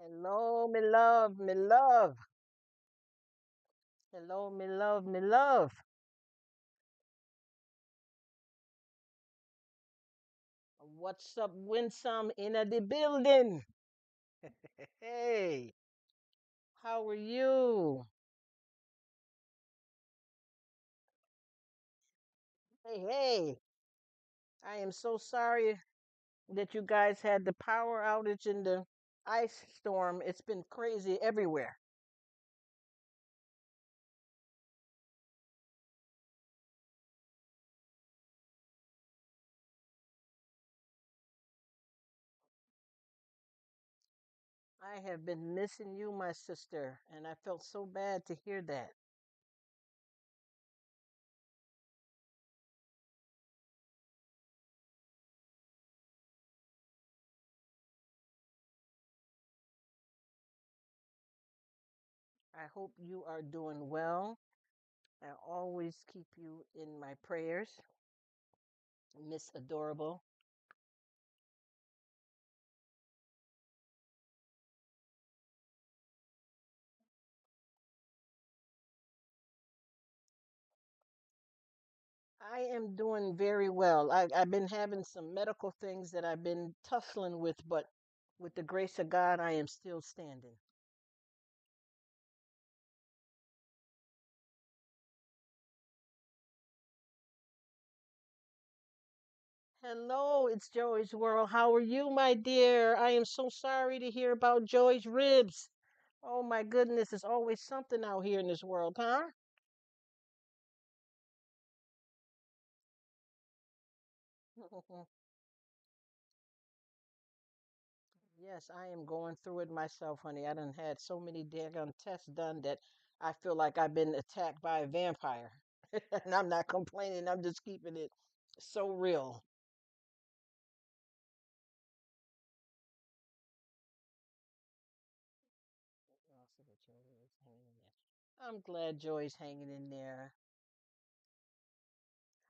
Hello, me love, me love. Hello, me love, me love. What's up, Winsome in the building? Hey, how are you? Hey, hey. I am so sorry that you guys had the power outage and the ice storm. It's been crazy everywhere. I have been missing you, my sister, and I felt so bad to hear that. I hope you are doing well. I always keep you in my prayers, Miss Adorable. I am doing very well. I've been having some medical things that I've been tussling with, but with the grace of God, I am still standing. Hello, it's Joy's World. How are you, my dear? I am so sorry to hear about Joy's ribs. Oh my goodness, there's always something out here in this world, huh? Yes, I am going through it myself, honey. I done had so many daggone tests done that I feel like I've been attacked by a vampire. And I'm not complaining, I'm just keeping it so real. Also, but Joy is hanging in there. I'm glad Joy's hanging in there.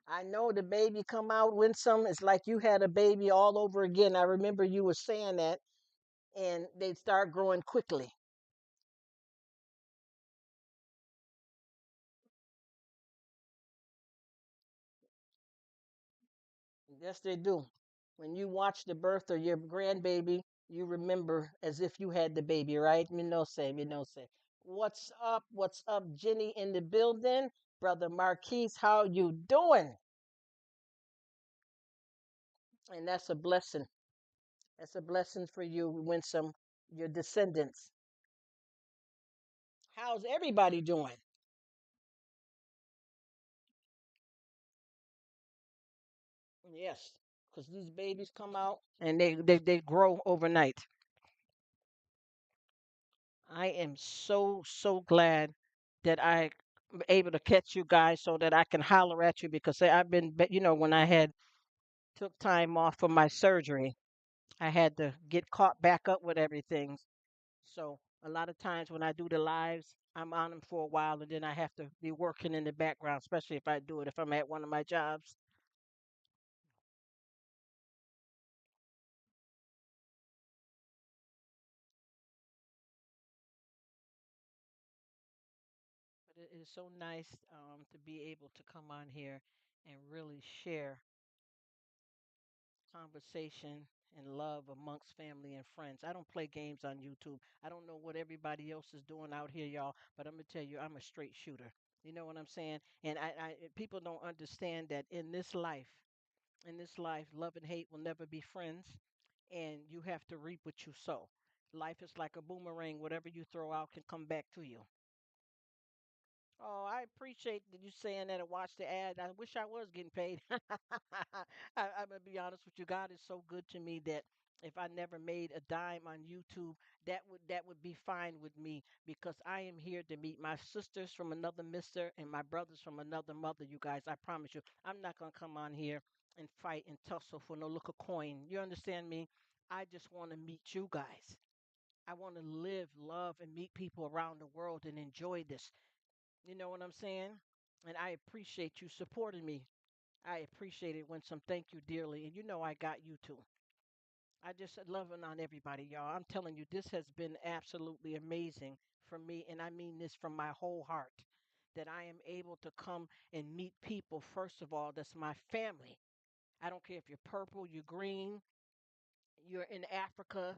I know the baby come out when some it's like you had a baby all over again. I remember you were saying that, and they start growing quickly. Yes, they do. When you watch the birth of your grandbaby, you remember as if you had the baby, right? Me no say, me no say. What's up? What's up, Jenny in the building? Brother Marquise, how you doing? And that's a blessing. That's a blessing for you, Winsome, your descendants. How's everybody doing? Yes, because these babies come out and they grow overnight. I am so glad that I am able to catch you guys so that I can holler at you because I've been, when I had took time off from my surgery, I had to get caught back up with everything. So a lot of times when I do the lives, I'm on them for a while and then I have to be working in the background, especially if I do it if I'm at one of my jobs. But it is so nice to be able to come on here and really share conversation and love amongst family and friends. I don't play games on YouTube. I don't know what everybody else is doing out here, y'all, but I'm gonna tell you, I'm a straight shooter. You know what I'm saying? And people don't understand that in this life, love and hate will never be friends, and you have to reap what you sow. Life is like a boomerang. Whatever you throw out can come back to you. Oh, I appreciate that you saying that and watch the ad. I wish I was getting paid. I'm gonna be honest with you. God is so good to me that if I never made a dime on YouTube, that would be fine with me because I am here to meet my sisters from another mister and my brothers from another mother. You guys, I promise you, I'm not gonna come on here and fight and tussle for no look of coin. You understand me? I just want to meet you guys. I want to live, love, and meet people around the world and enjoy this. You know what I'm saying? And I appreciate you supporting me. I appreciate it, Winsome. Thank you dearly. And you know I got you too. I just loving on everybody, y'all. I'm telling you, this has been absolutely amazing for me, and I mean this from my whole heart. That I am able to come and meet people, first of all, that's my family. I don't care if you're purple, you're green, you're in Africa,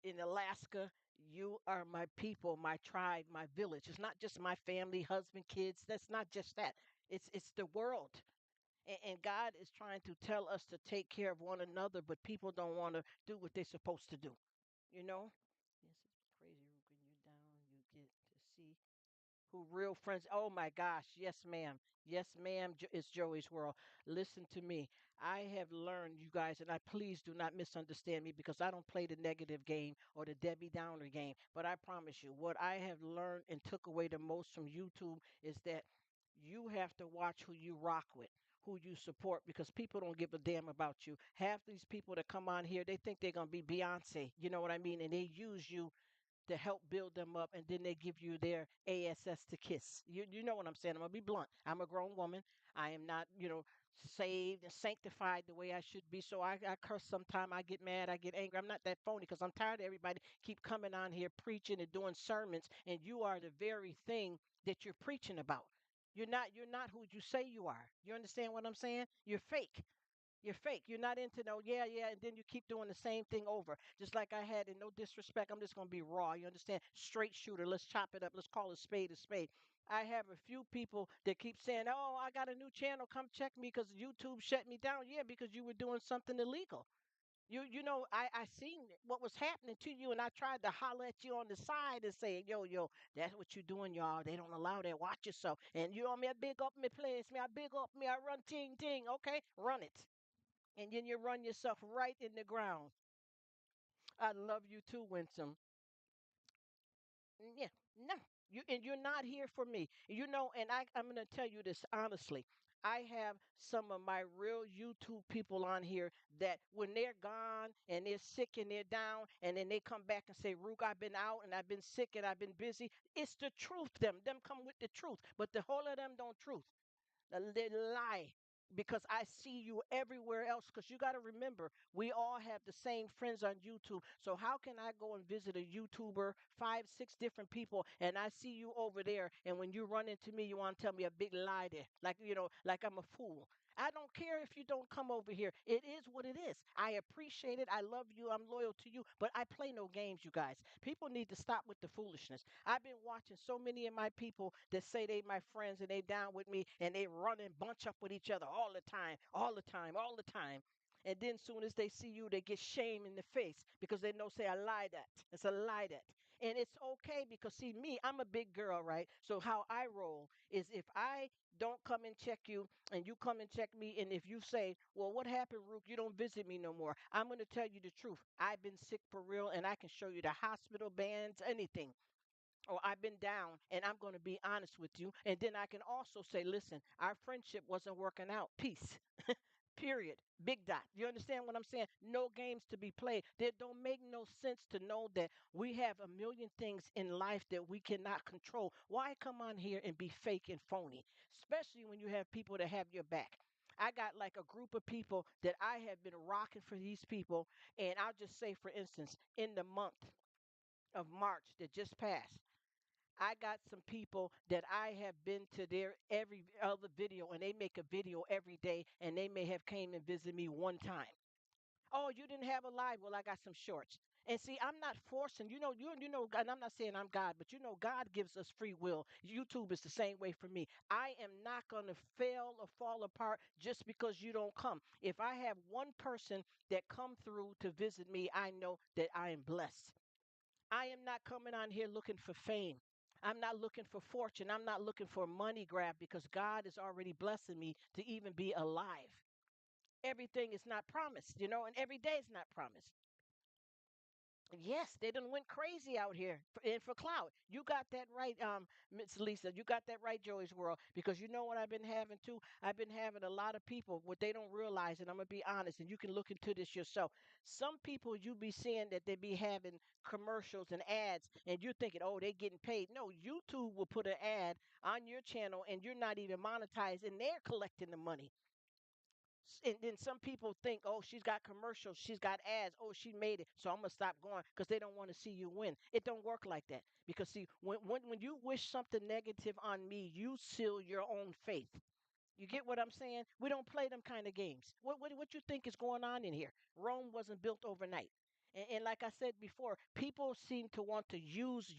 in Alaska. You are my people, my tribe, my village. It's not just my family, husband, kids. That's not just that. It's the world. And God is trying to tell us to take care of one another, but people don't want to do what they're supposed to do. You know? Yes, it's crazy. When you're down, you get to see who real friends. Oh my gosh, yes, ma'am. Yes, ma'am. It's Joey's world. Listen to me. I have learned, you guys, and I please do not misunderstand me because I don't play the negative game or the Debbie Downer game. But I promise you, what I have learned and took away the most from YouTube is that you have to watch who you rock with, who you support, because people don't give a damn about you. Half these people that come on here, they think they're gonna be Beyonce. You know what I mean? And they use you to help build them up, and then they give you their ass to kiss. You know what I'm saying? I'm gonna be blunt. I'm a grown woman. I am not, saved and sanctified the way I should be. So I curse sometimes. I get mad. I get angry. I'm not that phony because I'm tired of everybody keep coming on here preaching and doing sermons, and you are the very thing that you're preaching about. You're not who you say you are. You understand what I'm saying? You're fake. You're fake. You're not into no, yeah, yeah, and then you keep doing the same thing over. Just like I had, and no disrespect, I'm just gonna be raw. You understand? Straight shooter. Let's chop it up. Let's call a spade a spade. I have a few people that keep saying, "Oh, I got a new channel. Come check me because YouTube shut me down." Yeah, because you were doing something illegal. I seen what was happening to you, and I tried to holler at you on the side and say, "Yo, yo, that's what you doing, y'all. They don't allow that. Watch yourself." And you know me, I big up me place, me, I big up me, I run ting ting. Okay, run it, and then you run yourself right in the ground. I love you too, Winsome. Yeah, no, you're not here for me. And I'm gonna tell you this honestly. I have some of my real YouTube people on here that when they're gone and they're sick and they're down, and then they come back and say, "Rook, I've been out and I've been sick and I've been busy." It's the truth. Them come with the truth, but the whole of them don't truth. They lie because I see you everywhere else. Because you got to remember, we all have the same friends on YouTube. So how can I go and visit a YouTuber, five, six different people, and I see you over there, and when you run into me, you want to tell me a big lie there, like I'm a fool. I don't care if you don't come over here. It is what it is. I appreciate it. I love you. I'm loyal to you. But I play no games, you guys. People need to stop with the foolishness. I've been watching so many of my people that say they my friends and they down with me and they run and bunch up with each other all the time, all the time, all the time. And then soon as they see you, they get shame in the face because they know say I lied at. It's a lie that. And it's okay because see me, I'm a big girl, right? So how I roll is if I don't come and check you and you come and check me, and if you say, "Well, what happened, Rook? You don't visit me no more." I'm gonna tell you the truth. I've been sick for real and I can show you the hospital bands, anything, or I've been down and I'm going to be honest with you. And then I can also say, listen, our friendship wasn't working out. Peace. Period. Big dot. You understand what I'm saying? No games to be played. That don't make no sense to know that we have a million things in life that we cannot control. Why come on here and be fake and phony? Especially when you have people that have your back. I got like a group of people that I have been rocking for these people. And I'll just say, for instance, in the month of March that just passed, I got some people that I have been to their every other video, and they make a video every day, and they may have came and visited me one time. Oh, you didn't have a live? Well, I got some shorts. And see, I'm not forcing. And I'm not saying I'm God, but God gives us free will. YouTube is the same way for me. I am not gonna fail or fall apart just because you don't come. If I have one person that come through to visit me, I know that I am blessed. I am not coming on here looking for fame. I'm not looking for fortune. I'm not looking for a money grab because God is already blessing me to even be alive. Everything is not promised, and every day is not promised. Yes, they done went crazy out here and for clout. You got that right, Miss Lisa. You got that right, Joey's World. Because you know what I've been having too? I've been having a lot of people, what they don't realize, and I'm gonna be honest, and you can look into this yourself. Some people you be seeing that they be having commercials and ads, and you're thinking, oh, they getting paid. No, YouTube will put an ad on your channel, and you're not even monetized, and they're collecting the money. And then some people think, oh, she's got commercials, she's got ads, oh, she made it, so I'm gonna stop going because they don't want to see you win. It don't work like that. Because see, when you wish something negative on me, you seal your own faith. You get what I'm saying? We don't play them kind of games. What you think is going on in here? Rome wasn't built overnight. And like I said before, people seem to want to use.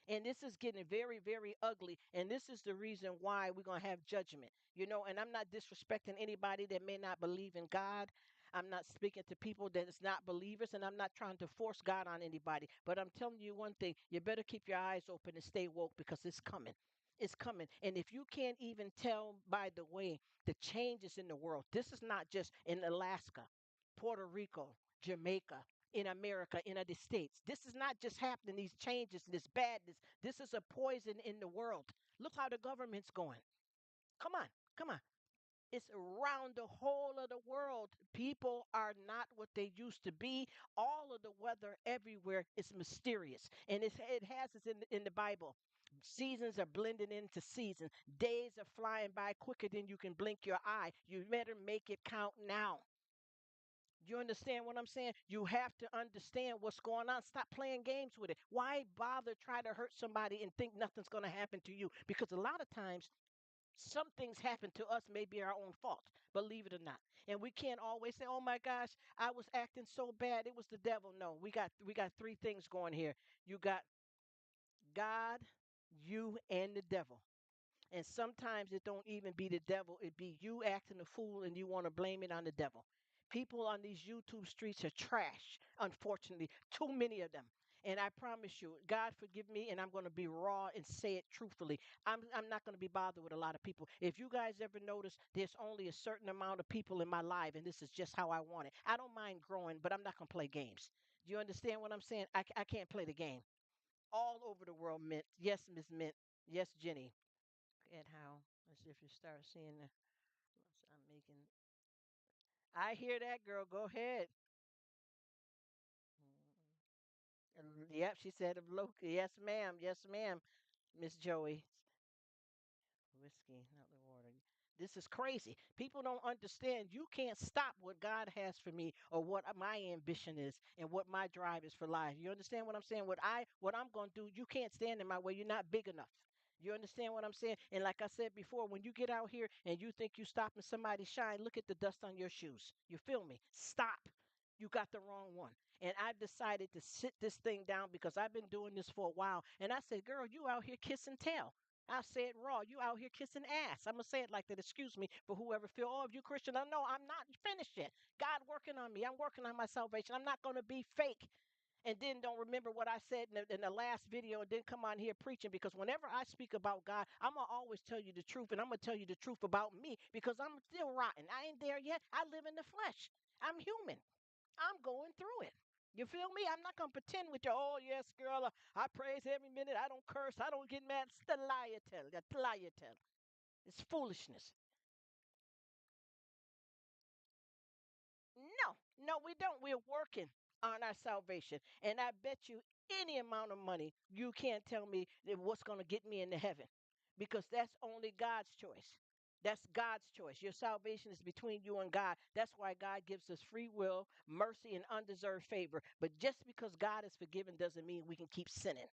And this is getting very, very ugly. And this is the reason why we're going to have judgment. And I'm not disrespecting anybody that may not believe in God. I'm not speaking to people that is not believers, and I'm not trying to force God on anybody. But I'm telling you one thing, you better keep your eyes open and stay woke because it's coming. It's coming. And if you can't even tell by the way the changes in the world, this is not just in Alaska, Puerto Rico, Jamaica, in America, in the States. This is not just happening, these changes, this badness. This is a poison in the world. Look how the government's going. Come on, come on. It's around the whole of the world. People are not what they used to be. All of the weather everywhere is mysterious. And it has us in the Bible. Seasons are blending into seasons. Days are flying by quicker than you can blink your eye. You better make it count now. You understand what I'm saying? You have to understand what's going on. Stop playing games with it. Why bother try to hurt somebody and think nothing's going to happen to you? Because a lot of times some things happen to us may be our own fault, believe it or not. And we can't always say, "Oh my gosh, I was acting so bad, it was the devil." No, we got three things going here. You got God, you, and the devil. And sometimes it don't even be the devil, it be you acting a fool and you want to blame it on the devil. People on these YouTube streets are trash, unfortunately, too many of them. And I promise you, God forgive me, and I'm going to be raw and say it truthfully. I'm not going to be bothered with a lot of people. If you guys ever notice, there's only a certain amount of people in my life, and this is just how I want it. I don't mind growing, but I'm not going to play games. Do you understand what I'm saying? I can't play the game. All over the world, Mint. Yes, Miss Mint. Yes, Jenny. And how? Let's see if you start seeing the. I'm making. I hear that girl. Go ahead. Yep, she said of local. Yes, ma'am. Yes, ma'am. Miss Joey. Whiskey, not the water. This is crazy. People don't understand. You can't stop what God has for me or what my ambition is and what my drive is for life. You understand what I'm saying? What I'm going to do, you can't stand in my way. You're not big enough. You understand what I'm saying? And like I said before, when you get out here and you think you stopping somebody's shine, look at the dust on your shoes. You feel me? Stop. You got the wrong one. And I've decided to sit this thing down because I've been doing this for a while. And I said, girl, you out here kissing tail. I'll say it raw. You out here kissing ass. I'm gonna say it like that. Excuse me for whoever feel. Oh, if you Christian, I know I'm not finished yet. God working on me. I'm working on my salvation. I'm not gonna be fake and then don't remember what I said in the last video and then come on here preaching because whenever I speak about God, I'm gonna always tell you the truth and I'm gonna tell you the truth about me because I'm still rotten. I ain't there yet. I live in the flesh. I'm human. I'm going through it. You feel me? I'm not gonna pretend with you. Oh yes, girl. I praise every minute. I don't curse. I don't get mad. It's the lie you tell. That's the lie you tell. It's foolishness. No, no, we don't. We're working on our salvation, and I bet you any amount of money you can't tell me that what's gonna get me into heaven, because that's only God's choice. That's God's choice. Your salvation is between you and God. That's why God gives us free will, mercy, and undeserved favor. But just because God is forgiven doesn't mean we can keep sinning.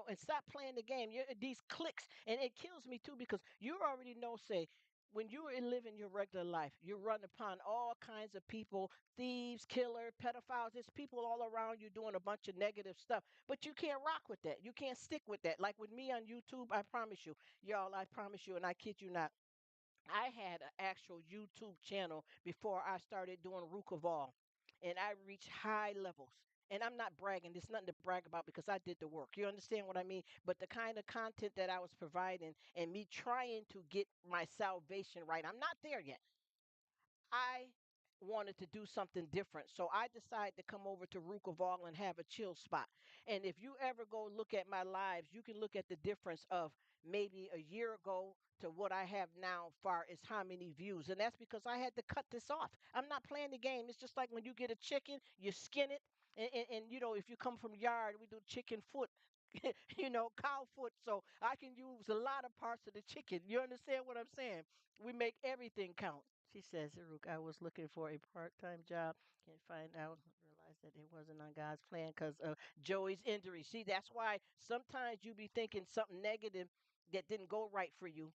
And stop playing the game. These clicks, and it kills me too because you already know. Say, when you are living your regular life, you run upon all kinds of people, thieves, killer, pedophiles. There's people all around you doing a bunch of negative stuff, but you can't rock with that. You can't stick with that. Like with me on YouTube, I promise you, y'all, I promise you, and I kid you not. I had an actual YouTube channel before I started doing Rruk, and I reached high levels. And I'm not bragging. There's nothing to brag about because I did the work. You understand what I mean? But the kind of content that I was providing and me trying to get my salvation right, I'm not there yet. I wanted to do something different. So I decided to come over to Rruk and have a chill spot. And if you ever go look at my lives, you can look at the difference of maybe a year ago to what I have now far as how many views. And that's because I had to cut this off. I'm not playing the game. It's just like when you get a chicken, you skin it. And if you come from yard, we do chicken foot, cow foot. So I can use a lot of parts of the chicken. You understand what I'm saying? We make everything count. She says, Rruk, I was looking for a part-time job. Can't find out. Realized that it wasn't on God's plan because of Joey's injury. See, that's why sometimes you be thinking something negative that didn't go right for you,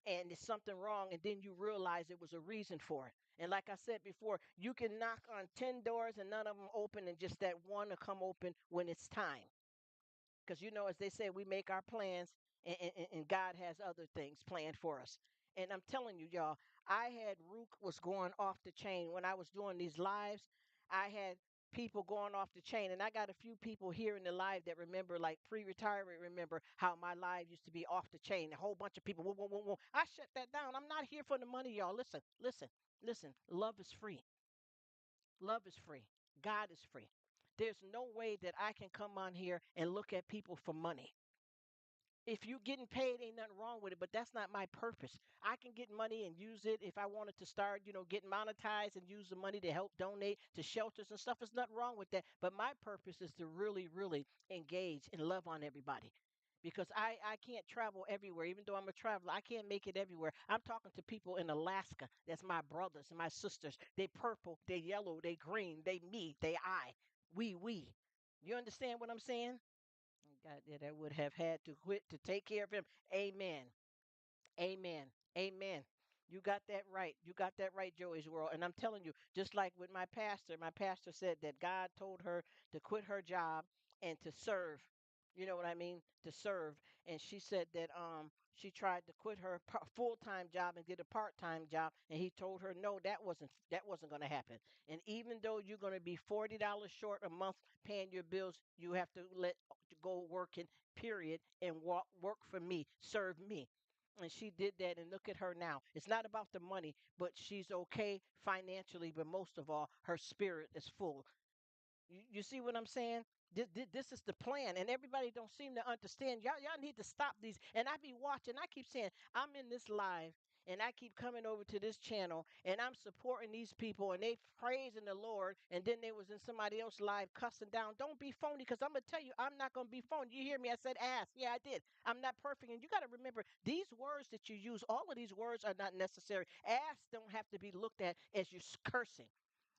and it's something wrong, and then you realize it was a reason for it. And like I said before, you can knock on 10 doors and none of them open, and just that one will come open when it's time. Because, as they say, we make our plans, and God has other things planned for us. And I'm telling you, y'all, I had Rook was going off the chain when I was doing these lives. I had people going off the chain, and I got a few people here in the live that remember, like pre-retirement, remember how my live used to be off the chain. A whole bunch of people, whoa, whoa, whoa, whoa. I shut that down. I'm not here for the money, y'all. Listen, listen, listen. Love is free. Love is free. God is free. There's no way that I can come on here and look at people for money. If you getting paid, ain't nothing wrong with it, but that's not my purpose. I can get money and use it if I wanted to start, getting monetized and use the money to help donate to shelters and stuff. There's nothing wrong with that. But my purpose is to really, really engage and love on everybody. Because I can't travel everywhere, even though I'm a traveler. I can't make it everywhere. I'm talking to people in Alaska. That's my brothers and my sisters. They purple, they yellow, they green, they me, they I. We. You understand what I'm saying? God, that I would have had to quit to take care of him. Amen. Amen. Amen. You got that right. You got that right, Joey's World. And I'm telling you, just like with my pastor said that God told her to quit her job and to serve. You know what I mean? To serve. And she said that she tried to quit her full-time job and get a part-time job, and he told her no, that wasn't going to happen. And even though you're going to be $40 short a month paying your bills, you have to let go working, period, and work for me, serve me. And she did that, and look at her now. It's not about the money, but she's okay financially, but most of all her spirit is full. You see what I'm saying? This is the plan, and everybody don't seem to understand. Y'all need to stop these. And I be watching. I keep saying I'm in this live, and I keep coming over to this channel, and I'm supporting these people, and they praising the Lord. And then they was in somebody else live cussing down. Don't be phony, because I'm gonna tell you, I'm not gonna be phony. You hear me? I said ass. Yeah, I did. I'm not perfect, and you got to remember these words that you use. All of these words are not necessary. Ass don't have to be looked at as you cursing.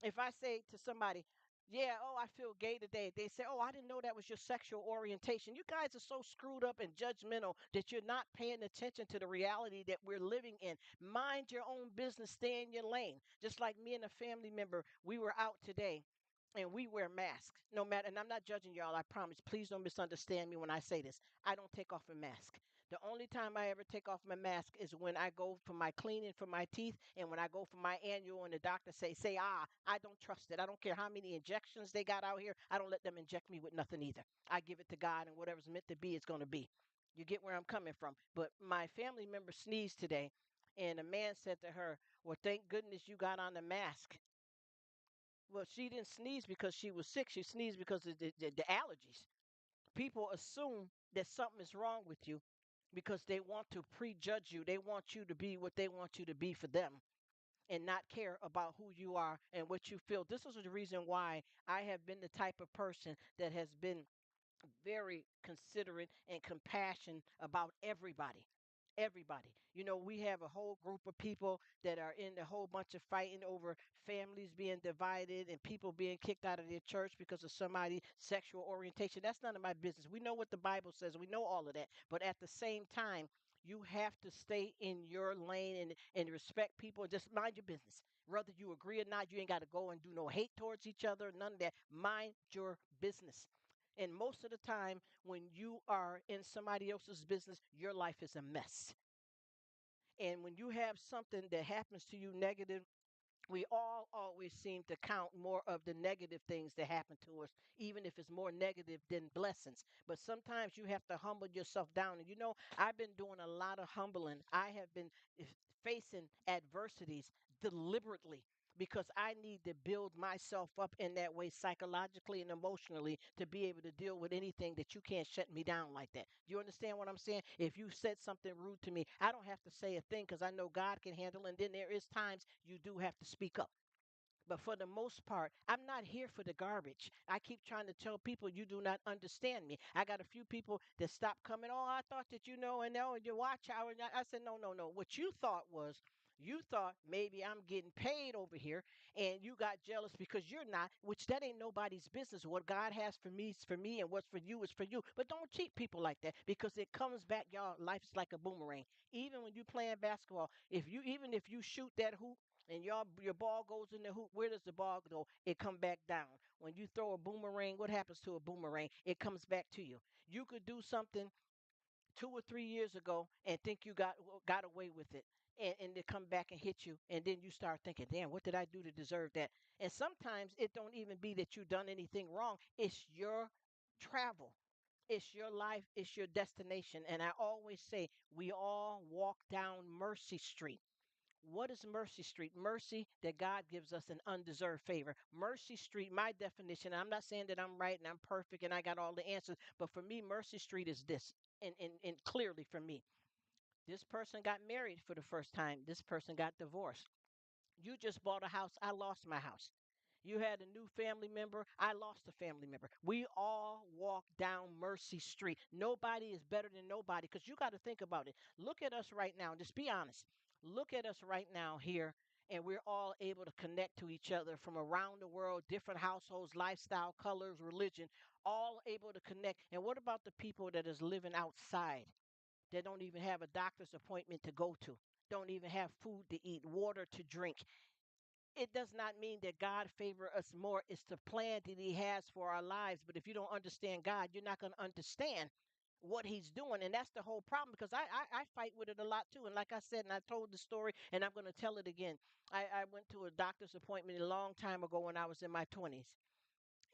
If I say to somebody, yeah, oh, I feel gay today. They say, oh, I didn't know that was your sexual orientation. You guys are so screwed up and judgmental that you're not paying attention to the reality that we're living in. Mind your own business, stay in your lane. Just like me and a family member, we were out today and we wear masks no matter. And I'm not judging y'all, I promise. Please don't misunderstand me when I say this. I don't take off a mask. The only time I ever take off my mask is when I go for my cleaning for my teeth, and when I go for my annual, and the doctor say I don't trust it. I don't care how many injections they got out here. I don't let them inject me with nothing either. I give it to God, and whatever's meant to be is going to be. You get where I'm coming from. But my family member sneezed today, and a man said to her, well, thank goodness you got on the mask. Well, she didn't sneeze because she was sick. She sneezed because of the allergies. People assume that something is wrong with you because they want to prejudge you. They want you to be what they want you to be for them, and not care about who you are and what you feel. This is the reason why I have been the type of person that has been very considerate and compassionate about everybody. Everybody. We have a whole group of people that are in a whole bunch of fighting over families being divided and people being kicked out of their church because of somebody's sexual orientation. That's none of my business. We know what the Bible says. We know all of that. But at the same time, you have to stay in your lane and respect people and just mind your business. Whether you agree or not, you ain't got to go and do no hate towards each other, none of that. Mind your business. And most of the time, when you are in somebody else's business, your life is a mess. And when you have something that happens to you negative, we all always seem to count more of the negative things that happen to us, even if it's more negative than blessings. But sometimes you have to humble yourself down. And I've been doing a lot of humbling. I have been facing adversities deliberately because I need to build myself up in that way psychologically and emotionally to be able to deal with anything that you can't shut me down like that. Do you understand what I'm saying? If you said something rude to me, I don't have to say a thing because I know God can handle it. And then there is times you do have to speak up. But for the most part, I'm not here for the garbage. I keep trying to tell people you do not understand me. I got a few people that stop coming. Oh, I thought that and oh, you watch out. And I said, no, no, no. What you thought was you thought maybe I'm getting paid over here and you got jealous because you're not, which that ain't nobody's business. What God has for me is for me and what's for you is for you. But don't treat people like that because it comes back, y'all. Life's like a boomerang. Even when you playing basketball, even if you shoot that hoop and your ball goes in the hoop, where does the ball go? It come back down. When you throw a boomerang, what happens to a boomerang? It comes back to you. You could do something 2 or 3 years ago and think you got away with it. And they come back and hit you, and then you start thinking, "Damn, what did I do to deserve that?" And sometimes it don't even be that you done anything wrong. It's your travel, it's your life, it's your destination. And I always say, we all walk down Mercy Street. What is Mercy Street? Mercy that God gives us an undeserved favor. Mercy Street, my definition, I'm not saying that I'm right and I'm perfect and I got all the answers, but for me, Mercy Street is this. And clearly for me, this person got married for the first time. This person got divorced. You just bought a house. I lost my house. You had a new family member. I lost a family member. We all walk down Mercy Street. Nobody is better than nobody because you got to think about it. Look at us right now. Just be honest. Look at us right now here, and we're all able to connect to each other from around the world, different households, lifestyle, colors, religion, all able to connect. And what about the people that is living outside? That don't even have a doctor's appointment to go to, don't even have food to eat, water to drink. It does not mean that God favor us more. It's the plan that He has for our lives. But if you don't understand God, you're not going to understand what He's doing. And that's the whole problem because I fight with it a lot too. And like I said, and I told the story and I'm going to tell it again. I went to a doctor's appointment a long time ago when I was in my 20s.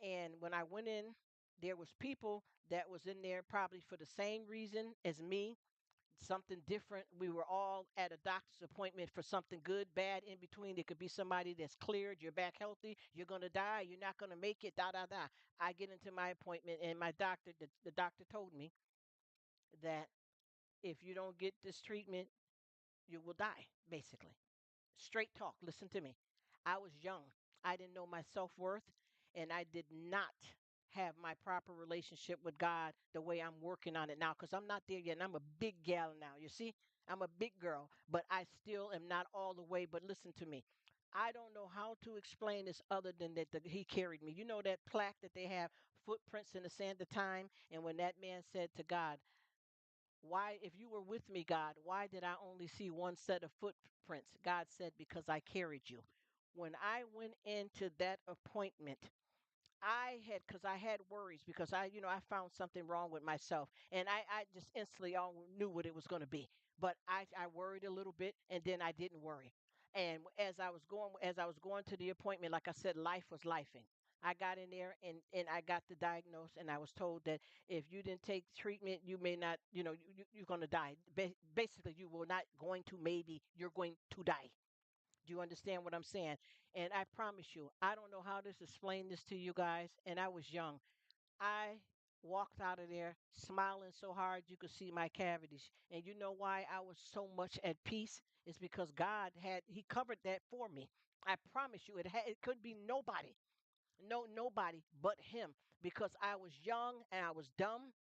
And when I went in, there was people that was in there probably for the same reason as me, something different. We were all at a doctor's appointment for something good, bad, in between. It could be somebody that's cleared, you're back healthy, you're going to die, you're not going to make it, da, da, da. I get into my appointment, and my doctor, the doctor told me that if you don't get this treatment, you will die, basically. Straight talk. Listen to me. I was young. I didn't know my self worth, and I did not have my proper relationship with God the way I'm working on it now because I'm not there yet. And I'm a big gal now. You see, I'm a big girl, but I still am not all the way. But listen to me. I don't know how to explain this other than that he carried me. You know that plaque that they have, footprints in the sand of time? And when that man said to God, why, if you were with me, God, why did I only see one set of footprints? God said, because I carried you. When I went into that appointment, because I had worries because I found something wrong with myself, and I just instantly all knew what it was going to be. But I worried a little bit, and then I didn't worry. And as I was going to the appointment, like I said, life was lifing. I got in there and I got the diagnosis, and I was told that if you didn't take treatment, you may not, you're going to die. Basically, you will not going to, maybe you're going to die. Do you understand what I'm saying? And I promise you, I don't know how to explain this to you guys. And I was young. I walked out of there smiling so hard you could see my cavities. And you know why I was so much at peace? It's because He covered that for me. I promise you, it couldn't be nobody. No, nobody but Him. Because I was young and I was dumb,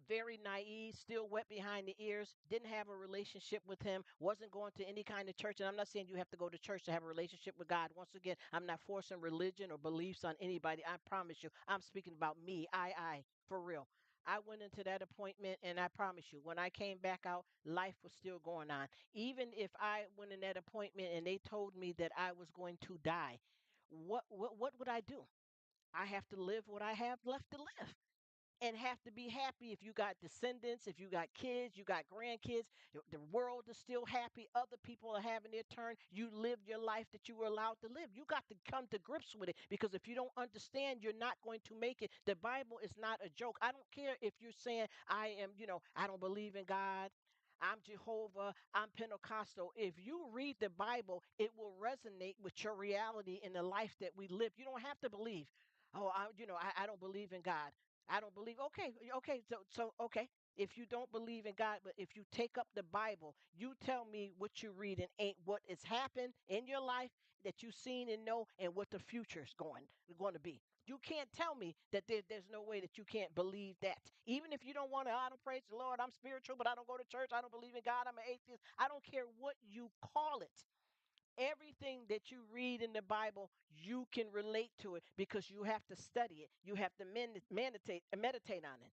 very naive, still wet behind the ears, didn't have a relationship with Him, wasn't going to any kind of church. And I'm not saying you have to go to church to have a relationship with God. Once again, I'm not forcing religion or beliefs on anybody. I promise you, I'm speaking about me. For real. I went into that appointment, and I promise you, when I came back out, life was still going on. Even if I went in that appointment and they told me that I was going to die, what would I do? I have to live what I have left to live and have to be happy. If you got descendants, if you got kids, you got grandkids, the world is still happy. Other people are having their turn. You lived your life that you were allowed to live. You got to come to grips with it because if you don't understand, you're not going to make it. The Bible is not a joke. I don't care if you're saying, I don't believe in God. I'm Jehovah, I'm Pentecostal. If you read the Bible, it will resonate with your reality in the life that we live. You don't have to believe. Oh, I don't believe in God. I don't believe. Okay, okay. So okay. If you don't believe in God, but if you take up the Bible, you tell me what you read and ain't what has happened in your life that you've seen and know, and what the future is going to be. You can't tell me that there's no way that you can't believe that. Even if you don't want to, I don't praise the Lord, I'm spiritual, but I don't go to church, I don't believe in God, I'm an atheist. I don't care what you call it. Everything that you read in the Bible, you can relate to it because you have to study it. You have to meditate on it.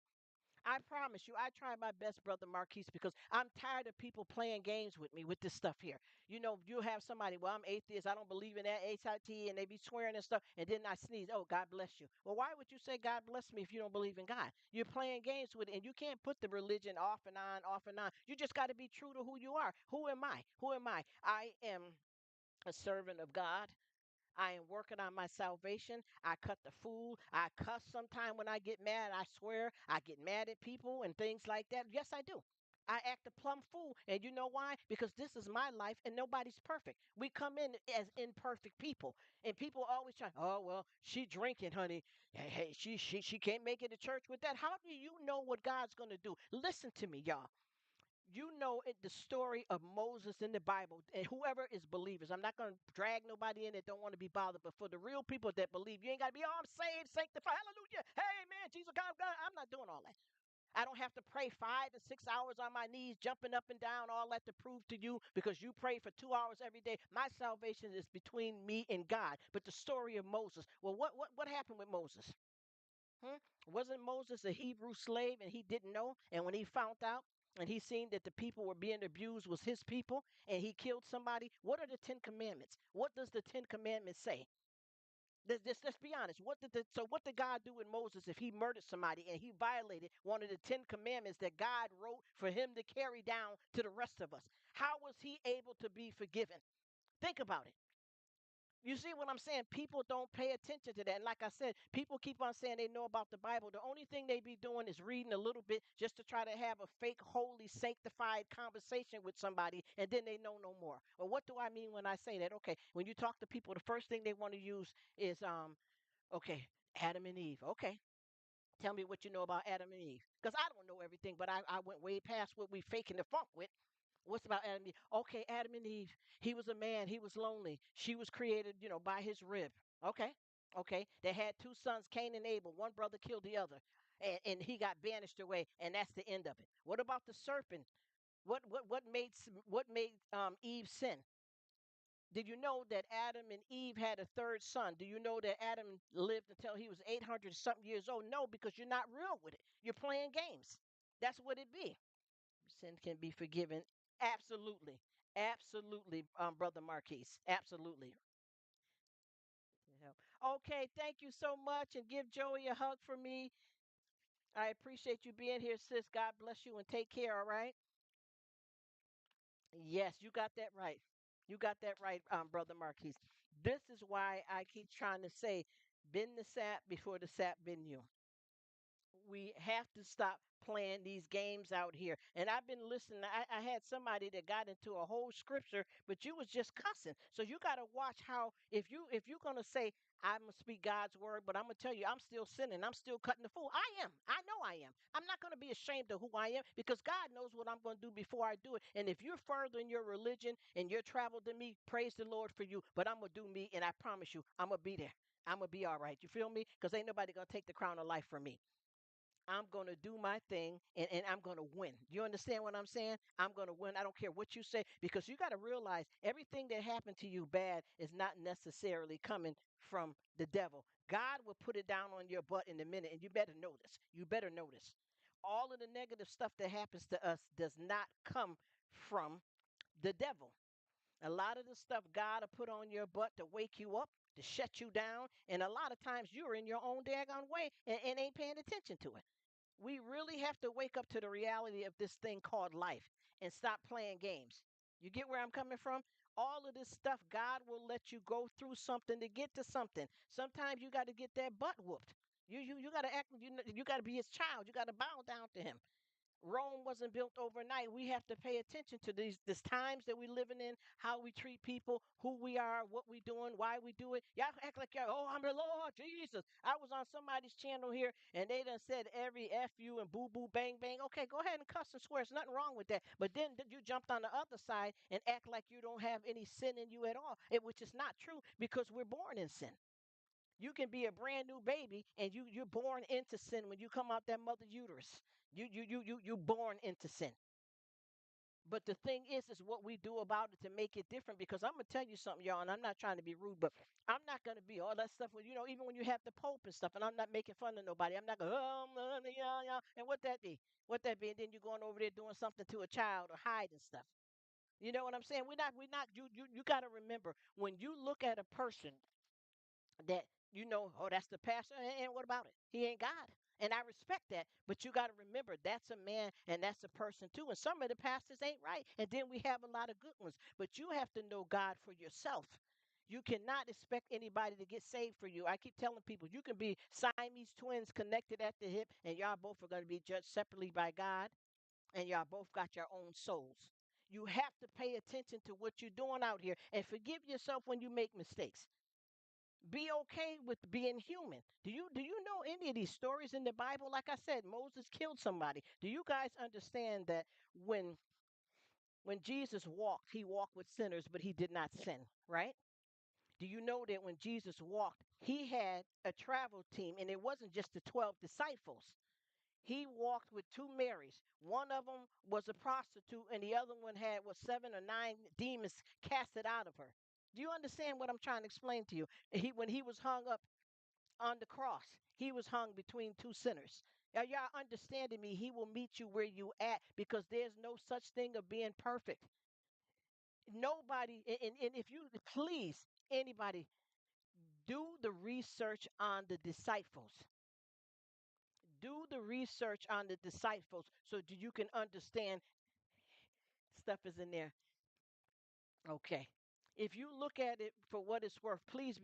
I promise you, I try my best, Brother Marquise, because I'm tired of people playing games with me with this stuff here. You know, you have somebody, well, I'm atheist, I don't believe in that HIT, and they be swearing and stuff, and then I sneeze, oh, God bless you. Well, why would you say God bless me if you don't believe in God? You're playing games with it, and you can't put the religion off and on, off and on. You just got to be true to who you are. Who am I? Who am I? I am a servant of God. I am working on my salvation. I cut the fool. I cuss sometime when I get mad. I swear I get mad at people and things like that. Yes, I do. I act a plumb fool. And you know why? Because this is my life and nobody's perfect. We come in as imperfect people. And people always try, oh, well, she drinking, honey. Hey, she can't make it to church with that. How do you know what God's going to do? Listen to me, y'all. You know it, the story of Moses in the Bible, and whoever is believers. I'm not going to drag nobody in that don't want to be bothered, but for the real people that believe, you ain't got to be, oh, I'm saved, sanctified, hallelujah, hey, man, Jesus, God, God. I'm not doing all that. I don't have to pray 5 and 6 hours on my knees, jumping up and down, all that to prove to you because you pray for 2 hours every day. My salvation is between me and God. But the story of Moses, well, what happened with Moses? Hmm? Wasn't Moses a Hebrew slave and he didn't know? And when he found out and he seen that the people were being abused was his people and he killed somebody, what are the Ten Commandments? What does the Ten Commandments say? Let's be honest. What did God do with Moses if he murdered somebody and he violated one of the Ten Commandments that God wrote for him to carry down to the rest of us? How was he able to be forgiven? Think about it. You see what I'm saying? People don't pay attention to that. And like I said, people keep on saying they know about the Bible. The only thing they be doing is reading a little bit just to try to have a fake, holy, sanctified conversation with somebody, and then they know no more. Well, what do I mean when I say that? Okay, when you talk to people, the first thing they want to use is okay, Adam and Eve. Okay. Tell me what you know about Adam and Eve. Because I don't know everything, but I went way past what we faking the funk with. What's about Adam and Eve? Okay, Adam and Eve. He was a man. He was lonely. She was created, by his rib. Okay, okay. They had two sons, Cain and Abel. One brother killed the other, and he got banished away, and that's the end of it. What about the serpent? What made Eve sin? Did you know that Adam and Eve had a third son? Do you know that Adam lived until he was 800 something years old? No, because you're not real with it. You're playing games. That's what it be. Sin can be forgiven. Absolutely. Absolutely, Brother Marquise. Absolutely. Yeah. Okay, thank you so much. And give Joey a hug for me. I appreciate you being here, sis. God bless you and take care, all right? Yes, you got that right. You got that right, Brother Marquise. This is why I keep trying to say, bend the sap before the sap bend you. We have to stop playing these games out here. And I've been listening. I had somebody that got into a whole scripture, but you was just cussing. So you got to watch how if you're gonna say I'm gonna speak God's word, but I'm gonna tell you I'm still sinning. I'm still cutting the fool. I am. I know I am. I'm not gonna be ashamed of who I am because God knows what I'm gonna do before I do it. And if you're further in your religion and your travel than me, praise the Lord for you. But I'm gonna do me, and I promise you, I'm gonna be there. I'm gonna be all right. You feel me? Because ain't nobody gonna take the crown of life from me. I'm going to do my thing and I'm going to win. You understand what I'm saying? I'm going to win. I don't care what you say because you got to realize everything that happened to you bad is not necessarily coming from the devil. God will put it down on your butt in a minute, and you better know this. You better know this. All of the negative stuff that happens to us does not come from the devil. A lot of the stuff God will put on your butt to wake you up, to shut you down, and a lot of times you're in your own daggone way and ain't paying attention to it. We really have to wake up to the reality of this thing called life and stop playing games. You get where I'm coming from? All of this stuff, God will let you go through something to get to something. Sometimes you got to get that butt whooped. You got to act. You got to be His child. You got to bow down to Him. Rome wasn't built overnight. We have to pay attention to these times that we're living in, how we treat people, who we are, what we doing, why we do it. Y'all act like y'all, oh, I'm the Lord Jesus. I was on somebody's channel here and they done said every F you and boo boo bang bang. Okay, go ahead and cuss and swear. There's nothing wrong with that. But then you jumped on the other side and act like you don't have any sin in you at all, which is not true because we're born in sin. You can be a brand new baby and you're born into sin when you come out that mother uterus. You born into sin. But the thing is what we do about it to make it different. Because I'm gonna tell you something, y'all, and I'm not trying to be rude, but I'm not gonna be all that stuff. When even when you have the Pope and stuff, and I'm not making fun of nobody. I'm not going, yeah, yeah. And what that be? What that be? And then you're going over there doing something to a child or hiding stuff. You know what I'm saying? We're not. You got to remember when you look at a person that oh, that's the pastor, and what about it? He ain't God. And I respect that, but you got to remember that's a man and that's a person too. And some of the pastors ain't right, and then we have a lot of good ones. But you have to know God for yourself. You cannot expect anybody to get saved for you. I keep telling people you can be Siamese twins connected at the hip, and y'all both are going to be judged separately by God, and y'all both got your own souls. You have to pay attention to what you're doing out here and forgive yourself when you make mistakes. Be okay with being human. Do you know any of these stories in the Bible? Like I said, Moses killed somebody. Do you guys understand that when Jesus walked, he walked with sinners, but he did not sin, right? Do you know that when Jesus walked, he had a travel team and it wasn't just the 12 disciples. He walked with two Marys. One of them was a prostitute and the other one had was 7 or 9 demons casted out of her. Do you understand what I'm trying to explain to you? When he was hung up on the cross, he was hung between two sinners. Now, y'all understanding me? He will meet you where you at because there's no such thing of being perfect. Nobody, and if you please, anybody, do the research on the disciples. Do the research on the disciples so that you can understand stuff is in there. Okay. If you look at it for what it's worth, please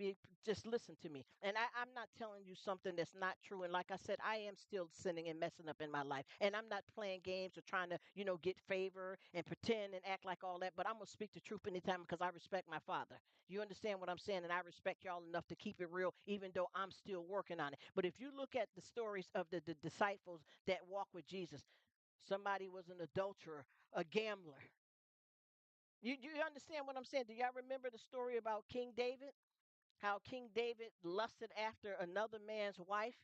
just listen to me. And I'm not telling you something that's not true. And like I said, I am still sinning and messing up in my life. And I'm not playing games or trying to, get favor and pretend and act like all that. But I'm gonna speak the truth anytime because I respect my father. You understand what I'm saying? And I respect y'all enough to keep it real, even though I'm still working on it. But if you look at the stories of the disciples that walk with Jesus, somebody was an adulterer, a gambler. You understand what I'm saying? Do y'all remember the story about King David? How King David lusted after another man's wife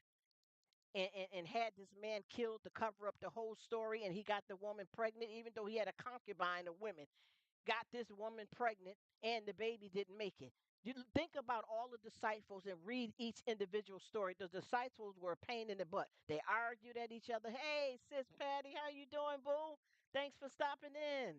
and had this man killed to cover up the whole story, and he got the woman pregnant, even though he had a concubine of women. Got this woman pregnant, and the baby didn't make it. You think about all the disciples and read each individual story. The disciples were a pain in the butt. They argued at each other. Hey, sis Patty, how you doing, boo? Thanks for stopping in.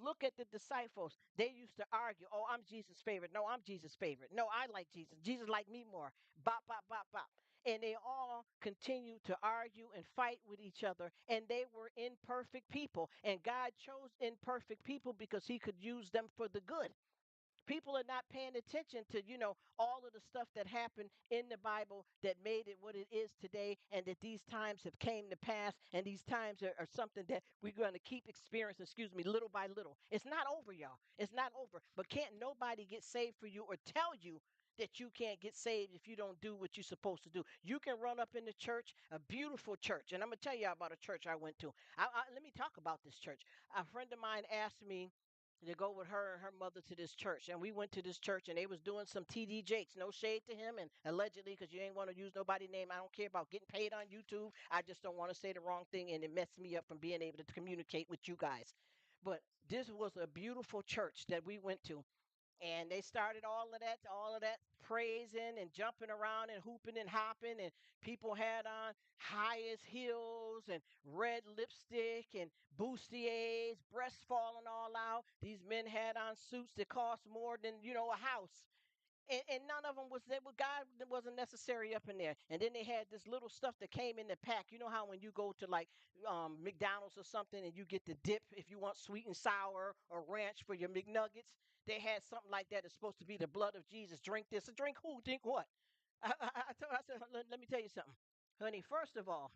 Look at the disciples. They used to argue, oh, I'm Jesus' favorite. No, I'm Jesus' favorite. No, I like Jesus. Jesus like me more. Bop, bop, bop, bop. And they all continued to argue and fight with each other. And they were imperfect people. And God chose imperfect people because he could use them for the good. People are not paying attention to all of the stuff that happened in the Bible that made it what it is today, and that these times have came to pass, and these times are something that we're going to keep experiencing, excuse me, little by little. It's not over, y'all. It's not over. But can't nobody get saved for you or tell you that you can't get saved if you don't do what you're supposed to do. You can run up in the church, a beautiful church, and I'm gonna tell you about a church I went to. Let me talk about this church. A friend of mine asked me to go with her and her mother to this church. And we went to this church and they was doing some TD Jakes. No shade to him and allegedly, because you ain't want to use nobody name. I don't care about getting paid on YouTube. I just don't want to say the wrong thing and it messed me up from being able to communicate with you guys. But this was a beautiful church that we went to, and they started all of that praising and jumping around and hooping and hopping, and people had on highest heels and red lipstick and bustiers, breasts falling all out. These men had on suits that cost more than a house, and none of them was there. God wasn't necessary up in there. And then they had this little stuff that came in the pack. You know how when you go to like McDonald's or something and you get the dip if you want sweet and sour or ranch for your McNuggets, they had something like that. It's supposed to be the blood of Jesus. Drink this. Drink who? Drink what? I said, let me tell you something, honey. First of all,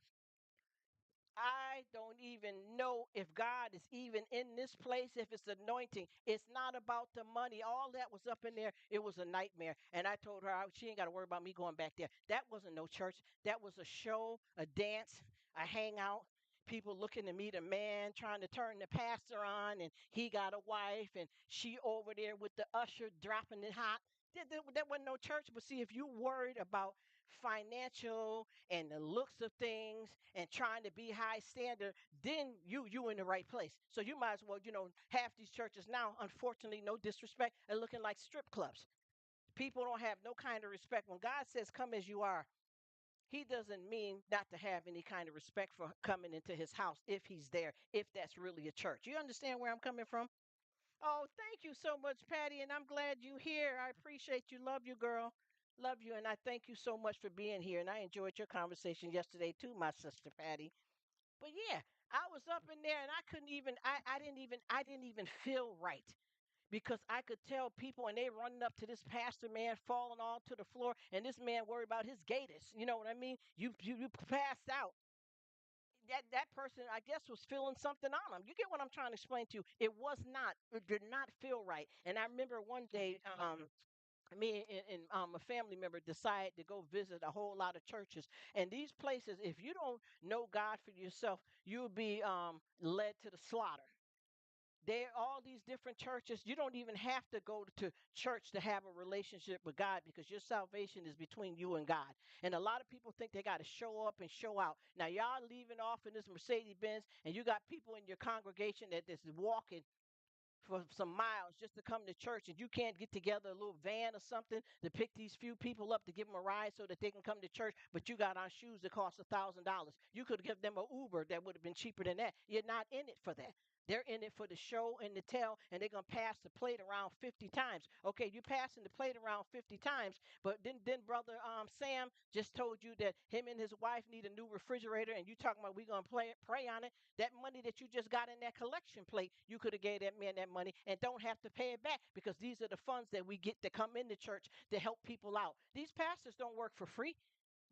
I don't even know if God is even in this place, if it's anointing. It's not about the money. All that was up in there, it was a nightmare. And I told her she ain't got to worry about me going back there. That wasn't no church. That was a show, a dance, a hangout. People looking to meet a man, trying to turn the pastor on, and he got a wife, and she over there with the usher dropping it hot. That wasn't no church. But see, if you worried about financial and the looks of things and trying to be high standard, then you in the right place. So you might as well, half these churches now, unfortunately, no disrespect, are looking like strip clubs. People don't have no kind of respect. When God says come as you are, he doesn't mean not to have any kind of respect for coming into his house if he's there, if that's really a church. You understand where I'm coming from? Oh, thank you so much, Patty. And I'm glad you're here. I appreciate you. Love you, girl. Love you. And I thank you so much for being here. And I enjoyed your conversation yesterday, too, my sister, Patty. But yeah, I was up in there and I couldn't even, I didn't even feel right because I could tell people and they running up to this pastor man falling all to the floor and this man worried about his gators. You know what I mean? You passed out. That person, I guess, was feeling something on him. You get what I'm trying to explain to you? It was not. It did not feel right. And I remember one day, me and a family member decided to go visit a whole lot of churches. And these places, if you don't know God for yourself, you'll be led to the slaughter. There all these different churches. You don't even have to go to church to have a relationship with God because your salvation is between you and God. And a lot of people think they got to show up and show out. Now y'all leaving off in this Mercedes Benz and you got people in your congregation that is walking for some miles just to come to church and you can't get together a little van or something to pick these few people up to give them a ride so that they can come to church, but you got on shoes that cost $1,000. You could give them an Uber that would have been cheaper than that. You're not in it for that. They're in it for the show and the tell, and they're gonna pass the plate around 50 times. Okay, you passing the plate around 50 times, but then brother Sam just told you that him and his wife need a new refrigerator, and you talking about we gonna pray on it. That money that you just got in that collection plate, you could have gave that man that money and don't have to pay it back because these are the funds that we get to come into church to help people out. These pastors don't work for free.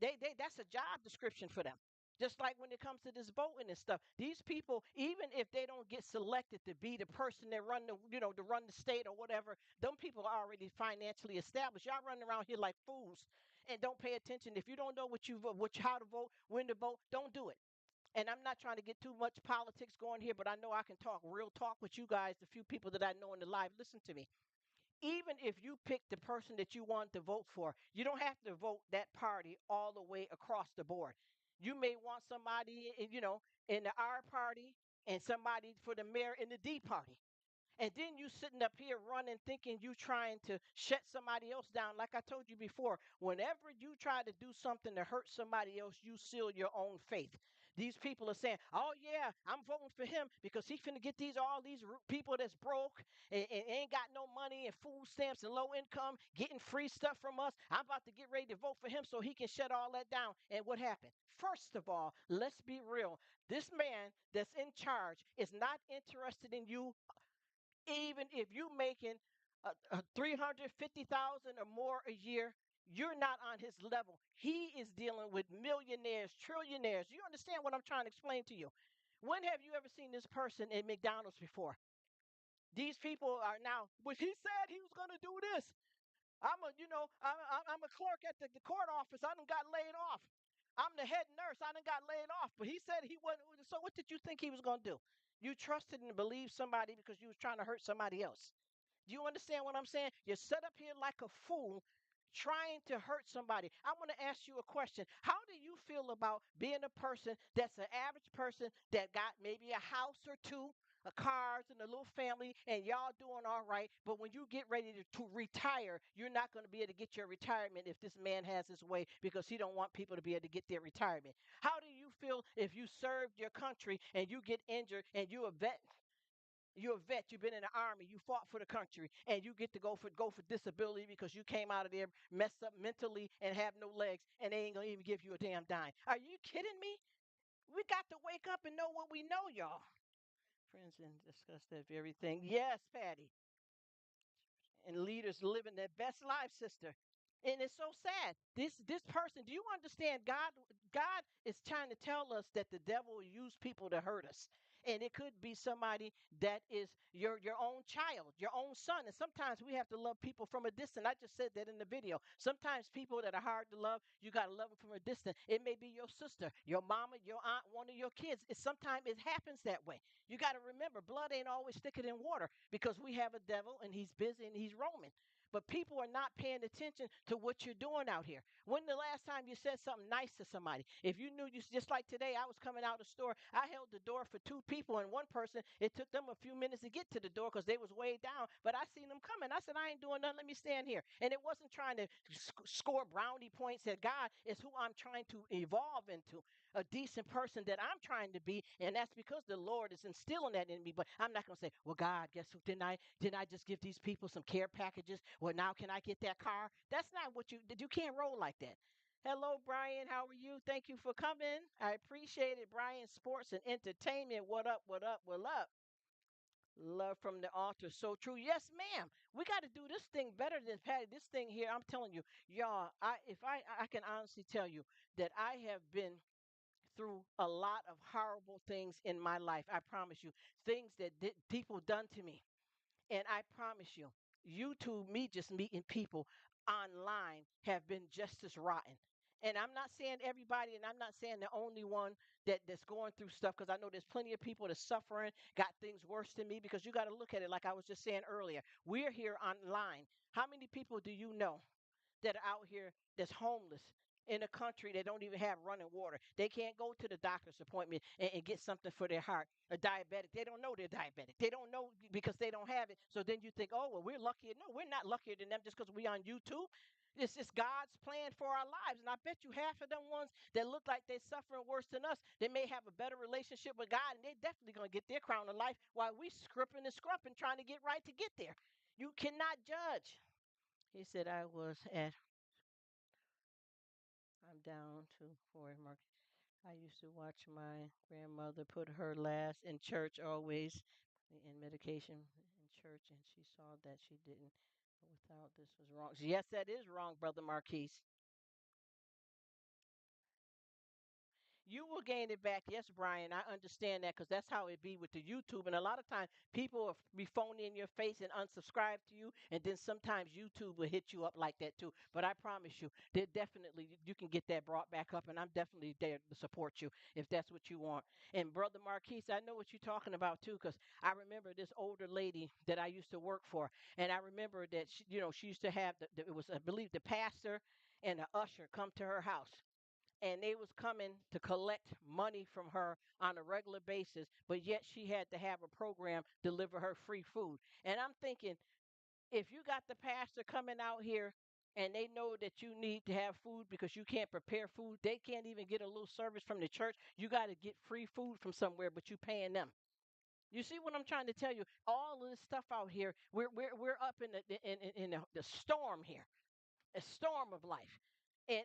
They that's a job description for them. Just like when it comes to this voting and stuff, these people, even if they don't get selected to be the person that run the, to run the state or whatever, them people are already financially established. Y'all running around here like fools and don't pay attention. If you don't know what you vote, how to vote, when to vote, don't do it. And I'm not trying to get too much politics going here, but I know I can talk real talk with you guys, the few people that I know in the live. Listen to me. Even if you pick the person that you want to vote for, you don't have to vote that party all the way across the board. You may want somebody, in the R party and somebody for the mayor in the D party. And then you sitting up here running, thinking you trying to shut somebody else down. Like I told you before, whenever you try to do something to hurt somebody else, you seal your own faith. These people are saying, "Oh yeah, I'm voting for him because he finna get all these people that's broke and ain't got no money and food stamps and low income getting free stuff from us. I'm about to get ready to vote for him so he can shut all that down." And what happened? First of all, let's be real. This man that's in charge is not interested in you even if you making 350,000 or more a year. You're not on his level. He is dealing with millionaires, trillionaires. You understand what I'm trying to explain to you? When have you ever seen this person in McDonald's before? These people are now, but he said he was going to do this. I'm a clerk at the court office. I done got laid off. I'm the head nurse. I done got laid off. But he said he wasn't. So what did you think he was going to do? You trusted and believed somebody because you was trying to hurt somebody else. Do you understand what I'm saying? You're set up here like a fool trying to hurt somebody. I want to ask you a question. How do you feel about being a person that's an average person that got maybe a house or two, a cars and a little family, and y'all doing all right, but when you get ready to retire, you're not going to be able to get your retirement if this man has his way because he don't want people to be able to get their retirement. How do you feel if you served your country and you get injured and you're a vet. You've been in the army. You fought for the country, and you get to go for disability because you came out of there messed up mentally and have no legs, and they ain't gonna even give you a damn dime. Are you kidding me? We got to wake up and know what we know, y'all. Friends and discuss that very thing. Yes, Patty. And leaders living their best life, sister. And it's so sad. This person, do you understand? God is trying to tell us that the devil will use people to hurt us. And it could be somebody that is your own child, your own son. And sometimes we have to love people from a distance. I just said that in the video. Sometimes people that are hard to love, you got to love them from a distance. It may be your sister, your mama, your aunt, one of your kids. Sometimes it happens that way. You got to remember, blood ain't always thicker than water, because we have a devil and he's busy and he's roaming. But people are not paying attention to what you're doing out here. When the last time you said something nice to somebody? If you knew, you just like today, I was coming out of the store. I held the door for two people, and one person, it took them a few minutes to get to the door because they was way down. But I seen them coming. I said, I ain't doing nothing. Let me stand here. And it wasn't trying to score brownie points at God. It's who I'm trying to evolve into, a decent person that I'm trying to be, and that's because the Lord is instilling that in me. But I'm not going to say, "Well, God, guess who? Didn't I just give these people some care packages? Well, now can I get that car?" That's not what you can't roll like that. Hello, Brian. How are you? Thank you for coming. I appreciate it, Brian. Sports and entertainment. What up? What up? What up? Love from the altar. So true. Yes, ma'am. We got to do this thing better than Patty. This thing here, I'm telling you, y'all. I can honestly tell you that I have been through a lot of horrible things in my life. I promise you, things that people done to me. And I promise you, YouTube, me just meeting people online, have been just as rotten. And I'm not saying everybody, and I'm not saying the only one that's going through stuff, because I know there's plenty of people that's suffering, got things worse than me. Because you got to look at it like I was just saying earlier. We're here online. How many people do you know that are out here that's homeless in a country that don't even have running water? They can't go to the doctor's appointment and get something for their heart. A diabetic, they don't know they're diabetic. They don't know because they don't have it. So then you think, oh, well, we're luckier. No, we're not luckier than them just because we on YouTube. It's just God's plan for our lives. And I bet you half of them ones that look like they're suffering worse than us, they may have a better relationship with God, and they're definitely going to get their crown of life while we scripping and scrumping trying to get right to get there. You cannot judge. He said, I'm down to for it, Mark. I used to watch my grandmother put her last in church always in medication in church, and she saw that she didn't. Without this was wrong. Yes, that is wrong, Brother Marquise. You will gain it back. Yes, Brian, I understand that, because that's how it be with the YouTube. And a lot of times people will be phoning in your face and unsubscribe to you. And then sometimes YouTube will hit you up like that too. But I promise you, that definitely you can get that brought back up. And I'm definitely there to support you if that's what you want. And Brother Marquise, I know what you're talking about too, because I remember this older lady that I used to work for. And I remember that she used to have it was, I believe, the pastor and the usher come to her house, and they was coming to collect money from her on a regular basis, but yet she had to have a program deliver her free food. And I'm thinking, if you got the pastor coming out here and they know that you need to have food because you can't prepare food, they can't even get a little service from the church, you got to get free food from somewhere, but you paying them. You see what I'm trying to tell you? All of this stuff out here, we're up in the storm here, a storm of life. And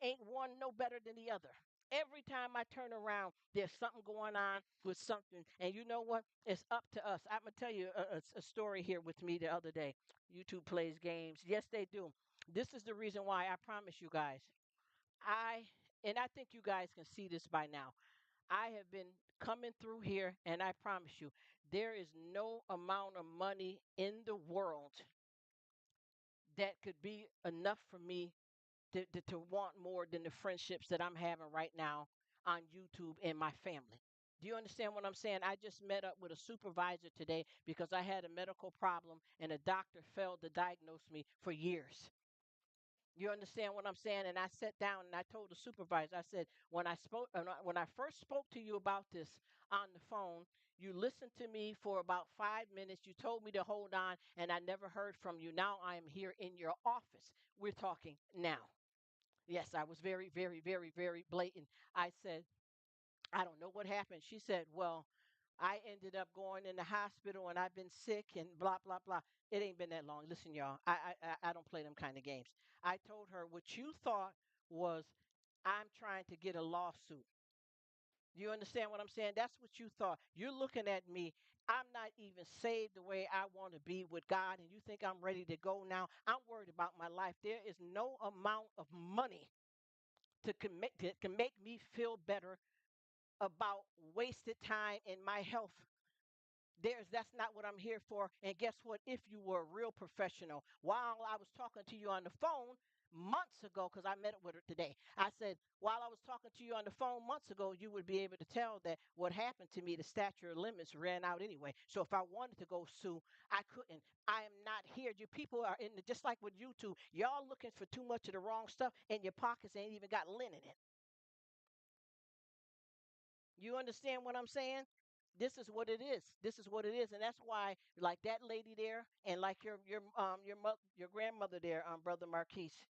ain't one no better than the other. Every time I turn around, there's something going on with something. And you know what? It's up to us. I'm going to tell you a story here with me the other day. YouTube plays games. Yes, they do. This is the reason why I promise you guys. I, and I think you guys can see this by now. I have been coming through here, and I promise you, there is no amount of money in the world that could be enough for me to want more than the friendships that I'm having right now on YouTube and my family. Do you understand what I'm saying? I just met up with a supervisor today because I had a medical problem and a doctor failed to diagnose me for years. You understand what I'm saying? And I sat down and I told the supervisor, I said, when I first spoke to you about this on the phone, you listened to me for about 5 minutes. You told me to hold on, and I never heard from you. Now I am here in your office. We're talking now. Yes, I was very, very, very, very blatant. I said, I don't know what happened. She said, well, I ended up going in the hospital and I've been sick and blah, blah, blah. It ain't been that long. Listen, y'all, I don't play them kind of games. I told her what you thought was I'm trying to get a lawsuit. You understand what I'm saying? That's what you thought. You're looking at me. I'm not even saved the way I want to be with God, and you think I'm ready to go now. I'm worried about my life. There is no amount of money that can make me feel better about wasted time and my health. That's not what I'm here for. And guess what? If you were a real professional, while I was talking to you on the phone months ago, because I met with her today, I said, while I was talking to you on the phone months ago, you would be able to tell that what happened to me, the statute of limits ran out anyway. So if I wanted to go sue, I couldn't. I am not here. You people are in the, just like with YouTube, y'all looking for too much of the wrong stuff, and your pockets ain't even got lint in it. You understand what I'm saying? This is what it is. This is what it is, and that's why, like that lady there, and like your grandmother there, brother Marquise.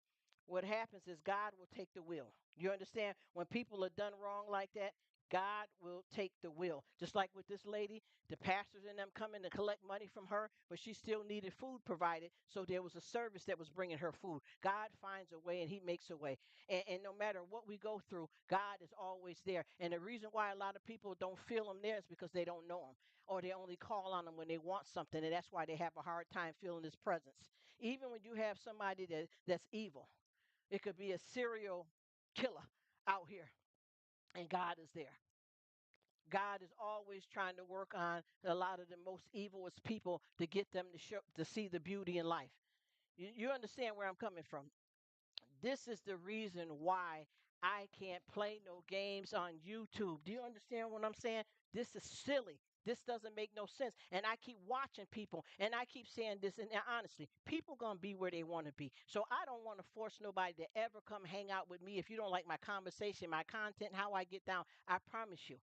What happens is God will take the wheel. You understand? When people are done wrong like that, God will take the wheel. Just like with this lady, the pastors and them coming to collect money from her, but she still needed food provided. So there was a service that was bringing her food. God finds a way and he makes a way. And no matter what we go through, God is always there. And the reason why a lot of people don't feel him there is because they don't know him, or they only call on him when they want something. And that's why they have a hard time feeling his presence. Even when you have somebody that's evil, it could be a serial killer out here, and God is there. God is always trying to work on a lot of the most evilest people to get them to see the beauty in life. You understand where I'm coming from? This is the reason why I can't play no games on YouTube. Do you understand what I'm saying? This is silly. This doesn't make no sense. And I keep watching people and I keep saying this. And honestly, people going to be where they want to be. So I don't want to force nobody to ever come hang out with me. If you don't like my conversation, my content, how I get down, I promise you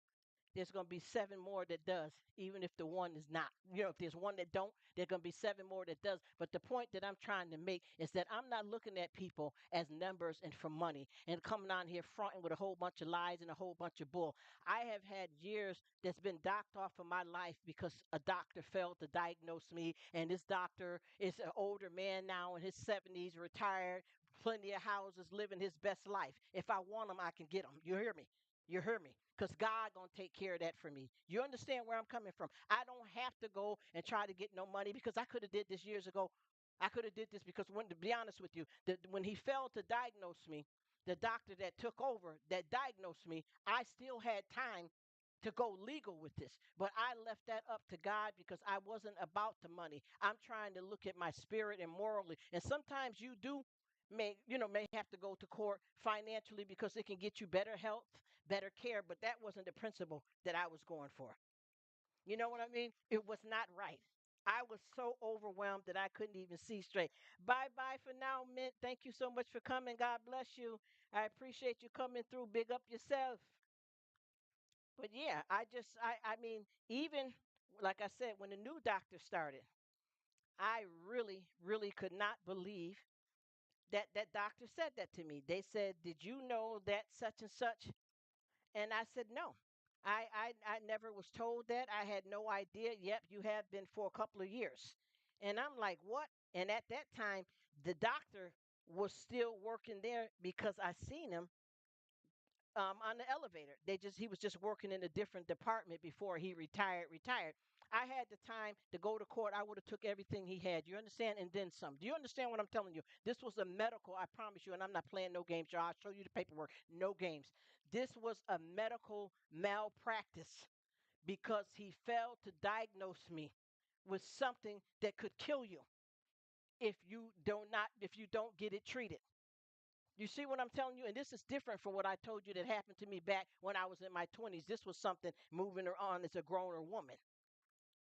there's going to be seven more that does, even if the one is not. If there's one that don't, there's going to be seven more that does. But the point that I'm trying to make is that I'm not looking at people as numbers and for money and coming on here fronting with a whole bunch of lies and a whole bunch of bull. I have had years that's been docked off of my life because a doctor failed to diagnose me, and this doctor is an older man now in his 70s, retired, plenty of houses, living his best life. If I want him, I can get him. You hear me? You heard me, because God gonna take care of that for me. You understand where I'm coming from? I don't have to go and try to get no money because I could have did this years ago. I could have did this because when, to be honest with you, when he failed to diagnose me, the doctor that took over that diagnosed me, I still had time to go legal with this. But I left that up to God because I wasn't about the money. I'm trying to look at my spirit and morally. And sometimes you do may have to go to court financially because it can get you better health, better care, but that wasn't the principle that I was going for. You know what I mean? It was not right. I was so overwhelmed that I couldn't even see straight. Bye bye for now, Mint. Thank you so much for coming. God bless you. I appreciate you coming through. Big up yourself. But yeah, I mean, even like I said, when the new doctor started, I really, really could not believe that that doctor said that to me. They said, "Did you know that such and such?" And I said, "No. I never was told that. I had no idea. Yep, you have been for a couple of years." And I'm like, "What?" And at that time, the doctor was still working there because I seen him on the elevator. He was just working in a different department before he retired. I had the time to go to court. I would have took everything he had. You understand? And then some. Do you understand what I'm telling you? This was a medical, I promise you, and I'm not playing no games, y'all. I'll show you the paperwork. No games. This was a medical malpractice because he failed to diagnose me with something that could kill you if you don't get it treated. You see what I'm telling you? And this is different from what I told you that happened to me back when I was in my 20s. This was something moving her on as a grown woman.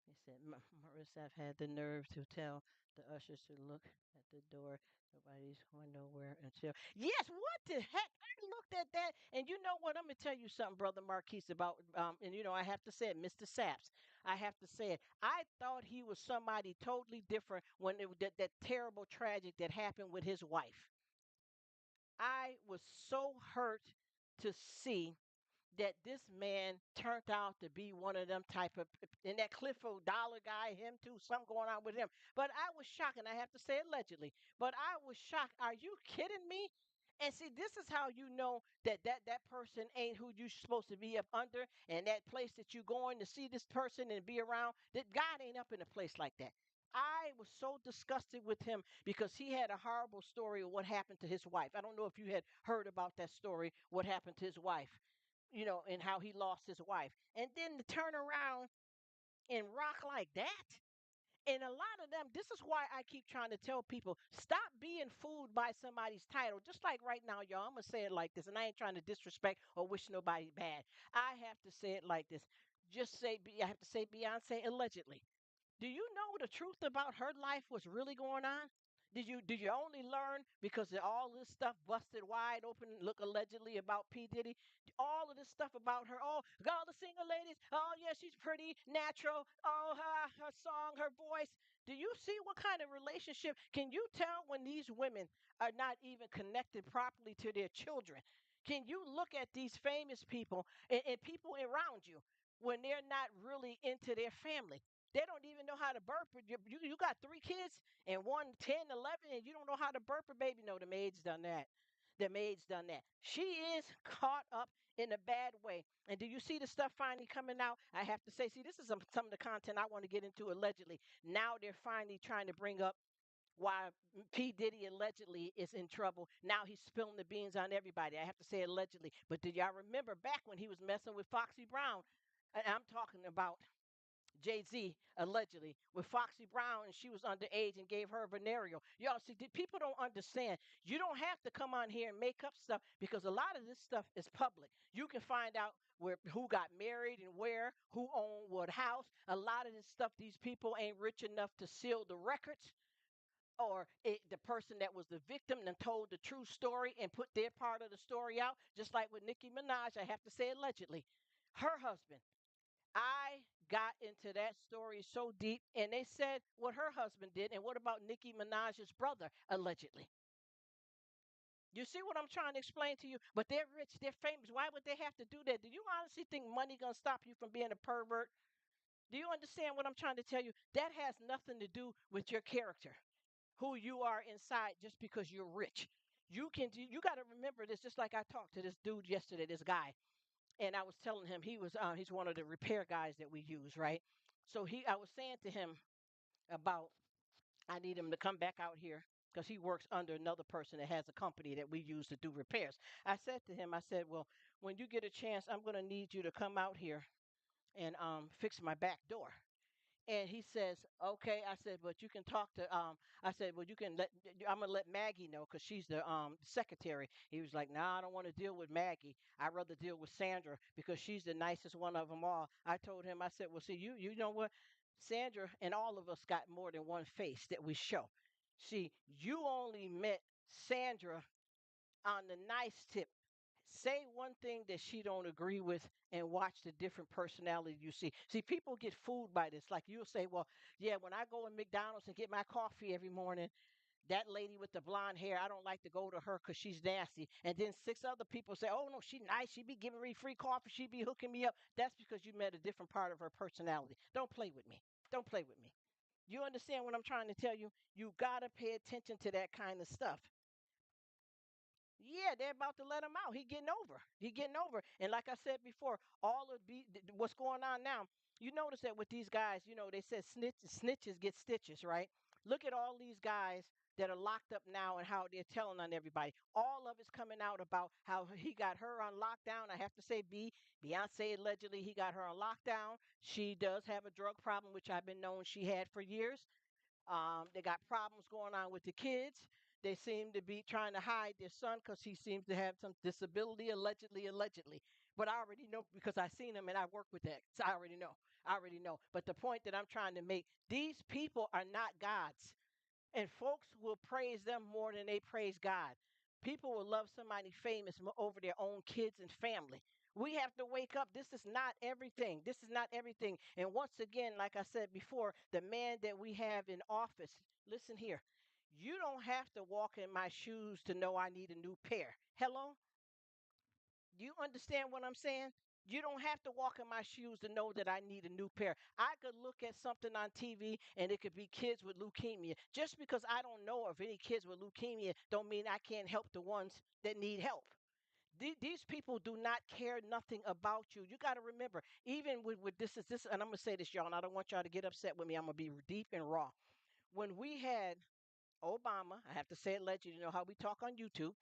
He said, Marissa, I've had the nerve to tell the ushers to look at the door. Nobody's going nowhere until. Yes, what the heck? I looked at that. And you know what? I'm going to tell you something, Brother Marquise, about, and I have to say it, Mr. Saps. I have to say it. I thought he was somebody totally different when that terrible tragic that happened with his wife. I was so hurt to see that this man turned out to be one of them type of, and that Clifford Dollar guy, him too, something going on with him. But I was shocked, and I have to say allegedly, but I was shocked. Are you kidding me? And see, this is how you know that that person ain't who you supposed to be up under, and that place that you going to see this person and be around, that God ain't up in a place like that. I was so disgusted with him because he had a horrible story of what happened to his wife. I don't know if you had heard about that story, what happened to his wife, and how he lost his wife. And then to turn around and rock like that. And a lot of them, this is why I keep trying to tell people, stop being fooled by somebody's title. Just like right now, y'all, I'm going to say it like this, and I ain't trying to disrespect or wish nobody bad. I have to say it like this. I have to say Beyonce allegedly. Do you know the truth about her life, what's really going on? Did you only learn because of all this stuff busted wide open, look allegedly about P. Diddy? All of this stuff about her. Oh, all the single ladies. Oh, yeah, she's pretty, natural. Oh, her song, her voice. Do you see what kind of relationship? Can you tell when these women are not even connected properly to their children? Can you look at these famous people and people around you when they're not really into their family? They don't even know how to burp. You got three kids and one 10, 11, and you don't know how to burp a baby. No, the maid's done that. The maid's done that. She is caught up in a bad way. And do you see the stuff finally coming out? I have to say, see, this is some of the content I want to get into allegedly. Now they're finally trying to bring up why P. Diddy allegedly is in trouble. Now he's spilling the beans on everybody. I have to say allegedly. But do y'all remember back when he was messing with Foxy Brown? And I'm talking about Jay Z allegedly with Foxy Brown, and she was underage and gave her a venereal. Y'all see, people don't understand. You don't have to come on here and make up stuff because a lot of this stuff is public. You can find out who got married and where, who owned what house. A lot of this stuff, these people ain't rich enough to seal the records. Or the person that was the victim and told the true story and put their part of the story out, just like with Nicki Minaj, I have to say allegedly. Her husband, I got into that story so deep, and they said what her husband did, and what about Nicki Minaj's brother, allegedly? You see what I'm trying to explain to you? But they're rich, they're famous. Why would they have to do that? Do you honestly think money gonna stop you from being a pervert? Do you understand what I'm trying to tell you? That has nothing to do with your character, who you are inside, just because you're rich. You got to remember this. Just like I talked to this dude yesterday, this guy, and I was telling him he's one of the repair guys that we use, right? So I was saying to him about I need him to come back out here because he works under another person that has a company that we use to do repairs. I said to him, I said, well, when you get a chance, I'm going to need you to come out here and fix my back door. And he says, "Okay." I said, "But you can talk to." I said, "Well, you can let. I'm gonna let Maggie know because she's the secretary." He was like, "Nah, I don't want to deal with Maggie. I'd rather deal with Sandra because she's the nicest one of them all." I told him, I said, "Well, see, you know what, Sandra and all of us got more than one face that we show. See, you only met Sandra on the nice tip. Say one thing that she don't agree with and watch the different personality you see. See, people get fooled by this. Like you'll say, well, yeah, when I go in McDonald's and get my coffee every morning, that lady with the blonde hair, I don't like to go to her because she's nasty. And then six other people say, oh no, she nice. She be giving me free coffee. She be hooking me up. That's because you met a different part of her personality. Don't play with me. Don't play with me. You understand what I'm trying to tell you? You gotta pay attention to that kind of stuff. Yeah, they're about to let him out. He getting over. He getting over. And like I said before, what's going on now. You notice that with these guys, they said snitches get stitches, right? Look at all these guys that are locked up now and how they're telling on everybody. All of it's coming out about how he got her on lockdown. I have to say, Beyonce allegedly he got her on lockdown. She does have a drug problem, which I've been known she had for years. They got problems going on with the kids. They seem to be trying to hide their son because he seems to have some disability, allegedly. But I already know because I seen him and I work with that. So I already know. I already know. But the point that I'm trying to make, these people are not gods. And folks will praise them more than they praise God. People will love somebody famous over their own kids and family. We have to wake up. This is not everything. This is not everything. And once again, like I said before, the man that we have in office, listen here. You don't have to walk in my shoes to know I need a new pair. Hello? Do you understand what I'm saying? You don't have to walk in my shoes to know that I need a new pair. I could look at something on TV and it could be kids with leukemia. Just because I don't know of any kids with leukemia don't mean I can't help the ones that need help. These people do not care nothing about you. You got to remember, even with this, and I'm gonna say this, y'all, and I don't want y'all to get upset with me. I'm gonna be deep and raw. When we had Obama, I have to say it, let you know how we talk on YouTube.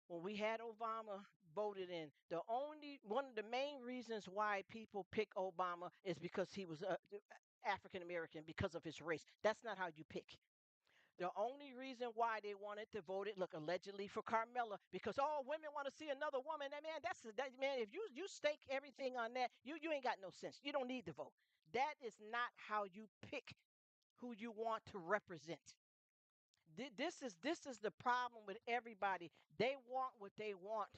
When we had Obama voted in, the only one of the main reasons why people pick Obama is because he was African American because of his race. That's not how you pick. The only reason why they wanted to vote it, look, allegedly for Carmella, because all women want to see another woman. That man, man. If you stake everything on that, you ain't got no sense. You don't need to vote. That is not how you pick who you want to represent. This is the problem with everybody. They want what they want,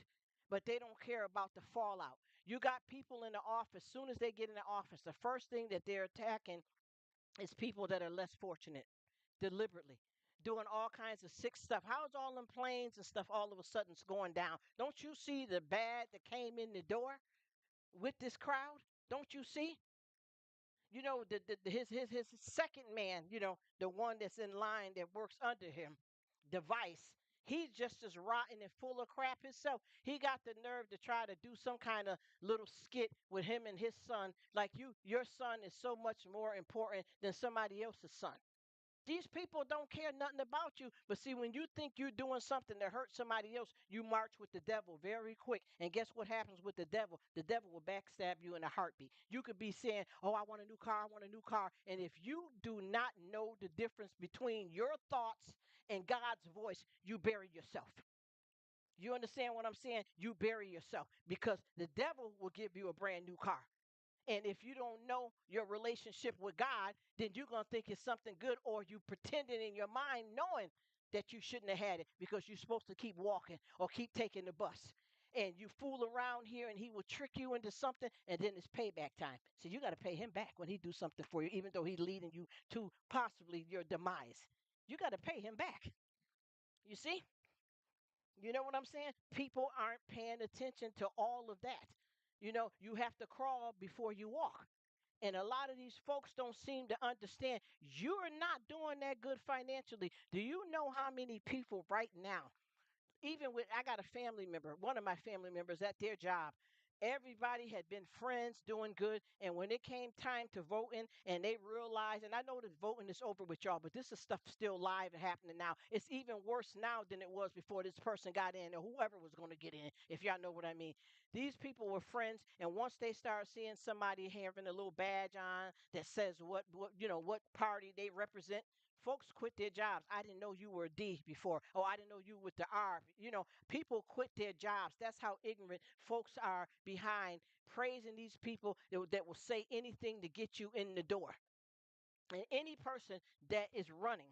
but they don't care about the fallout. You got people in the office. Soon as they get in the office, the first thing that they're attacking is people that are less fortunate, deliberately doing all kinds of sick stuff. How's all them planes and stuff all of a sudden going down? Don't you see the bad that came in the door with this crowd? Don't you see? His second man, the one that's in line that works under him, the vice. He's just as rotten and full of crap himself. He got the nerve to try to do some kind of little skit with him and his son, like your son is so much more important than somebody else's son. These people don't care nothing about you. But see, when you think you're doing something to hurt somebody else, you march with the devil very quick. And guess what happens with the devil? The devil will backstab you in a heartbeat. You could be saying, "Oh, I want a new car, I want a new car." And if you do not know the difference between your thoughts and God's voice, you bury yourself. You understand what I'm saying? You bury yourself because the devil will give you a brand new car. And if you don't know your relationship with God, then you're going to think it's something good, or you pretending in your mind knowing that you shouldn't have had it because you're supposed to keep walking or keep taking the bus. And you fool around here and he will trick you into something, and then it's payback time. So you got to pay him back when he do something for you, even though he's leading you to possibly your demise. You got to pay him back. You see? You know what I'm saying? People aren't paying attention to all of that. You have to crawl before you walk. And a lot of these folks don't seem to understand you're not doing that good financially. Do you know how many people right now, even with, I got a family member, one of my family members at their job, everybody had been friends doing good, and when it came time to voting and they realized, and I know that voting is over with y'all, but this is stuff still live and happening now. It's even worse now than it was before this person got in, or whoever was going to get in, if y'all know what I mean. These people were friends, and once they start seeing somebody having a little badge on that says what party they represent, folks quit their jobs. I didn't know you were a D before. Oh, I didn't know you with the R. People quit their jobs. That's how ignorant folks are behind praising these people that will say anything to get you in the door. And any person that is running,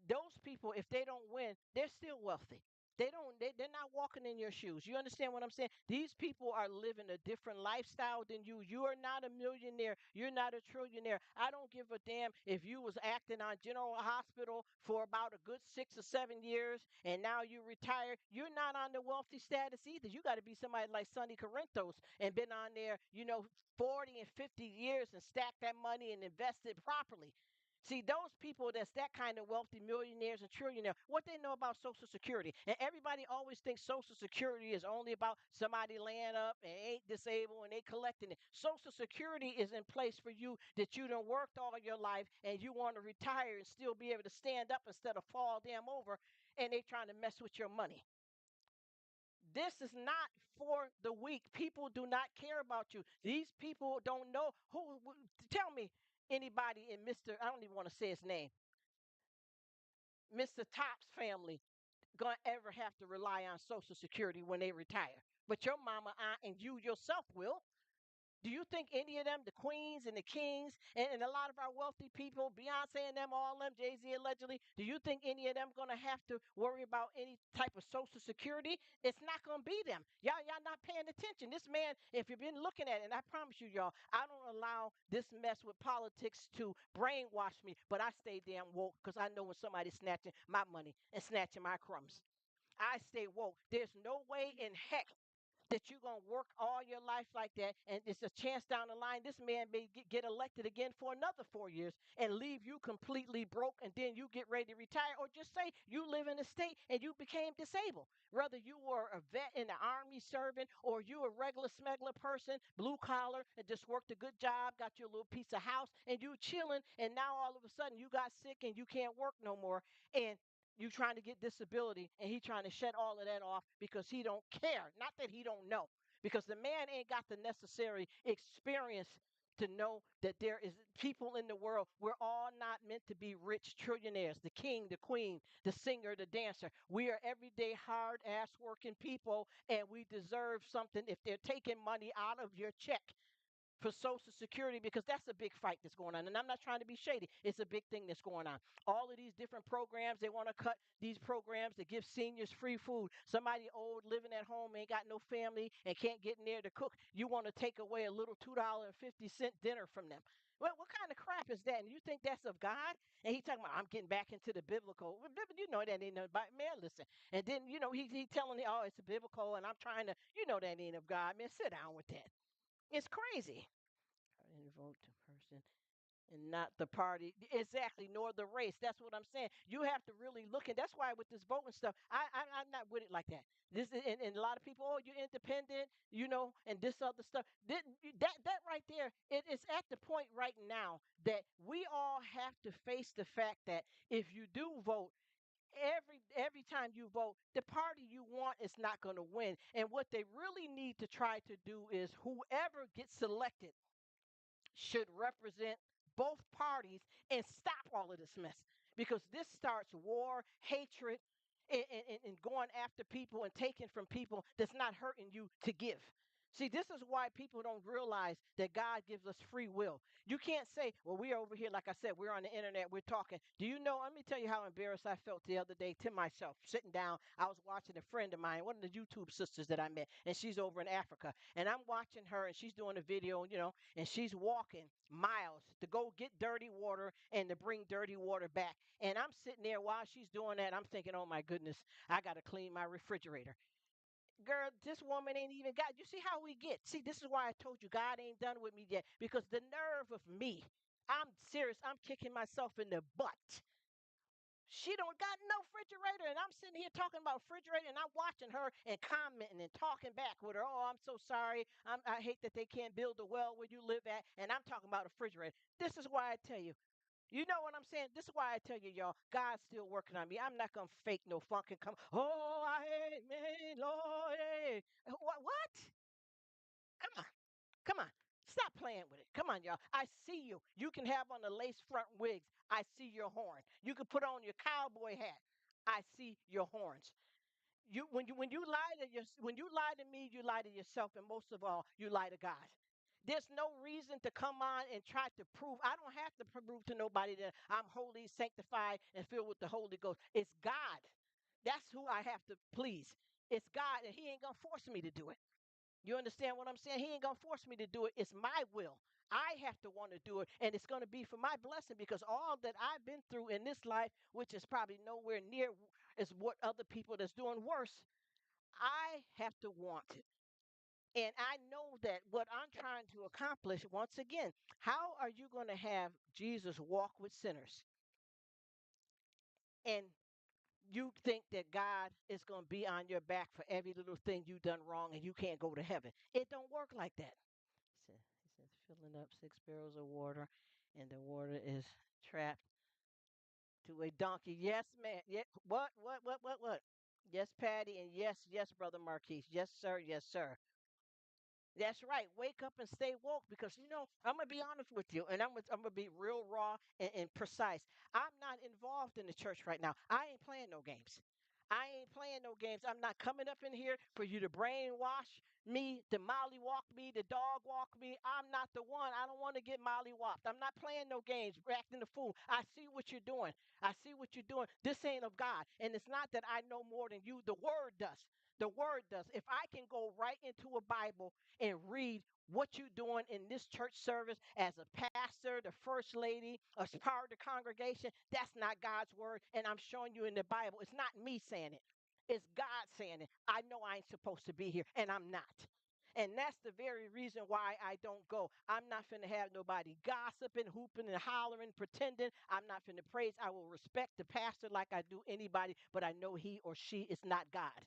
those people, if they don't win, they're still wealthy. They're not walking in your shoes. You understand what I'm saying? These people are living a different lifestyle than you. You are not a millionaire. You're not a trillionaire. I don't give a damn if you was acting on General Hospital for about a good 6 or 7 years and now you retired. You're not on the wealthy status either. You got to be somebody like Sonny Corinthos and been on there, 40 and 50 years and stacked that money and invested properly. See, those people that's that kind of wealthy, millionaires and trillionaires, what they know about Social Security. And everybody always thinks Social Security is only about somebody laying up and ain't disabled and they collecting it. Social Security is in place for you that you done worked all your life and you want to retire and still be able to stand up instead of fall damn over, and they trying to mess with your money. This is not for the weak. People do not care about you. These people don't know tell me anybody in Mr. I don't even want to say his name, Mr. Top's family gonna ever have to rely on Social Security when they retire. But your mama, aunt, and you yourself will. Do you think any of them, the queens and the kings, and a lot of our wealthy people, Beyonce and them, all them, Jay-Z allegedly, do you think any of them gonna have to worry about any type of Social Security? It's not gonna be them. Y'all not paying attention. This man, if you've been looking at it, and I promise you, y'all, I don't allow this mess with politics to brainwash me, but I stay damn woke because I know when somebody's snatching my money and snatching my crumbs. I stay woke. There's no way in heck that you're going to work all your life like that, and it's a chance down the line this man may get elected again for another 4 years and leave you completely broke, and then you get ready to retire? Or just say you live in a state and you became disabled, whether you were a vet in the army serving or you a regular smuggler person, blue collar, and just worked a good job, got your little piece of house, and you chilling, and now all of a sudden you got sick and you can't work no more, and you trying to get disability, and he trying to shut all of that off because he don't care. Not that he don't know, because the man ain't got the necessary experience to know that there is people in the world. We're all not meant to be rich trillionaires, the king, the queen, the singer, the dancer. We are everyday hard ass working people, and we deserve something if they're taking money out of your check for Social Security, because that's a big fight that's going on. And I'm not trying to be shady. It's a big thing that's going on. All of these different programs, they want to cut these programs that give seniors free food. Somebody old living at home ain't got no family and can't get in there to cook. You want to take away a little $2.50 dinner from them. Well, what kind of crap is that? And you think that's of God? And he talking about, I'm getting back into the biblical. Well, you know that ain't about, man, listen. And then, he telling me, oh, it's a biblical, and I'm trying to, that ain't of God. Man, sit down with that. It's crazy. And vote the person and not the party. Exactly, nor the race. That's what I'm saying. You have to really look, and that's why with this voting stuff, I'm not with it like that. And a lot of people, oh, you're independent, and this other stuff. That right there, it is at the point right now that we all have to face the fact that if you do vote, every time you vote, the party you want is not going to win. And what they really need to try to do is whoever gets selected should represent both parties and stop all of this mess, because this starts war, hatred, and going after people and taking from people that's not hurting you to give. See, this is why people don't realize that God gives us free will. You can't say, well, we're over here, like I said, we're on the internet, we're talking. Do you know? Let me tell you how embarrassed I felt the other day to myself, sitting down. I was watching a friend of mine, one of the YouTube sisters that I met, and she's over in Africa. And I'm watching her, and she's doing a video, and she's walking miles to go get dirty water and to bring dirty water back. And I'm sitting there while she's doing that. I'm thinking, oh my goodness, I got to clean my refrigerator. Girl, this woman ain't even got, you see how we get. See, this is why I told you God ain't done with me yet, because the nerve of me, I'm serious, I'm kicking myself in the butt. She don't got no refrigerator, and I'm sitting here talking about refrigerator, and I'm watching her and commenting and talking back with her. Oh, I'm so sorry. I hate that they can't build a well where you live at, and I'm talking about a refrigerator. This is why I tell you. You know what I'm saying? This is why I tell you, y'all, God's still working on me. I'm not gonna fake no funk and come. Oh, I hate me, Lord. What? Come on. Come on. Stop playing with it. Come on, y'all. I see you. You can have on the lace front wigs. I see your horn. You can put on your cowboy hat. I see your horns. When you lie to when you lie to me, you lie to yourself, and most of all, you lie to God. There's no reason to come on and try to prove. I don't have to prove to nobody that I'm holy, sanctified, and filled with the Holy Ghost. It's God. That's who I have to please. It's God, and He ain't gonna force me to do it. You understand what I'm saying? He ain't gonna force me to do it. It's my will. I have to want to do it, and it's going to be for my blessing, because all that I've been through in this life, which is probably nowhere near is what other people that's doing worse, I have to want it. And I know that what I'm trying to accomplish, once again, how are you going to have Jesus walk with sinners and you think that God is going to be on your back for every little thing you done wrong and you can't go to heaven? It don't work like that. He says, filling up 6 barrels of water, and the water is trapped to a donkey. Yes, man. Yeah. What? Yes, Patty, and yes, yes, brother Marquise. Yes, sir. Yes, sir. That's right. Wake up and stay woke, because I'm gonna be honest with you, and I'm gonna be real raw and precise. I'm not involved in the church right now. I ain't playing no games. I ain't playing no games. I'm not coming up in here for you to brainwash me, to mollywalk me, to dog walk me. I'm not the one. I don't want to get mollywalked. I'm not playing no games, acting the fool. I see what you're doing. I see what you're doing. This ain't of God. And it's not that I know more than you. The word does. The word does. If I can go right into a Bible and read what you're doing in this church service as a pastor, the first lady, as part of the congregation, that's not God's word. And I'm showing you in the Bible. It's not me saying it. It's God saying it. I know I ain't supposed to be here, and I'm not. And that's the very reason why I don't go. I'm not finna have nobody gossiping, hooping, and hollering, pretending. I'm not finna praise. I will respect the pastor like I do anybody, but I know he or she is not God.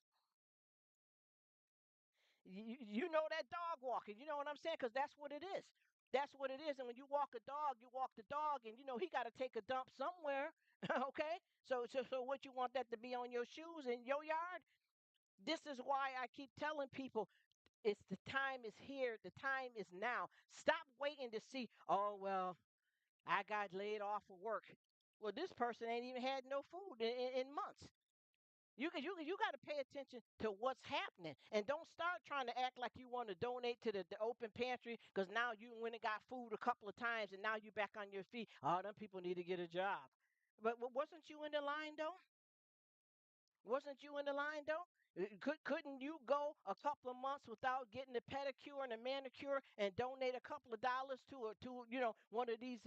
You know that dog walking. You know what I'm saying? Because that's what it is. That's what it is. And when you walk a dog, you walk the dog, and he got to take a dump somewhere. Okay. So what you want that to be on your shoes in your yard? This is why I keep telling people it's the time is here. The time is now. Stop waiting to see, oh, well, I got laid off of work. Well, this person ain't even had no food in months. You got to pay attention to what's happening, and don't start trying to act like you want to donate to the open pantry because now you went and got food a couple of times and now you back on your feet. Oh, them people need to get a job. But wasn't you in the line though? Wasn't you in the line though? Couldn't you go a couple of months without getting a pedicure and a manicure and donate a couple of dollars to one of these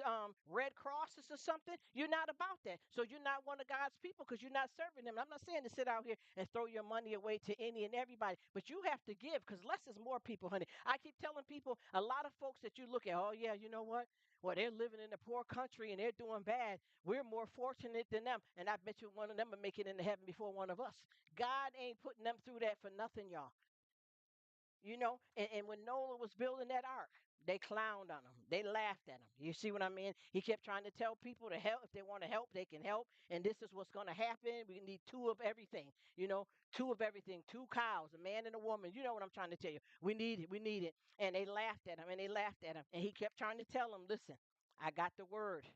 Red Crosses or something? You're not about that, so you're not one of God's people because you're not serving them. I'm not saying to sit out here and throw your money away to any and everybody, but you have to give because less is more, people, honey. I keep telling people, a lot of folks that you look at, oh yeah, you know what? Well, they're living in a poor country and they're doing bad. We're more fortunate than them. And I bet you one of them will make it into heaven before one of us. God ain't putting them through that for nothing, y'all. And when Noah was building that ark, they clowned on him. They laughed at him. You see what I mean? He kept trying to tell people to help. If they want to help, they can help. And this is what's going to happen. We need two of everything, two of everything, two cows, a man and a woman. You know what I'm trying to tell you. We need it. We need it. And they laughed at him and they laughed at him. And he kept trying to tell them, listen, I got the word.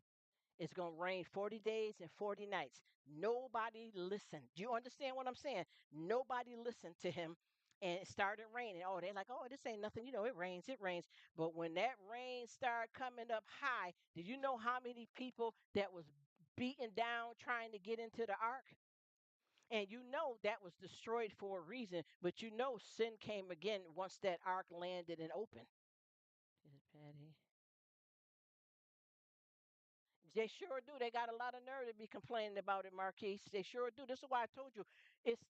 It's going to rain 40 days and 40 nights. Nobody listened. Do you understand what I'm saying? Nobody listened to him, and it started raining. Oh, they're like, oh, this ain't nothing. It rains, it rains. But when that rain started coming up high, did you know how many people that was beaten down trying to get into the ark? And that was destroyed for a reason, but sin came again once that ark landed and opened. Is it Patty? They sure do. They got a lot of nerve to be complaining about it, Marquise. They sure do. This is why I told you it's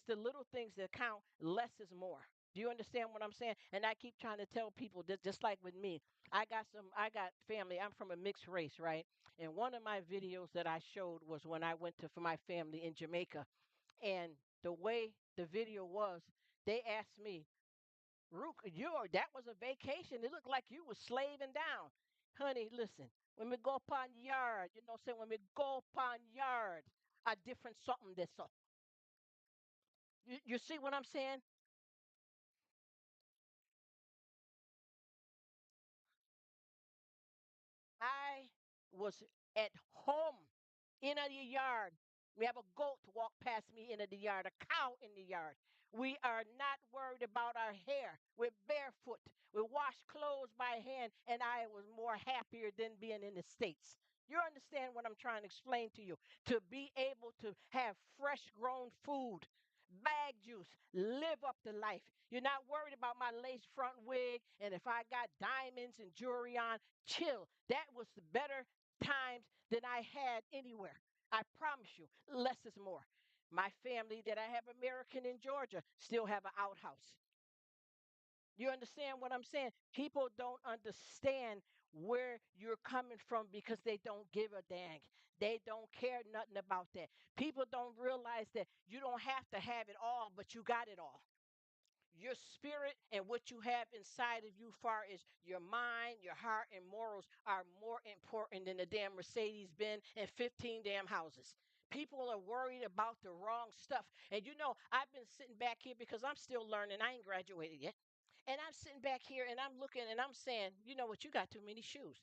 the little things that count. Less is more. Do you understand what I'm saying? And I keep trying to tell people that just like with me, I got family. I'm from a mixed race, right? And one of my videos that I showed was when I went to for my family in Jamaica. And the way the video was, they asked me, Rruk, that was a vacation. It looked like you was slaving down. Honey, listen, when we go upon yard, say when we go upon yard, a different something this so. You see what I'm saying? I was at home in the yard. We have a goat walk past me in the yard, a cow in the yard. We are not worried about our hair. We're barefoot. We wash clothes by hand, and I was more happier than being in the States. You understand what I'm trying to explain to you? To be able to have fresh grown food, bag juice, live up to life. You're not worried about my lace front wig and if I got diamonds and jewelry on. Chill. That was the better times than I had anywhere. I promise you, less is more. My family that I have American in Georgia still have an outhouse. You understand what I'm saying? People don't understand where you're coming from because they don't give a dang. They don't care nothing about that. People don't realize that you don't have to have it all, but you got it all. Your spirit and what you have inside of you, far as your mind, your heart, and morals, are more important than the damn Mercedes Benz and 15 damn houses. People are worried about the wrong stuff. And I've been sitting back here because I'm still learning. I ain't graduated yet. And I'm sitting back here and I'm looking and I'm saying, you know what, you got too many shoes.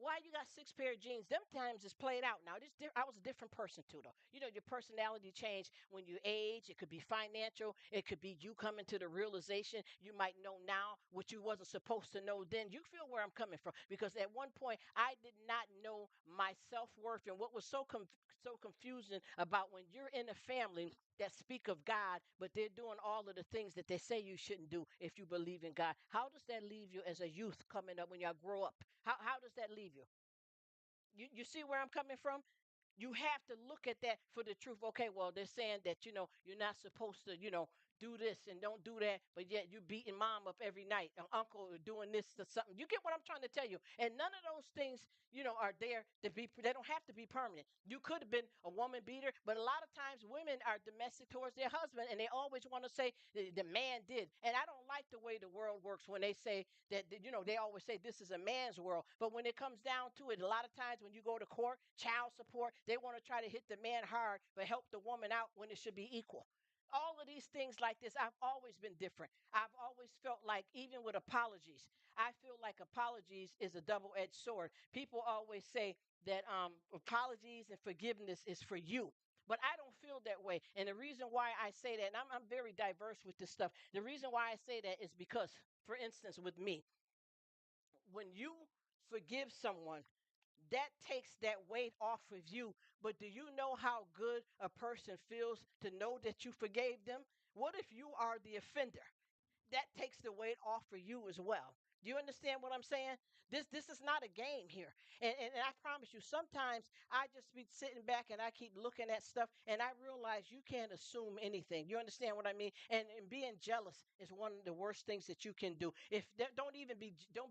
Why you got six pair of jeans? Them times is played out now. I was a different person too, though. Your personality changed when you age. It could be financial. It could be you coming to the realization you might know now what you wasn't supposed to know then. You feel where I'm coming from because at one point I did not know my self worth, and what was so confusing about when you're in a family that speak of God, but they're doing all of the things that they say you shouldn't do if you believe in God. How does that leave you as a youth coming up when y'all grow up? How does that leave you? You see where I'm coming from? You have to look at that for the truth. Okay, well, they're saying that, you're not supposed to, do this and don't do that, but yet you beating mom up every night, and uncle doing this to something. You get what I'm trying to tell you? And none of those things, are there to be, they don't have to be permanent. You could have been a woman beater, but a lot of times women are domestic towards their husband, and they always want to say the man did. And I don't like the way the world works when they say that, they always say this is a man's world. But when it comes down to it, a lot of times when you go to court, child support, they want to try to hit the man hard, but help the woman out when it should be equal. All of these things like this, I've always been different. I've always felt like, even with apologies, I feel like apologies is a double-edged sword. People always say that apologies and forgiveness is for you. But I don't feel that way. And the reason why I say that, and I'm very diverse with this stuff, the reason why I say that is because, for instance, with me, when you forgive someone, that takes that weight off of you. But do you know how good a person feels to know that you forgave them? What if you are the offender? That takes the weight off for you as well. Do you understand what I'm saying? This is not a game here. And I promise you, sometimes I just be sitting back and I keep looking at stuff and I realize you can't assume anything. You understand what I mean? And being jealous is one of the worst things that you can do. If don't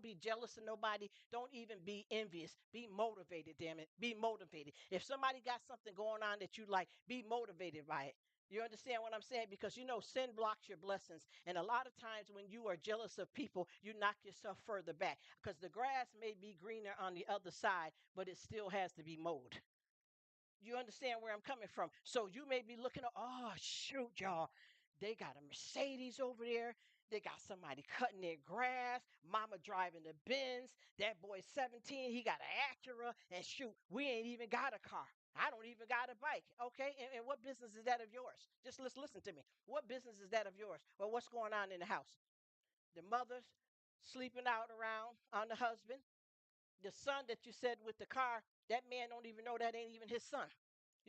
be jealous of nobody. Don't even be envious. Be motivated, damn it. Be motivated. If somebody got something going on that you like, be motivated by it. You understand what I'm saying? Because sin blocks your blessings. And a lot of times when you are jealous of people, you knock yourself further back because the grass may be greener on the other side, but it still has to be mowed. You understand where I'm coming from? So you may be looking at, oh, shoot, y'all. They got a Mercedes over there. They got somebody cutting their grass. Mama driving the Benz. That boy's 17. He got an Acura. And shoot, we ain't even got a car. I don't even got a bike. Okay. And what business is that of yours? Just let's listen to me. What business is that of yours? Well, what's going on in the house? The mother's sleeping out around on the husband. The son that you said with the car, that man don't even know that ain't even his son.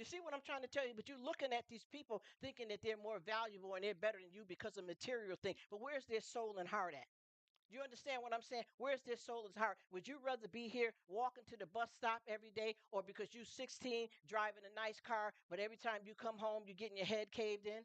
You see what I'm trying to tell you? But you're looking at these people thinking that they're more valuable and they're better than you because of material things. But where's their soul and heart at? Do you understand what I'm saying? Where's their soul and heart? Would you rather be here walking to the bus stop every day, or because you 16 driving a nice car, but every time you come home you're getting your head caved in?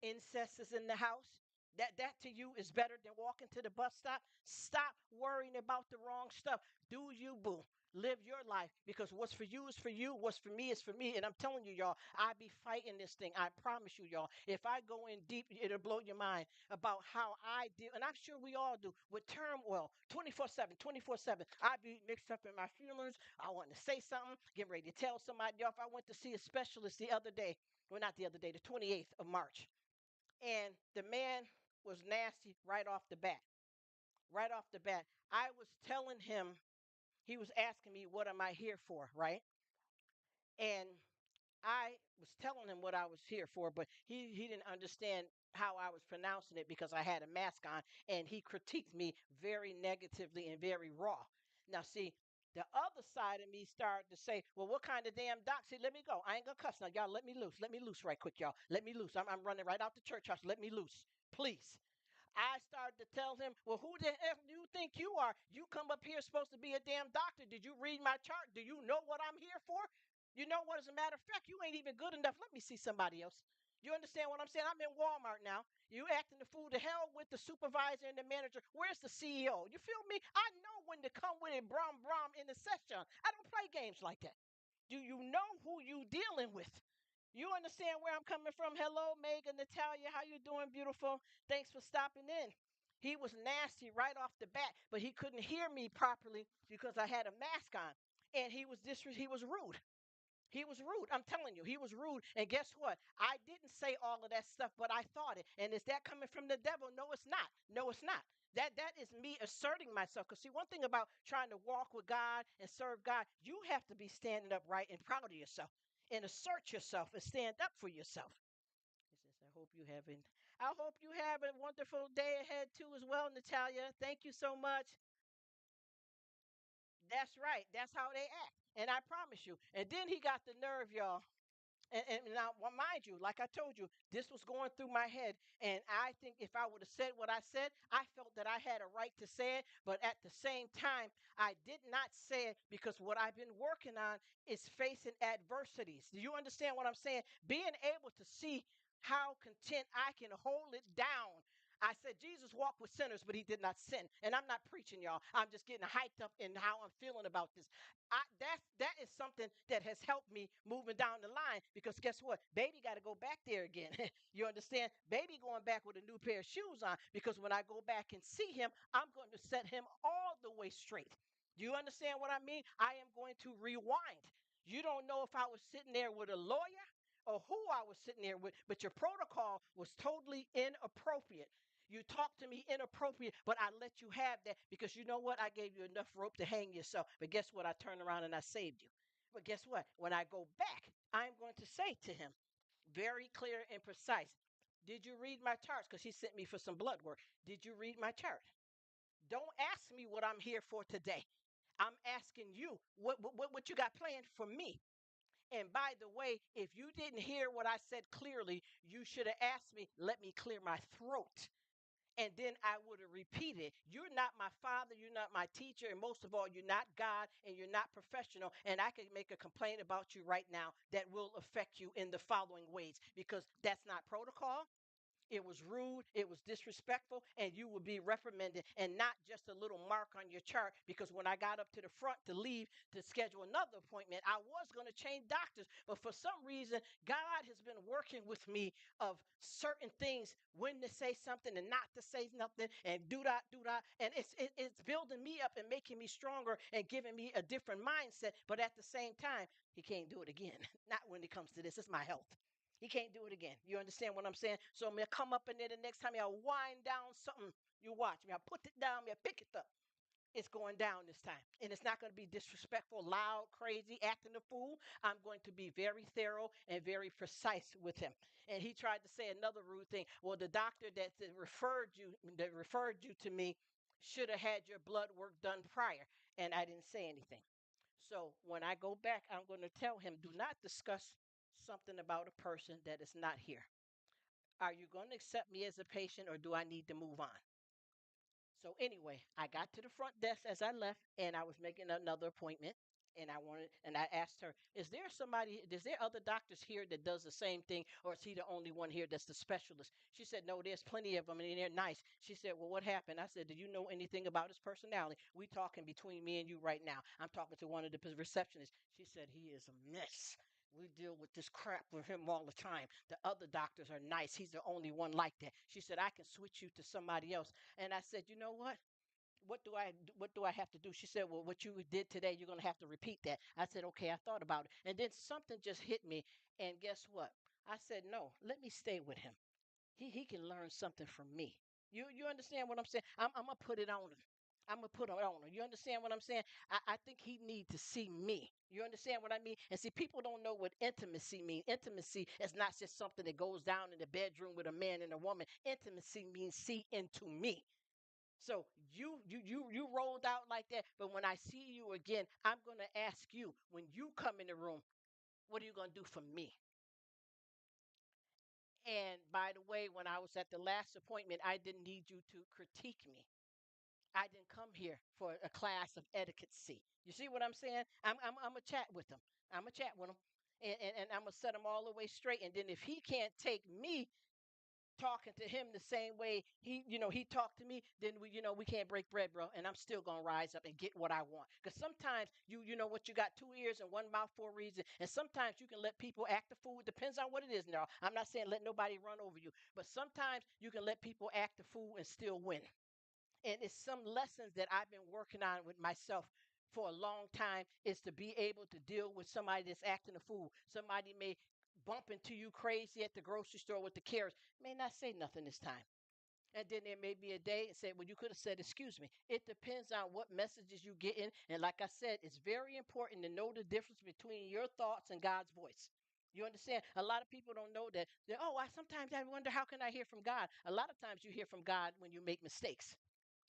Incest is in the house. That to you is better than walking to the bus stop. Stop worrying about the wrong stuff. Do you, boo? Live your life, because what's for you is for you. What's for me is for me. And I'm telling you, y'all, I be fighting this thing. I promise you, y'all. If I go in deep, it'll blow your mind about how I deal. And I'm sure we all do with turmoil 24/7, 24/7. I be mixed up in my feelings. I want to say something, getting ready to tell somebody off. I went to see a specialist the other day. Well, not the other day, the 28th of March, and the man was nasty right off the bat. Right off the bat. I was telling him, he was asking me, what am I here for? Right. And I was telling him what I was here for, but he didn't understand how I was pronouncing it because I had a mask on, and he critiqued me very negatively and very raw. Now, see, the other side of me started to say, well, what kind of damn doc? See, let me go. I ain't gonna cuss now. Y'all, let me loose. Let me loose right quick, y'all. Let me loose. I'm running right out the church house. Let me loose. Please. I started to tell him, well, who the hell do you think you are? You come up here supposed to be a damn doctor. Did you read my chart? Do you know what I'm here for? You know what? As a matter of fact, you ain't even good enough. Let me see somebody else. You understand what I'm saying? I'm in Walmart now. You acting the fool. To hell with the supervisor and the manager. Where's the CEO? You feel me? I know when to come with it, brom brom in the session. I don't play games like that. Do you know who you dealing with? You understand where I'm coming from? Hello, Megan, Natalia. How you doing, beautiful? Thanks for stopping in. He was nasty right off the bat, but he couldn't hear me properly because I had a mask on, and he was rude. He was rude. I'm telling you, he was rude. And guess what? I didn't say all of that stuff, but I thought it. And is that coming from the devil? No, it's not. No, it's not. That is me asserting myself. Because see, one thing about trying to walk with God and serve God, you have to be standing up right and proud of yourself and assert yourself and stand up for yourself. He says, I hope you have a wonderful day ahead too as well, Natalia. Thank you so much. That's right. That's how they act. And I promise you. And then he got the nerve, y'all. And now, well, mind you, like I told you, this was going through my head. And I think if I would have said what I said, I felt that I had a right to say it. But at the same time, I did not say it because what I've been working on is facing adversities. Do you understand what I'm saying? Being able to see how content I can hold it down. I said Jesus walked with sinners, but he did not sin. And I'm not preaching, y'all. I'm just getting hyped up in how I'm feeling about this. That is something that has helped me moving down the line because guess what? Baby got to go back there again. You understand? Baby going back with a new pair of shoes on because when I go back and see him, I'm going to set him all the way straight. Do you understand what I mean? I am going to rewind. You don't know if I was sitting there with a lawyer or who I was sitting there with, but your protocol was totally inappropriate. You talked to me inappropriate, but I let you have that because you know what? I gave you enough rope to hang yourself. But guess what? I turned around and I saved you. But guess what? When I go back, I'm going to say to him, very clear and precise, did you read my charts? Because he sent me for some blood work. Did you read my chart? Don't ask me what I'm here for today. I'm asking you what you got planned for me. And by the way, if you didn't hear what I said clearly, you should have asked me, let me clear my throat and then I would have repeated, you're not my father, you're not my teacher, and most of all, you're not God and you're not professional. And I can make a complaint about you right now that will affect you in the following ways because that's not protocol. It was rude, it was disrespectful, and you would be reprimanded and not just a little mark on your chart. Because when I got up to the front to leave to schedule another appointment, I was going to change doctors. But for some reason, God has been working with me of certain things, when to say something and not to say nothing, and do that, do that. And it's building me up and making me stronger and giving me a different mindset. But at the same time, he can't do it again. Not when it comes to this. It's my health. He can't do it again. You understand what I'm saying? So I'm gonna come up in there the next time y'all wind down something. You watch me. I put it down, me I pick it up. It's going down this time. And it's not going to be disrespectful, loud, crazy, acting a fool. I'm going to be very thorough and very precise with him. And he tried to say another rude thing. Well, the doctor that referred you to me should have had your blood work done prior. And I didn't say anything. So when I go back, I'm going to tell him, do not discuss something about a person that is not here. Are you going to accept me as a patient or do I need to move on? So anyway, I got to the front desk as I left and I was making another appointment and I asked her, is there other doctors here that does the same thing or is he the only one here that's the specialist? She said, no, there's plenty of them and they're nice. She said, well, what happened? I said, do you know anything about his personality? We talking between me and you right now. I'm talking to one of the receptionists. She said, he is a mess. We deal with this crap with him all the time. The other doctors are nice. He's the only one like that. She said, I can switch you to somebody else. And I said, you know what? What do I have to do? She said, well, what you did today, you're going to have to repeat that. I said, okay, I thought about it. And then something just hit me. And guess what? I said, no, let me stay with him. He can learn something from me. You understand what I'm saying? I'm gonna put it on him. I'm gonna put it on him. You understand what I'm saying? I think he need to see me. You understand what I mean? And see, people don't know what intimacy means. Intimacy is not just something that goes down in the bedroom with a man and a woman. Intimacy means see into me. So you rolled out like that, but when I see you again, I'm gonna ask you when you come in the room, what are you gonna do for me? And by the way, when I was at the last appointment, I didn't need you to critique me. I didn't come here for a class of etiquette. You see what I'm saying? I'm a chat with them. I'm a chat with them, and I'm gonna set them all the way straight. And then if he can't take me talking to him the same way he talked to me, then we can't break bread, bro. And I'm still gonna rise up and get what I want. Because sometimes you know what, you got two ears and one mouth for a reason. And sometimes you can let people act the fool. It depends on what it is. Now, I'm not saying let nobody run over you, but sometimes you can let people act the fool and still win. And it's some lessons that I've been working on with myself for a long time, is to be able to deal with somebody that's acting a fool. Somebody may bump into you crazy at the grocery store with the carrots, may not say nothing this time. And then there may be a day and say, well, you could have said, excuse me. It depends on what messages you get in. And like I said, it's very important to know the difference between your thoughts and God's voice. You understand? A lot of people don't know that. Oh, sometimes I wonder, how can I hear from God? A lot of times you hear from God when you make mistakes.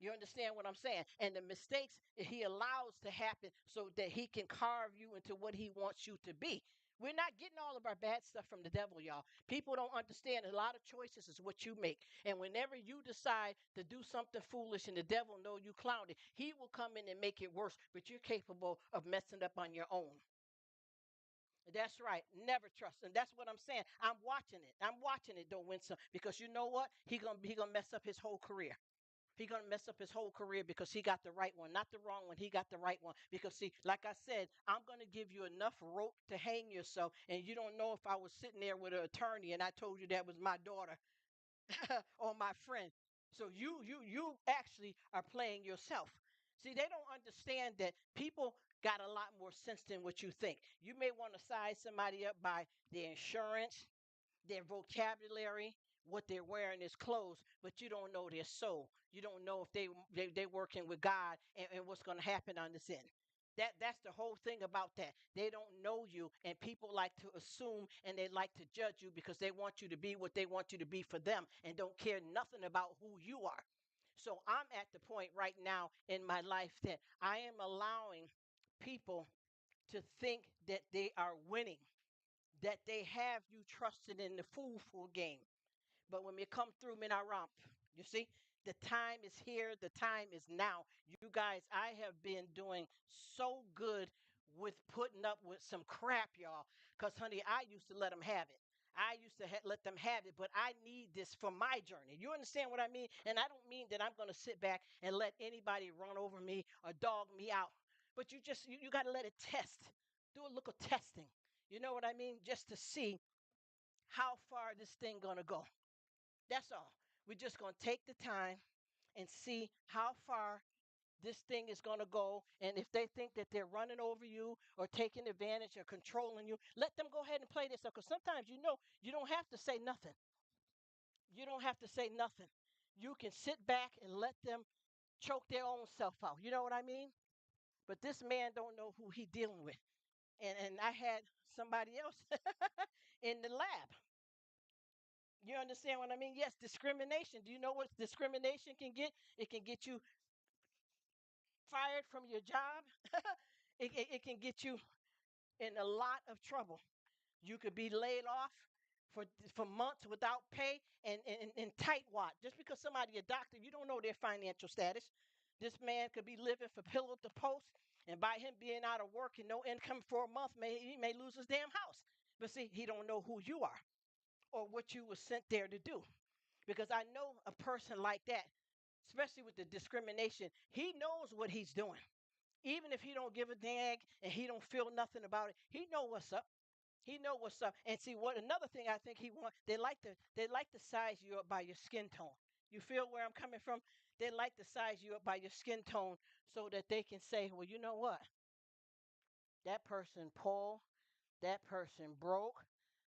You understand what I'm saying? And the mistakes he allows to happen so that he can carve you into what he wants you to be. We're not getting all of our bad stuff from the devil, y'all. People don't understand a lot of choices is what you make. And whenever you decide to do something foolish and the devil know you clowned it, he will come in and make it worse, but you're capable of messing up on your own. That's right. Never trust. And that's what I'm saying. I'm watching it. I'm watching it, don't win some, because you know what? He gonna mess up his whole career. He gonna mess up his whole career because he got the right one, not the wrong one. He got the right one. Because see, like I said, I'm gonna give you enough rope to hang yourself, and you don't know if I was sitting there with an attorney and I told you that was my daughter or my friend. So you actually are playing yourself. See, they don't understand that people got a lot more sense than what you think. You may want to size somebody up by their insurance, their vocabulary, what they're wearing is clothes, but you don't know their soul. You don't know if they working with God, and what's going to happen on this end. That's the whole thing about that. They don't know you, and people like to assume and they like to judge you because they want you to be what they want you to be for them and don't care nothing about who you are. So I'm at the point right now in my life that I am allowing people to think that they are winning, that they have you trusted in the fool game. But when we come through Minaramp, you see, the time is here. The time is now. You guys, I have been doing so good with putting up with some crap, y'all. Because, honey, I used to let them have it. I used to let them have it, but I need this for my journey. You understand what I mean? And I don't mean that I'm going to sit back and let anybody run over me or dog me out. But you got to let it test. Do a little testing. You know what I mean? Just to see how far this thing going to go. That's all. We're just going to take the time and see how far this thing is going to go. And if they think that they're running over you or taking advantage or controlling you, let them go ahead and play this up. Because sometimes you don't have to say nothing. You don't have to say nothing. You can sit back and let them choke their own self out. You know what I mean? But this man don't know who he dealing with. And I had somebody else in the lab. You understand what I mean? Yes, discrimination. Do you know what discrimination can get? It can get you fired from your job. It can get you in a lot of trouble. You could be laid off for months without pay and tight wad. Just because somebody a doctor, you don't know their financial status. This man could be living for pillow to post, and by him being out of work and no income for a month, he may lose his damn house. But see, he don't know who you are or what you were sent there to do. Because I know a person like that, especially with the discrimination, he knows what he's doing. Even if he don't give a dang and he don't feel nothing about it, he know what's up. He know what's up. And see what another thing I think he want, they like to size you up by your skin tone. You feel where I'm coming from? They like to size you up by your skin tone so that they can say, well, you know what? That person poor, that person broke,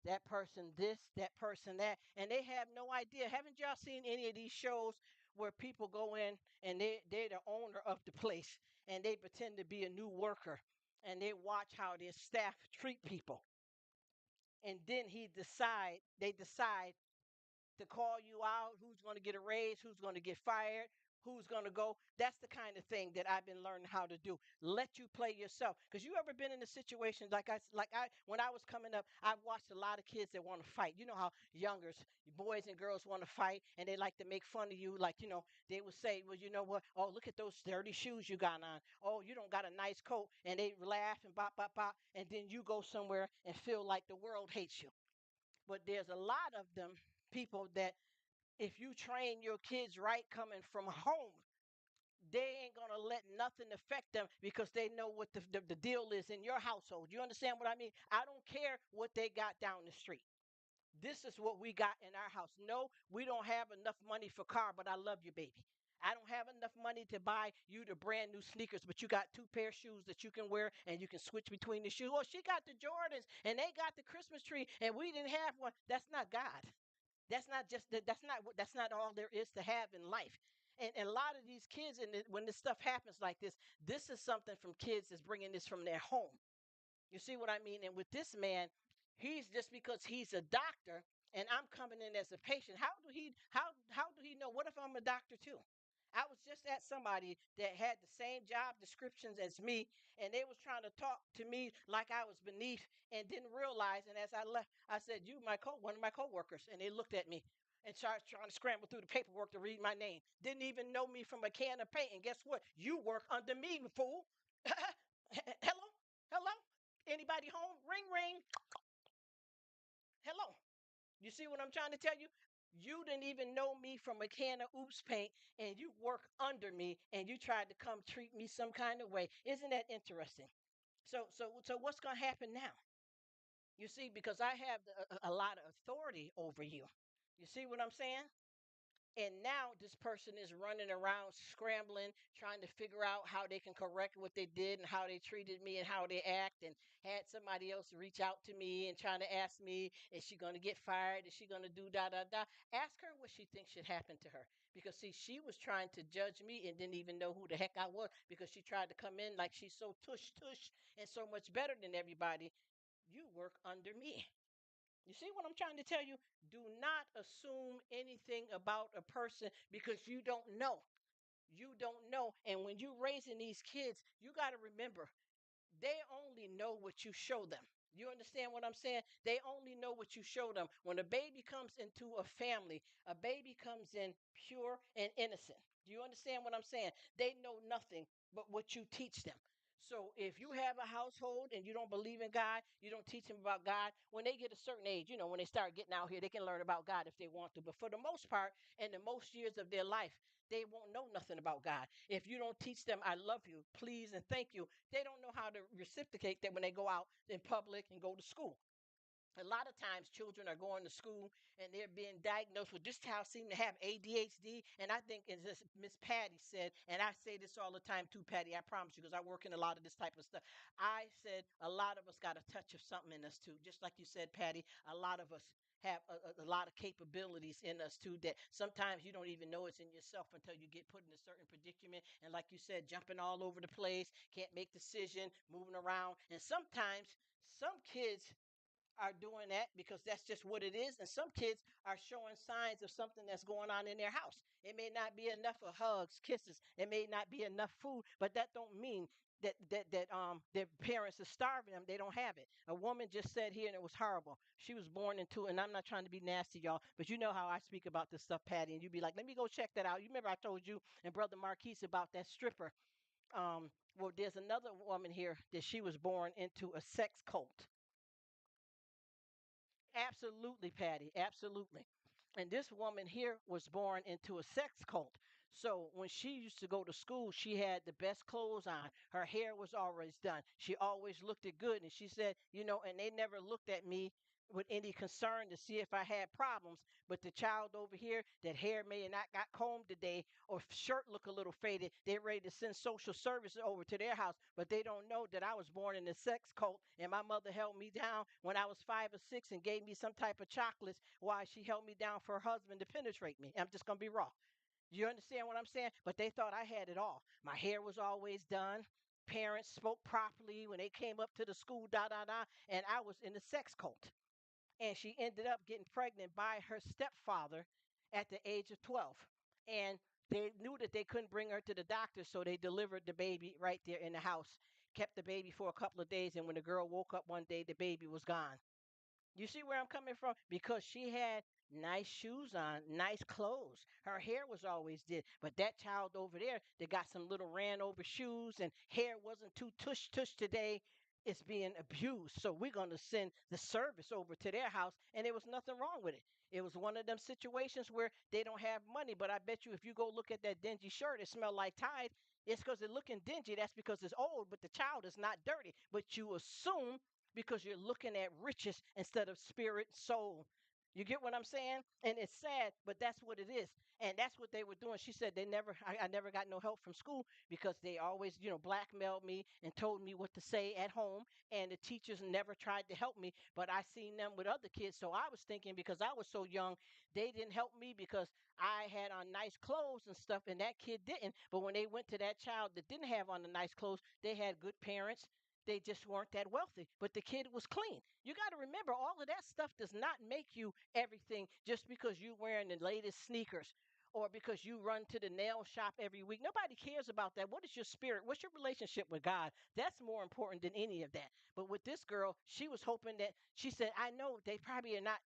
that person this, that person that, and they have no idea. Haven't y'all seen any of these shows where people go in and they're the owner of the place and they pretend to be a new worker and they watch how their staff treat people, and then they decide to call you out, who's going to get a raise, who's going to get fired, who's going to go. That's the kind of thing that I've been learning how to do. Let you play yourself. Because you ever been in a situation like I when I was coming up, I watched a lot of kids that want to fight. You know how youngers, boys and girls want to fight and they like to make fun of you. Like, they would say, well, you know what? Oh, look at those dirty shoes you got on. Oh, you don't got a nice coat. And they laugh and bop, bop, bop. And then you go somewhere and feel like the world hates you. But there's a lot of them people that if you train your kids right coming from home, they ain't gonna let nothing affect them because they know what the deal is in your household. You understand what I mean? I don't care what they got down the street. This is what we got in our house. No, we don't have enough money for car, but I love you, baby. I don't have enough money to buy you the brand new sneakers, but you got two pair of shoes that you can wear and you can switch between the shoes. Oh, she got the Jordans and they got the Christmas tree and we didn't have one. That's not God. That's not all there is to have in life. And a lot of these kids, and when this stuff happens like this is something from kids that's bringing this from their home. You see what I mean? And with this man, he's just because he's a doctor and I'm coming in as a patient. How do he know? What if I'm a doctor too? I was just at somebody that had the same job descriptions as me, and they was trying to talk to me like I was beneath, and didn't realize. And as I left, I said, "You, one of my coworkers," and they looked at me and started trying to scramble through the paperwork to read my name. Didn't even know me from a can of paint. And guess what? You work under me, fool. Hello, hello. Anybody home? Ring, ring. Hello. You see what I'm trying to tell you? You didn't even know me from a can of oops paint, and you work under me, and you tried to come treat me some kind of way. Isn't that interesting? So what's gonna happen now? You see, because I have a lot of authority over you. You see what I'm saying? And now this person is running around scrambling, trying to figure out how they can correct what they did and how they treated me and how they act, and had somebody else reach out to me and trying to ask me, is she going to get fired? Is she going to do da da da? Ask her what she thinks should happen to her. Because see, she was trying to judge me and didn't even know who the heck I was, because she tried to come in like she's so tush tush and so much better than everybody. You work under me. You see what I'm trying to tell you? Do not assume anything about a person because you don't know. You don't know. And when you're raising these kids, you got to remember they only know what you show them. You understand what I'm saying? They only know what you show them. When a baby comes into a family, a baby comes in pure and innocent. Do you understand what I'm saying? They know nothing but what you teach them. So if you have a household and you don't believe in God, you don't teach them about God, when they get a certain age, when they start getting out here, they can learn about God if they want to. But for the most part, in the most years of their life, they won't know nothing about God. If you don't teach them, I love you, please, and thank you, they don't know how to reciprocate that when they go out in public and go to school. A lot of times children are going to school and they're being diagnosed with, this child seem to have ADHD. And I think, as this Miss Patty said, and I say this all the time too, Patty, I promise you, because I work in a lot of this type of stuff. I said a lot of us got a touch of something in us too. Just like you said, Patty, a lot of us have a lot of capabilities in us too, that sometimes you don't even know it's in yourself until you get put in a certain predicament. And like you said, jumping all over the place, can't make decision, moving around. And sometimes some kids are doing that because that's just what it is. And some kids are showing signs of something that's going on in their house. It may not be enough of hugs, kisses. It may not be enough food, but that don't mean that their parents are starving them. They don't have it. A woman just said here, and it was horrible. She was born into, and I'm not trying to be nasty, y'all, but you know how I speak about this stuff, Patty, and you'd be like, let me go check that out. You remember I told you and Brother Marquise about that stripper. Well, there's another woman here that she was born into a sex cult. Absolutely, Patty. Absolutely. And this woman here was born into a sex cult. So when she used to go to school, she had the best clothes on. Her hair was always done. She always looked it good. And she said, and they never looked at me with any concern to see if I had problems. But the child over here, that hair may have not got combed today, or shirt look a little faded, they're ready to send social services over to their house. But they don't know that I was born in a sex cult, and my mother held me down when I was 5 or 6 and gave me some type of chocolates while she held me down for her husband to penetrate me. I'm just gonna be raw. You understand what I'm saying? But they thought I had it all. My hair was always done. Parents spoke properly when they came up to the school, da da da, and I was in the sex cult. And she ended up getting pregnant by her stepfather at the age of 12. And they knew that they couldn't bring her to the doctor, so they delivered the baby right there in the house. Kept the baby for a couple of days, and when the girl woke up one day, the baby was gone. You see where I'm coming from? Because she had nice shoes on, nice clothes. Her hair was always did. But that child over there that got some little ran over shoes and hair wasn't too tush tush today is being abused. So we're going to send the service over to their house. And there was nothing wrong with it. It was one of them situations where they don't have money. But I bet you if you go look at that dingy shirt, it smelled like Tide. It's because it's looking dingy. That's because it's old, but the child is not dirty. But you assume because you're looking at riches instead of spirit, soul. You get what I'm saying? And it's sad, but that's what it is. And that's what they were doing. She said I never got no help from school because they always, blackmailed me and told me what to say at home. And the teachers never tried to help me, but I seen them with other kids. So I was thinking because I was so young, they didn't help me because I had on nice clothes and stuff, and that kid didn't. But when they went to that child that didn't have on the nice clothes, they had good parents, they just weren't that wealthy, but the kid was clean. You got to remember, all of that stuff does not make you everything just because you're wearing the latest sneakers or because you run to the nail shop every week. Nobody cares about that. What is your spirit? What's your relationship with God? That's more important than any of that. But with this girl, she was hoping that she said, I know they probably are not,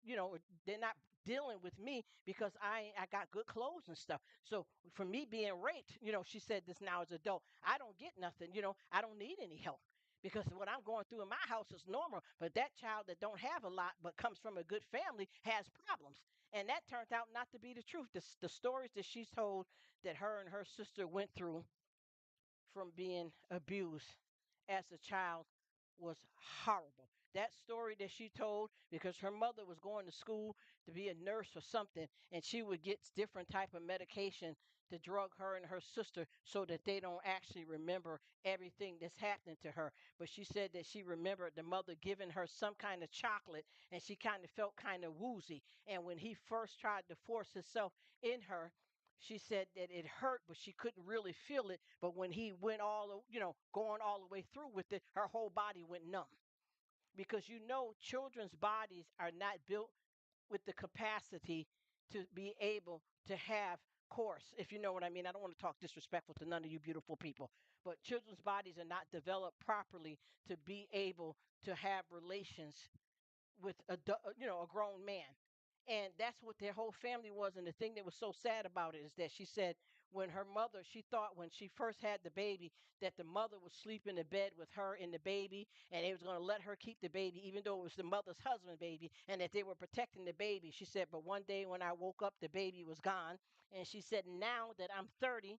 they're not dealing with me because I got good clothes and stuff. So for me being raped, she said this now as an adult, I don't get nothing, I don't need any help because what I'm going through in my house is normal. But that child that don't have a lot but comes from a good family has problems. And that turned out not to be the truth. The stories that she's told that her and her sister went through from being abused as a child was horrible. That story that she told, because her mother was going to school to be a nurse or something, and she would get different type of medication to drug her and her sister so that they don't actually remember everything that's happening to her. But she said that she remembered the mother giving her some kind of chocolate, and she kind of felt kind of woozy. And when he first tried to force himself in her, she said that it hurt, but she couldn't really feel it. But when he went going all the way through with it, her whole body went numb. Because children's bodies are not built with the capacity to be able to have course, if you know what I mean. I don't want to talk disrespectful to none of you beautiful people, but children's bodies are not developed properly to be able to have relations with a grown man. And that's what their whole family was. And the thing that was so sad about it is that she said when her mother, she thought when she first had the baby that the mother would sleep in the bed with her and the baby, and they was going to let her keep the baby even though it was the mother's husband baby, and that they were protecting the baby. She said, but one day when I woke up, the baby was gone. And she said, now that I'm 30,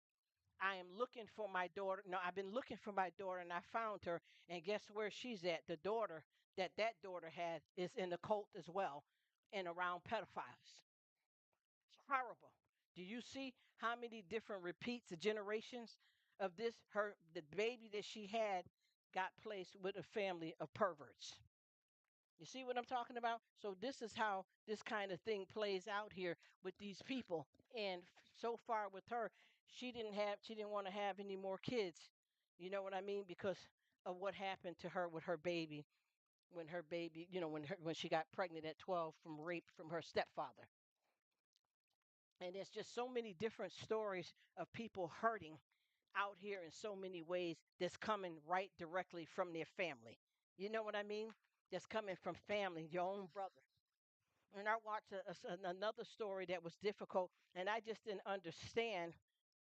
I am looking for my daughter. No, I've been looking for my daughter and I found her. And guess where she's at? The daughter that daughter had is in the cult as well and around pedophiles. It's horrible. Do you see how many different repeats of generations of this? The baby that she had got placed with a family of perverts. You see what I'm talking about? So this is how this kind of thing plays out here with these people. And so far with her, she didn't want to have any more kids. You know what I mean? Because of what happened to her with her baby when her baby, when she got pregnant at 12 from rape from her stepfather. And there's just so many different stories of people hurting out here in so many ways that's coming right directly from their family. You know what I mean? That's coming from family, your own brother. And I watched another story that was difficult, and I just didn't understand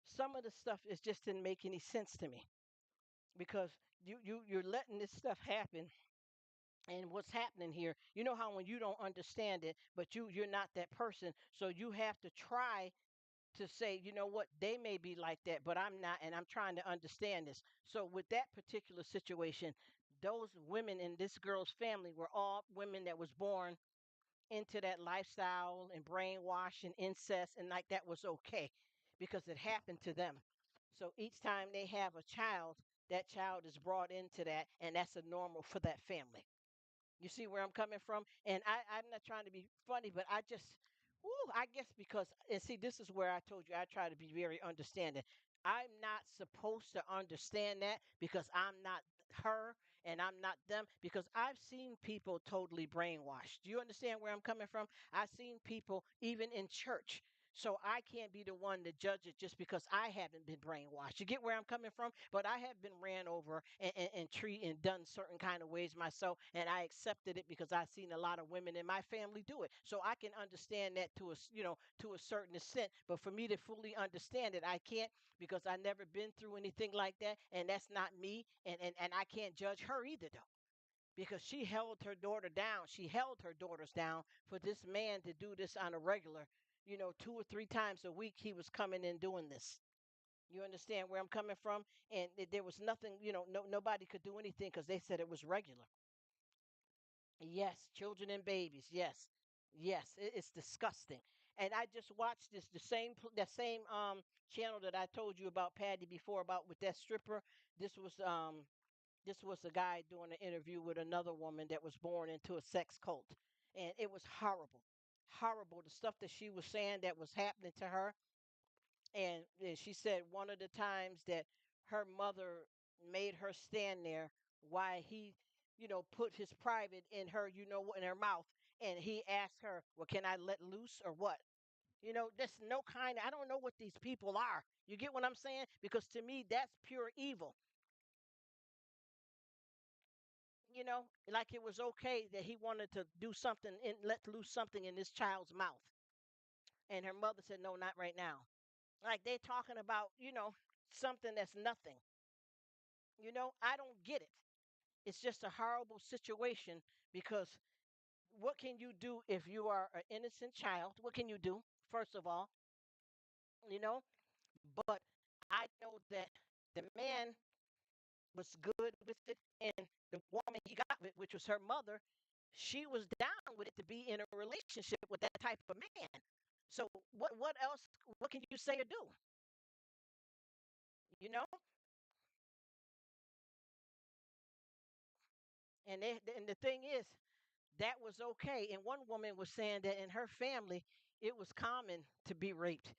some of the stuff. It just didn't make any sense to me because you're letting this stuff happen. And what's happening here? You know how when you don't understand it, but you're not that person, so you have to try to say, you know what, they may be like that, but I'm not, and I'm trying to understand this. So with that particular situation, those women in this girl's family were all women that was born into that lifestyle and brainwash and incest, and like that was okay because it happened to them. So each time they have a child, that child is brought into that, and that's a normal for that family. You see where I'm coming from? And I'm not trying to be funny, but I just, I guess because, and see, this is where I told you I try to be very understanding. I'm not supposed to understand that because I'm not her and I'm not them because I've seen people totally brainwashed. Do you understand where I'm coming from? I've seen people even in church. So I can't be the one to judge it just because I haven't been brainwashed. You get where I'm coming from? But I have been ran over and treated and done certain kind of ways myself, and I accepted it because I've seen a lot of women in my family do it. So I can understand that to a certain extent. But for me to fully understand it, I can't because I never been through anything like that, and that's not me. And I can't judge her either though because she held her daughter down. She held her daughters down for this man to do this on a regular, 2 or 3 times a week he was coming in doing this. You understand where I'm coming from? And there was nothing, nobody could do anything because they said it was regular. Yes, children and babies. Yes, yes, it's disgusting. And I just watched the same channel that I told you about Patty before about with that stripper. This was this was a guy doing an interview with another woman that was born into a sex cult, and it was horrible, horrible. The stuff that she was saying that was happening to her, and she said one of the times that her mother made her stand there while he, put his private in her, in her mouth, and he asked her, "Well, can I let loose or what?" There's no kind. I don't know what these people are. You get what I'm saying? Because to me, that's pure evil. Like it was okay that he wanted to do something and let loose something in this child's mouth. And her mother said, no, not right now. Like they're talking about, something that's nothing. I don't get it. It's just a horrible situation because what can you do if you are an innocent child? What can you do, first of all? You know, but I know that the man was good with it, and the woman he got with, which was her mother, she was down with it to be in a relationship with that type of man. So what else? What can you say or do? You know, and the thing is, that was okay. And one woman was saying that in her family, it was common to be raped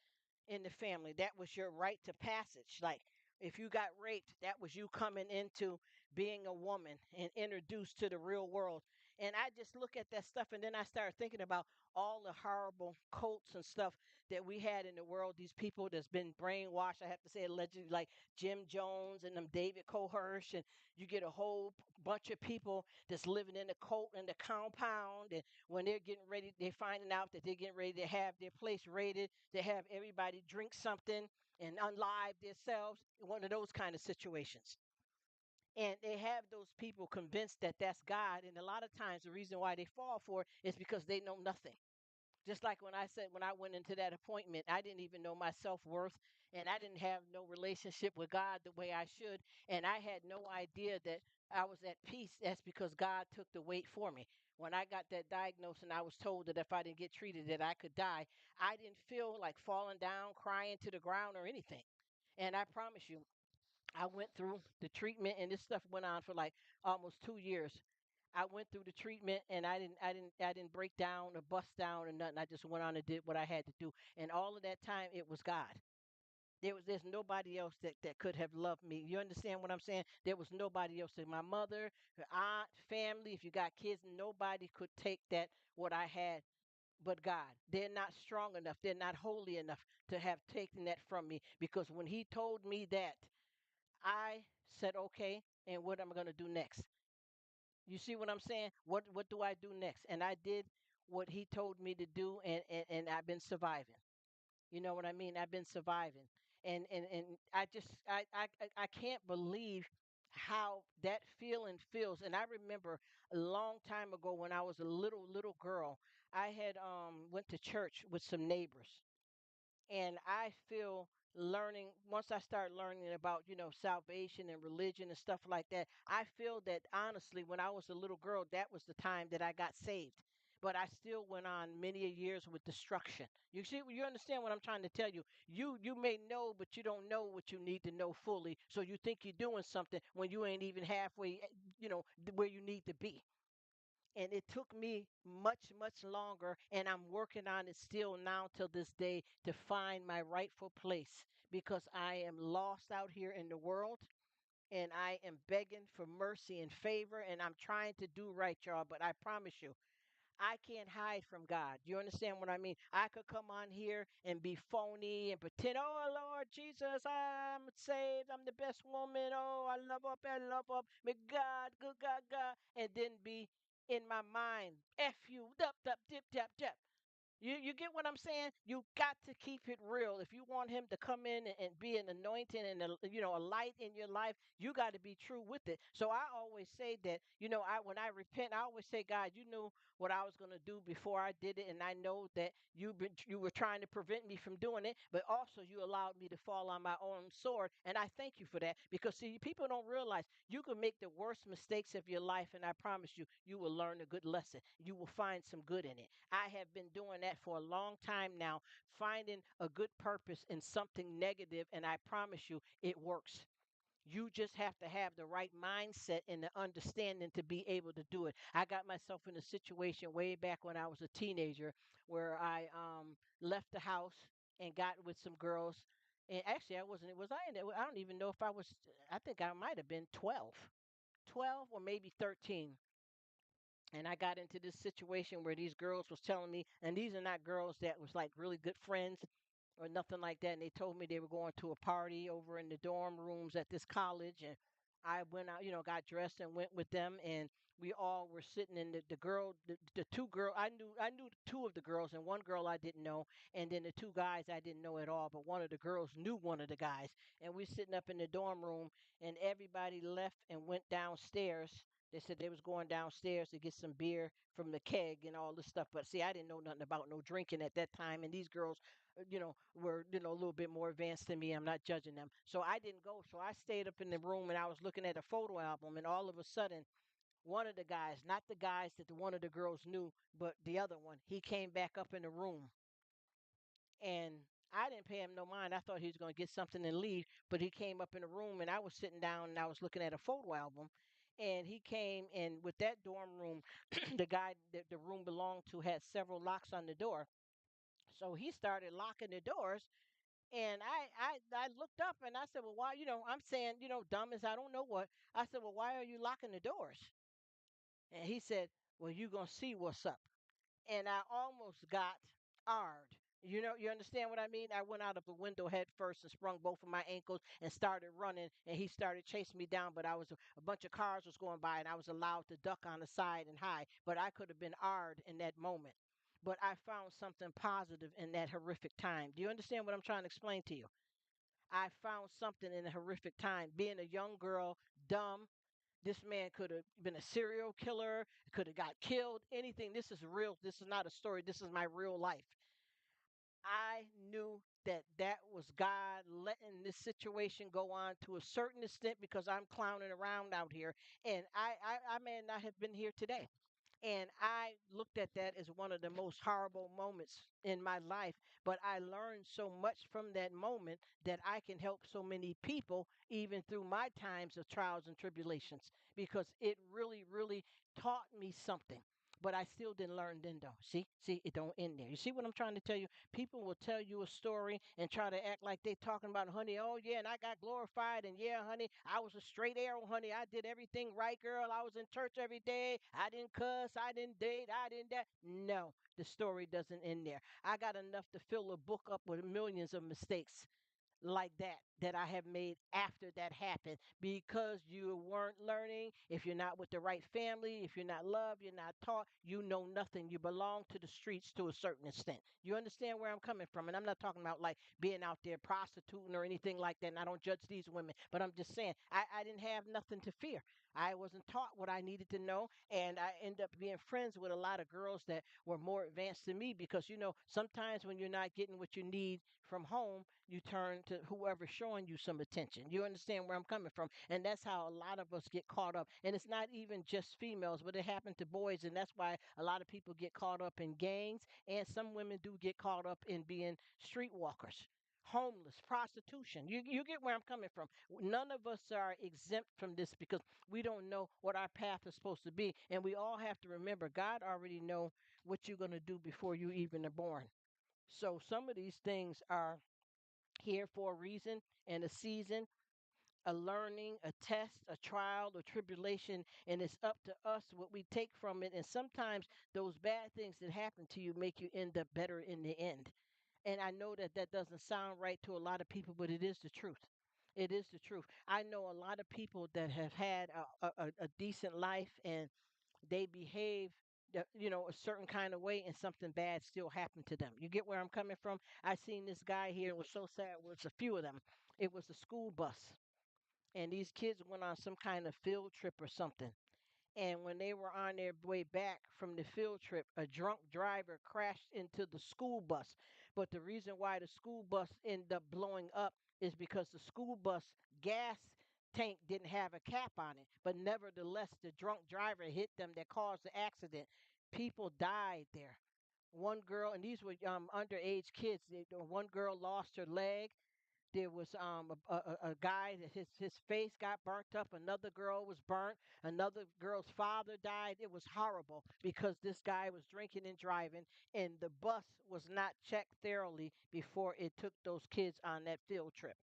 in the family. That was your rite to passage. Like if you got raped, that was you coming into being a woman and introduced to the real world. And I just look at that stuff and then I started thinking about all the horrible cults and stuff that we had in the world. These people that's been brainwashed, I have to say allegedly, like Jim Jones and them David Cohirsch, and you get a whole bunch of people that's living in the cult in the compound, and when they're getting ready, they're finding out that they're getting ready to have their place raided. They have everybody drink something and unlive themselves. One of those kind of situations. And they have those people convinced that that's God. And a lot of times, the reason why they fall for it is because they know nothing. Just like when I said, when I went into that appointment, I didn't even know my self worth, and I didn't have no relationship with God the way I should. And I had no idea that I was at peace. That's because God took the weight for me. When I got that diagnosis and I was told that if I didn't get treated, that I could die, I didn't feel like falling down, crying to the ground, or anything. And I promise you, I went through the treatment, and this stuff went on for like almost 2 years. I went through the treatment, and I didn't break down or bust down or nothing. I just went on and did what I had to do. And all of that time, it was God. There's nobody else that could have loved me. You understand what I'm saying? There was nobody else. My mother, her aunt, family. If you got kids, nobody could take that what I had but God. They're not strong enough. They're not holy enough to have taken that from me. Because when He told me that, I said, okay, and what am I going to do next? You see what I'm saying? What do I do next? And I did what he told me to do, and I've been surviving. You know what I mean? I've been surviving. And I can't believe how that feeling feels. And I remember a long time ago when I was a little girl, I had went to church with some neighbors, and I feel learning once I start learning about salvation and religion and stuff like that. I feel that honestly, when I was a little girl, that was the time that I got saved. But I still went on many a years with destruction. You understand what I'm trying to tell you. You may know, but you don't know what you need to know fully. So you think you're doing something when you ain't even halfway, where you need to be. And it took me much longer, and I'm working on it still now till this day to find my rightful place, because I am lost out here in the world, and I am begging for mercy and favor, and I'm trying to do right, y'all. But I promise you, I can't hide from God. You understand what I mean? I could come on here and be phony and pretend, oh Lord Jesus, I'm saved, I'm the best woman, oh I love up, may God, good God, God, and then be in my mind, F you, dup, dip, tap, tap. You get what I'm saying? You got to keep it real. If you want him to come in and be an anointing and a light in your life, you got to be true with it. So I always say that, I when I repent, I always say, God, you knew what I was going to do before I did it, and I know that you were trying to prevent me from doing it, but also you allowed me to fall on my own sword, and I thank you for that. Because see, people don't realize you can make the worst mistakes of your life, and I promise you, you will learn a good lesson. You will find some good in it. I have been doing that for a long time now, finding a good purpose in something negative, and I promise you, it works. You just have to have the right mindset and the understanding to be able to do it. I got myself in a situation way back when I was a teenager where I left the house and got with some girls. And actually, I wasn't. Was I in it? I don't even know if I was. I think I might have been 12, 12 or maybe 13. And I got into this situation where these girls was telling me, and these are not girls that was like really good friends or nothing like that. And they told me they were going to a party over in the dorm rooms at this college. And I went out, got dressed and went with them. And we all were sitting in the two girl. I knew two of the girls, and one girl I didn't know, and then the two guys I didn't know at all. But one of the girls knew one of the guys, and we sitting up in the dorm room, and everybody left and went downstairs. They said they was going downstairs to get some beer from the keg and all this stuff. But see, I didn't know nothing about no drinking at that time. And these girls, were, a little bit more advanced than me. I'm not judging them. So I didn't go. So I stayed up in the room and I was looking at a photo album. And all of a sudden, one of the guys, not the guys that one of the girls knew, but the other one, he came back up in the room, and I didn't pay him no mind. I thought he was going to get something and leave, but he came up in the room and I was sitting down and I was looking at a photo album. And he came, and with that dorm room, the guy that the room belonged to had several locks on the door. So he started locking the doors, and I looked up and I said, well, why, I'm saying, dumb as I don't know what. I said, well, why are you locking the doors? And he said, well, you going to see what's up. And I almost got arred. You understand what I mean? I went out of the window head first and sprung both of my ankles and started running. And he started chasing me down. But a bunch of cars was going by, and I was allowed to duck on the side and hide. But I could have been arred in that moment. But I found something positive in that horrific time. Do you understand what I'm trying to explain to you? I found something in a horrific time. Being a young girl, dumb, this man could have been a serial killer, could have got killed, anything. This is real. This is not a story. This is my real life. I knew that that was God letting this situation go on to a certain extent because I'm clowning around out here, and I may not have been here today. And I looked at that as one of the most horrible moments in my life. But I learned so much from that moment that I can help so many people, even through my times of trials and tribulations, because it really, really taught me something. But I still didn't learn then, though. See, it don't end there. You see what I'm trying to tell you? People will tell you a story and try to act like they talking about, honey, oh yeah, and I got glorified, and yeah, honey, I was a straight arrow, honey. I did everything right, girl. I was in church every day. I didn't cuss. I didn't date. I didn't that. No, the story doesn't end there. I got enough to fill a book up with millions of mistakes like that I have made after that happened, because you weren't learning. If you're not with the right family, if you're not loved, you're not taught, you know nothing. You belong to the streets to a certain extent. You understand where I'm coming from? And I'm not talking about like being out there prostituting or anything like that. And I don't judge these women, but I'm just saying I didn't have nothing to fear. I wasn't taught what I needed to know, and I end up being friends with a lot of girls that were more advanced than me, because sometimes when you're not getting what you need from home, you turn to whoever's showing you some attention. You understand where I'm coming from? And that's how a lot of us get caught up. And it's not even just females, but it happened to boys. And that's why a lot of people get caught up in gangs. And some women do get caught up in being streetwalkers, homeless, prostitution. You get where I'm coming from. None of us are exempt from this because we don't know what our path is supposed to be. And we all have to remember God already know what you're going to do before you even are born. So some of these things are here for a reason and a season, a learning, a test, a trial, a tribulation, and it's up to us what we take from it. And sometimes those bad things that happen to you make you end up better in the end. And I know that that doesn't sound right to a lot of people, but it is the truth. It is the truth. I know a lot of people that have had a decent life, and they behave a certain kind of way, and something bad still happened to them. You get where I'm coming from? I seen this guy here. It was so sad. It was a few of them. It was a school bus, and these kids went on some kind of field trip or something. And when they were on their way back from the field trip, a drunk driver crashed into the school bus. But the reason why the school bus ended up blowing up is because the school bus gas tank didn't have a cap on it. But nevertheless, the drunk driver hit them that caused the accident. People died there. One girl, and these were underage kids. One girl lost her leg. There was a guy that his face got burnt up. Another girl was burnt. Another girl's father died. It was horrible because this guy was drinking and driving, and the bus was not checked thoroughly before it took those kids on that field trip.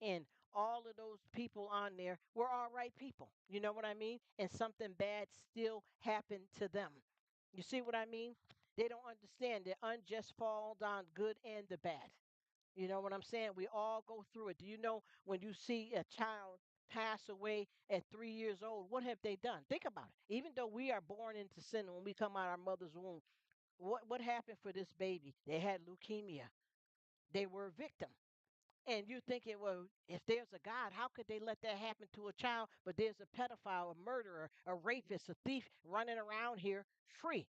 And all of those people on there were all right people. You know what I mean? And something bad still happened to them. You see what I mean? They don't understand that unjust falls on good and the bad. You know what I'm saying? We all go through it. Do you know when you see a child pass away at 3 years old, what have they done? Think about it. Even though we are born into sin when we come out our mother's womb, what happened for this baby? They had leukemia. They were a victim. And you're thinking, well, if there's a God, how could they let that happen to a child? But there's a pedophile, a murderer, a rapist, a thief running around here free.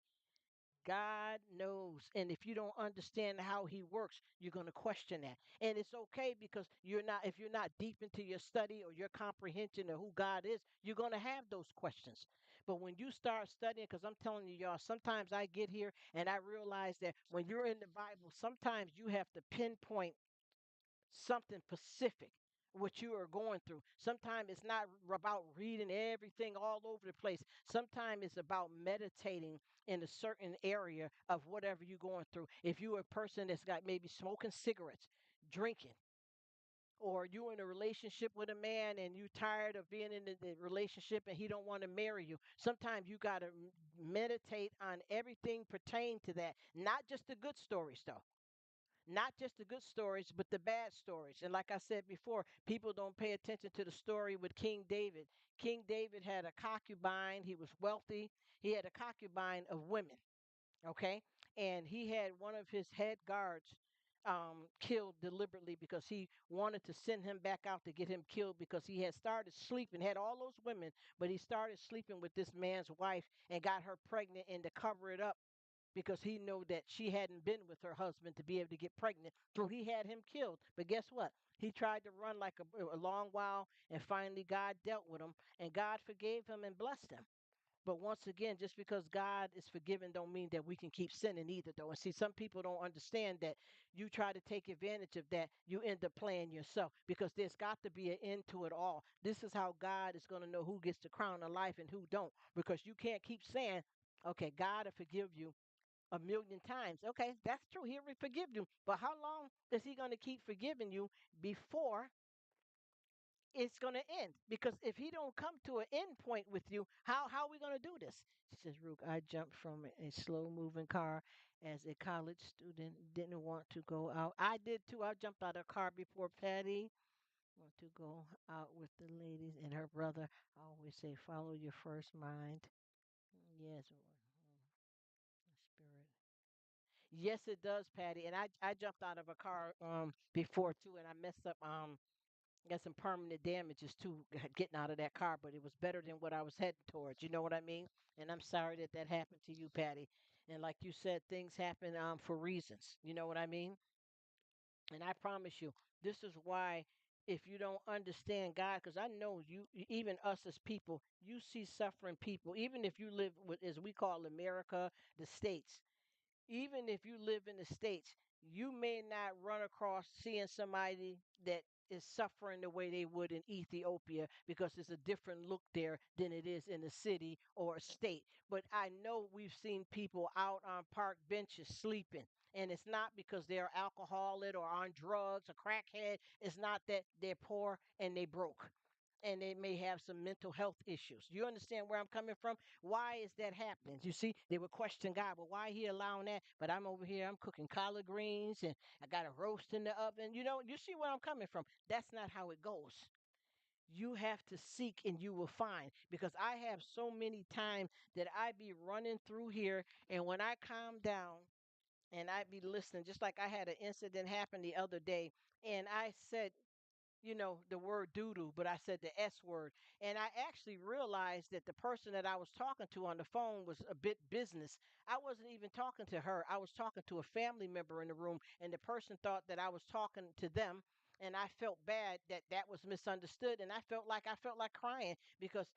God knows. And if you don't understand how he works, you're going to question that. And it's okay because if you're not deep into your study or your comprehension of who God is, you're going to have those questions. But when you start studying, because I'm telling you, y'all, sometimes I get here and I realize that when you're in the Bible, sometimes you have to pinpoint something specific what you are going through. Sometimes it's not about reading everything all over the place. Sometimes it's about meditating in a certain area of whatever you're going through. If you're a person that's got maybe smoking cigarettes, drinking, or you in a relationship with a man and you tired of being in the relationship and he don't want to marry you, sometimes you got to meditate on everything pertaining to that, not just the good stories though, not just the good stories, but the bad stories. And like I said before, people don't pay attention to the story with King David. King David had a concubine. He was wealthy. He had a concubine of women. Okay. And he had one of his head guards killed deliberately because he wanted to send him back out to get him killed because he had started sleeping, had all those women, but he started sleeping with this man's wife and got her pregnant, and to cover it up because he knew that she hadn't been with her husband to be able to get pregnant. So he had him killed. But guess what? He tried to run like a long while, and finally God dealt with him, and God forgave him and blessed him. But once again, just because God is forgiven don't mean that we can keep sinning either, though. And see, some people don't understand that you try to take advantage of that, you end up playing yourself because there's got to be an end to it all. This is how God is going to know who gets the crown of life and who don't, because you can't keep saying, okay, God will forgive you a million times. Okay, that's true. He'll forgive you. But how long is he going to keep forgiving you before it's going to end? Because if he don't come to an end point with you, how are we going to do this? She says, Rook, I jumped from a slow moving car as a college student. Didn't want to go out. I did too. I jumped out of a car before Patty. Want to go out with the ladies and her brother. I always say, follow your first mind. Yes, spirit. Yes, it does, Patty. And I jumped out of a car before too, and I messed up got some permanent damages too getting out of that car, but it was better than what I was heading towards. You know what I mean? And I'm sorry that that happened to you, Patty. And like you said, things happen for reasons. You know what I mean? And I promise you, this is why if you don't understand God, because I know you, even us as people, you see suffering people, even if you live with, as we call America, the states, even if you live in the states, you may not run across seeing somebody that is suffering the way they would in Ethiopia because it's a different look there than it is in a city or a state. But I know we've seen people out on park benches sleeping. And it's not because they're alcoholic or on drugs or crackhead. It's not that they're poor and they broke. And they may have some mental health issues. You understand where I'm coming from? Why is that happening? You see, they would question God, but why he allowing that? But I'm over here, I'm cooking collard greens and I got a roast in the oven. You know, you see where I'm coming from. That's not how it goes. You have to seek and you will find, because I have so many times that I be running through here, and when I calm down and I be listening, just like I had an incident happen the other day, and I said, the word doodoo, but I said the S word. And I actually realized that the person that I was talking to on the phone was a bit business. I wasn't even talking to her. I was talking to a family member in the room, and the person thought that I was talking to them. And I felt bad that that was misunderstood. And I felt like crying because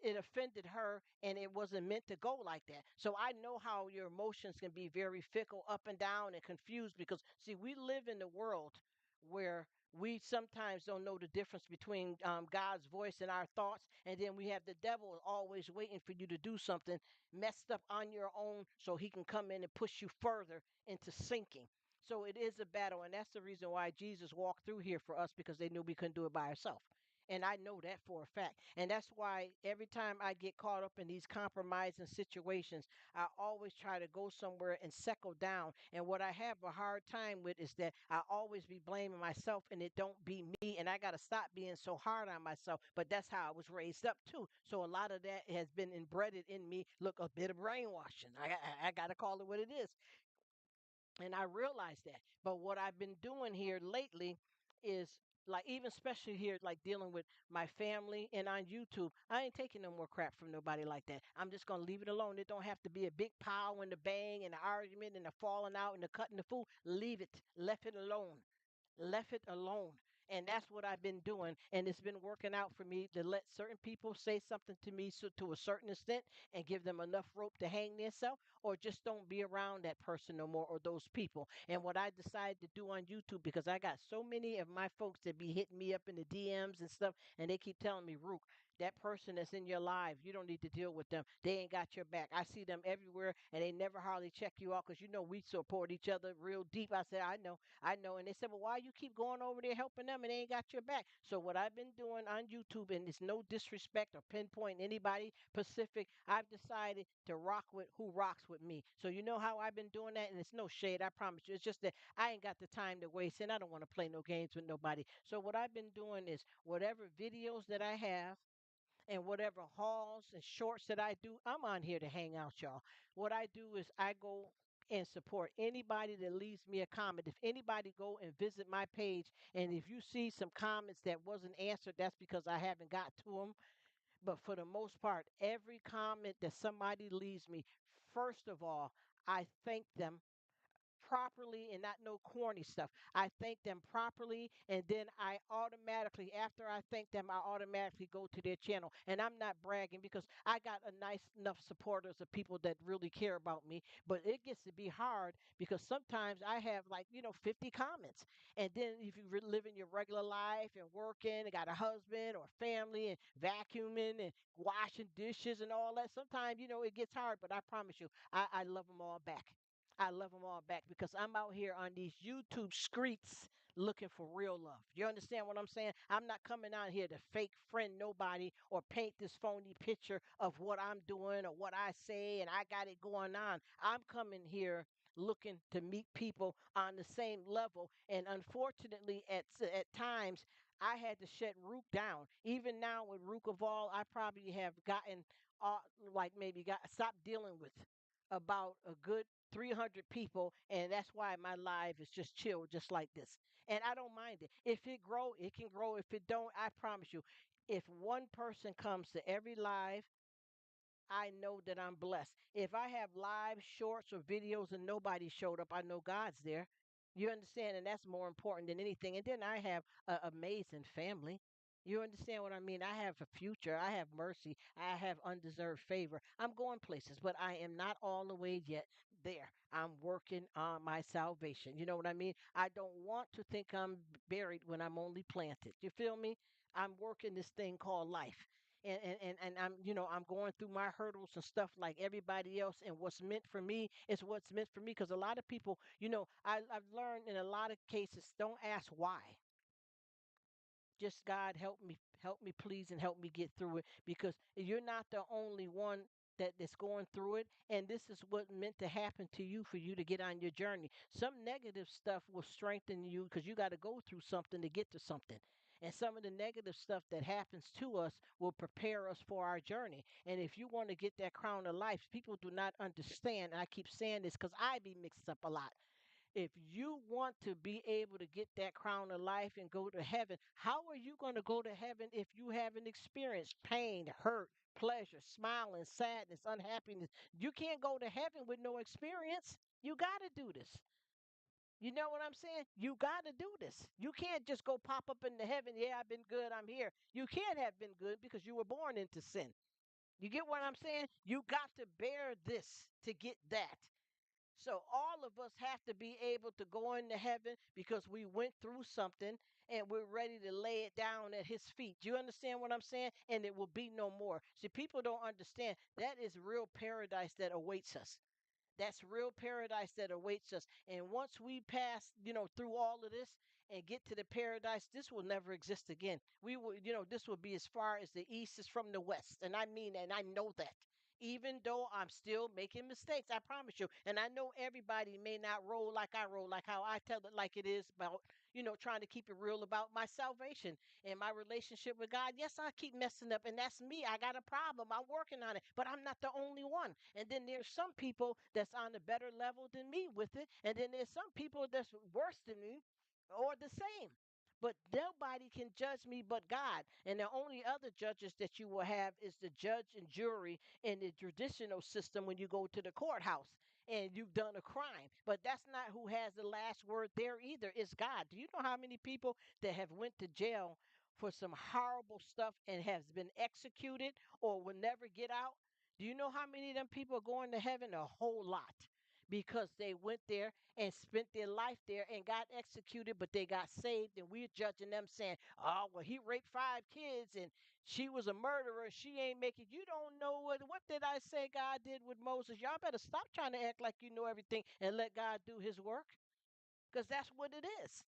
it offended her and it wasn't meant to go like that. So I know how your emotions can be very fickle, up and down, and confused because, see, we live in the world where we sometimes don't know the difference between God's voice and our thoughts. And then we have the devil always waiting for you to do something messed up on your own so he can come in and push you further into sinking. So it is a battle, and that's the reason why Jesus walked through here for us, because they knew we couldn't do it by ourselves. And I know that for a fact. And that's why every time I get caught up in these compromising situations, I always try to go somewhere and settle down. And what I have a hard time with is that I always be blaming myself, and it don't be me. And I got to stop being so hard on myself. But that's how I was raised up too. So a lot of that has been embedded in me. Look, a bit of brainwashing. I got to call it what it is. And I realized that. But what I've been doing here lately is, like, even especially here, like dealing with my family and on YouTube, I ain't taking no more crap from nobody like that. I'm just gonna leave it alone. It don't have to be a big pow and the bang and the argument and the falling out and the cutting the fool. Leave it. Left it alone. Left it alone. And that's what I've been doing. And it's been working out for me to let certain people say something to me, so to a certain extent, and give them enough rope to hang themselves, or just don't be around that person no more, or those people. And what I decided to do on YouTube, because I got so many of my folks that be hitting me up in the DMs and stuff, and they keep telling me, Rook, that person that's in your life, you don't need to deal with them. They ain't got your back. I see them everywhere, and they never hardly check you out, because we support each other real deep. I said, I know. And they said, well, why you keep going over there helping them and they ain't got your back? So what I've been doing on YouTube, and it's no disrespect or pinpoint anybody Pacific, I've decided to rock with who rocks with me. So you know how I've been doing that, and it's no shade, I promise you. It's just that I ain't got the time to waste, and I don't want to play no games with nobody. So what I've been doing is, whatever videos that I have and whatever hauls and shorts that I do, I'm on here to hang out, y'all. What I do is I go and support anybody that leaves me a comment. If anybody go and visit my page, and if you see some comments that wasn't answered, that's because I haven't got to them. But for the most part, every comment that somebody leaves me, first of all, I thank them properly, and not no corny stuff. I thank them properly, and then I automatically, after I thank them, I automatically go to their channel. And I'm not bragging, because I got a nice enough supporters of people that really care about me. But it gets to be hard, because sometimes I have, like, 50 comments. And then if you living your regular life and working and got a husband or family and vacuuming and washing dishes and all that, sometimes, it gets hard. But I promise you, I love them all back. I love them all back, because I'm out here on these YouTube streets looking for real love. You understand what I'm saying? I'm not coming out here to fake friend nobody or paint this phony picture of what I'm doing or what I say and I got it going on. I'm coming here looking to meet people on the same level. And unfortunately, at times, I had to shut Rook down. Even now with Rook of all, I probably have gotten, like, maybe got stopped dealing with about a good 300 people, and that's why my live is just chill, just like this. And I don't mind it. If it grow, it can grow. If it don't, I promise you, if one person comes to every live, I know that I'm blessed. If I have live shorts or videos and nobody showed up, I know God's there. You understand? And that's more important than anything. And then I have an amazing family. You understand what I mean? I have a future. I have mercy. I have undeserved favor. I'm going places, but I am not all the way yet there. I'm working on my salvation. You know what I mean? I don't want to think I'm buried when I'm only planted. You feel me? I'm working this thing called life, and I'm going through my hurdles and stuff like everybody else. And what's meant for me is what's meant for me, because a lot of people, I've learned in a lot of cases, don't ask why. Just, God, help me please, and help me get through it, because you're not the only one that's going through it, and this is what meant to happen to you, for you to get on your journey. Some negative stuff will strengthen you, because you got to go through something to get to something. And some of the negative stuff that happens to us will prepare us for our journey. And if you want to get that crown of life, people do not understand, and I keep saying this because I be mixed up a lot. If you want to be able to get that crown of life and go to heaven, how are you going to go to heaven if you haven't experienced pain, hurt, pleasure, smiling, sadness, unhappiness? You can't go to heaven with no experience. You got to do this. You know what I'm saying? You got to do this. You can't just go pop up into heaven. Yeah, I've been good. I'm here. You can't have been good, because you were born into sin. You get what I'm saying? You got to bear this to get that. So all of us have to be able to go into heaven, because we went through something, and we're ready to lay it down at his feet. Do you understand what I'm saying? And it will be no more. See, people don't understand that is real paradise that awaits us. That's real paradise that awaits us. And once we pass, through all of this and get to the paradise, this will never exist again. We will, this will be as far as the east is from the west. And I mean, and I know that. Even though I'm still making mistakes, I promise you. And I know everybody may not roll like I roll, like how I tell it like it is about, trying to keep it real about my salvation and my relationship with God. Yes, I keep messing up, and that's me. I got a problem. I'm working on it, but I'm not the only one. And then there's some people that's on a better level than me with it, and then there's some people that's worse than me or the same. But nobody can judge me but God. And the only other judges that you will have is the judge and jury in the traditional system when you go to the courthouse and you've done a crime. But that's not who has the last word there either. It's God. Do you know how many people that have went to jail for some horrible stuff and has been executed or will never get out? Do you know how many of them people are going to heaven? A whole lot. Because they went there and spent their life there and got executed, but they got saved. And we're judging them saying, oh, well, he raped 5 kids and she was a murderer. She ain't making. You don't know what did I say God did with Moses? Y'all better stop trying to act like you know everything and let God do his work. Because that's what it is.